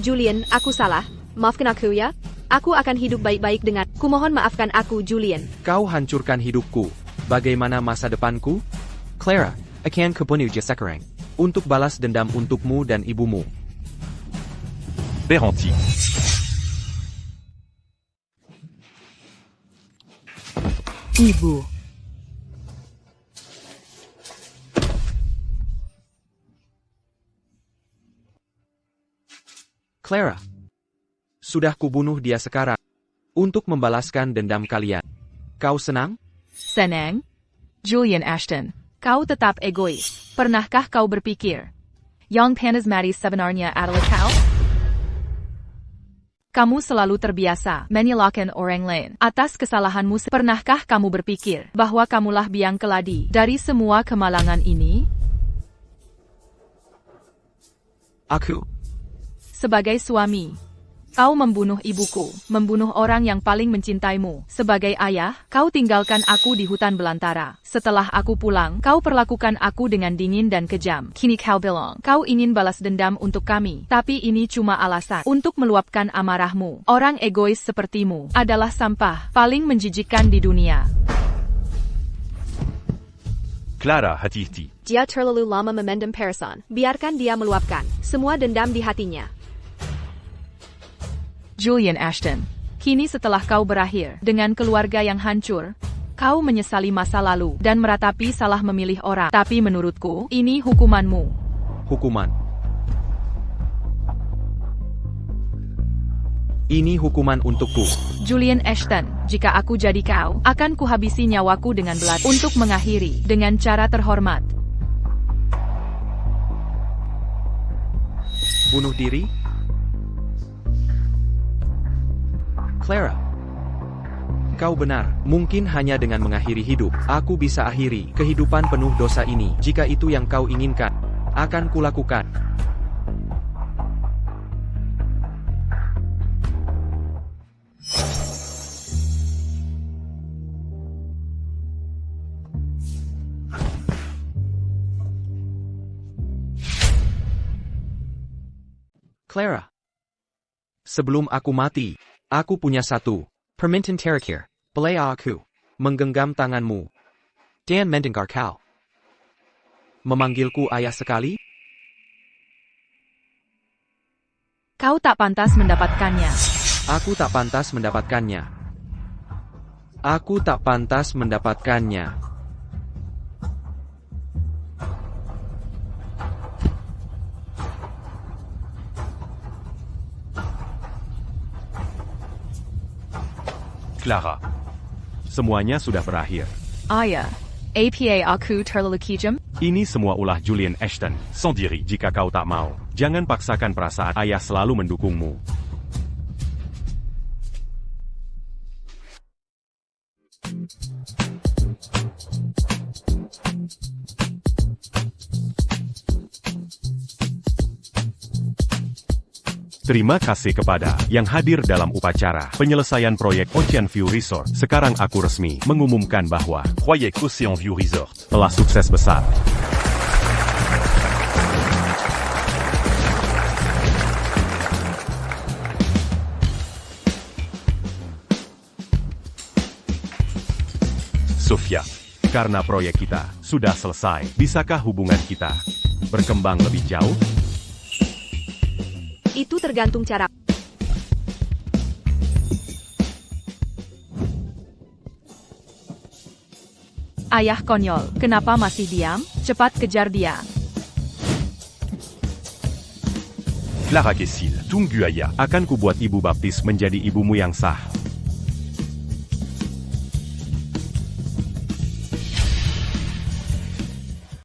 Speaker 1: Julian, aku salah. Maafkan aku ya. Aku akan hidup baik-baik dengan. Kumohon maafkan aku, Julian.
Speaker 3: Kau hancurkan hidupku. Bagaimana masa depanku? Clara, akan kubunuh sekarang. Untuk balas dendam untukmu dan ibumu.
Speaker 6: Peranti.
Speaker 5: Ibu.
Speaker 3: Clara. Sudah kubunuh dia sekarang. Untuk membalaskan dendam kalian. Kau senang?
Speaker 2: Senang? Julian Ashton, kau tetap egois. Pernahkah kau berpikir? Yang panas sebenarnya adalah kau? Kamu selalu terbiasa menyalahkan orang lain atas kesalahanmu. Pernahkah kamu berpikir bahwa kamulah biang keladi dari semua kemalangan ini?
Speaker 3: Aku.
Speaker 2: Sebagai suami, kau membunuh ibuku, membunuh orang yang paling mencintaimu. Sebagai ayah, kau tinggalkan aku di hutan belantara. Setelah aku pulang, kau perlakukan aku dengan dingin dan kejam. Kini kau bilang, kau ingin balas dendam untuk kami. Tapi ini cuma alasan untuk meluapkan amarahmu. Orang egois sepertimu adalah sampah paling menjijikkan di dunia.
Speaker 6: Clara, hati-hati.
Speaker 1: Dia terlalu lama memendam perasaan. Biarkan dia meluapkan semua dendam di hatinya.
Speaker 2: Julian Ashton, kini setelah kau berakhir dengan keluarga yang hancur, kau menyesali masa lalu dan meratapi salah memilih orang. Tapi menurutku, ini hukumanmu.
Speaker 3: Hukuman. Ini hukuman untukku.
Speaker 2: Julian Ashton, jika aku jadi kau, akan kuhabisi nyawaku dengan belat untuk mengakhiri dengan cara terhormat.
Speaker 3: Bunuh diri? Clara. Kau benar, mungkin hanya dengan mengakhiri hidup, aku bisa akhiri kehidupan penuh dosa ini. Jika itu yang kau inginkan, akan kulakukan. Clara. Sebelum aku mati, aku punya satu permintaan terakhir. Boleh aku menggenggam tanganmu dan mendengar kau memanggilku ayah sekali?
Speaker 2: Kau tak pantas mendapatkannya.
Speaker 3: Aku tak pantas mendapatkannya. Aku tak pantas mendapatkannya.
Speaker 6: Clara.
Speaker 4: Semuanya sudah berakhir.
Speaker 2: Ayah, apa aku terlalu kejam?
Speaker 4: Ini semua ulah Julian Ashton.
Speaker 6: Sans diri.
Speaker 4: Jika kau tak mau, jangan paksakan perasaan. Ayah selalu mendukungmu. Terima kasih kepada yang hadir dalam upacara penyelesaian proyek Ocean View Resort. Sekarang aku resmi mengumumkan bahwa
Speaker 6: Proyek Ocean View Resort
Speaker 4: telah sukses besar.
Speaker 6: Sofia.
Speaker 4: Karena proyek kita sudah selesai, bisakah hubungan kita berkembang lebih jauh?
Speaker 1: Itu tergantung cara.
Speaker 2: Ayah konyol, kenapa masih diam? Cepat kejar dia.
Speaker 6: Clara Kessil, Tunggu Ayah.
Speaker 4: Akan kubuat ibu baptis menjadi ibumu yang sah.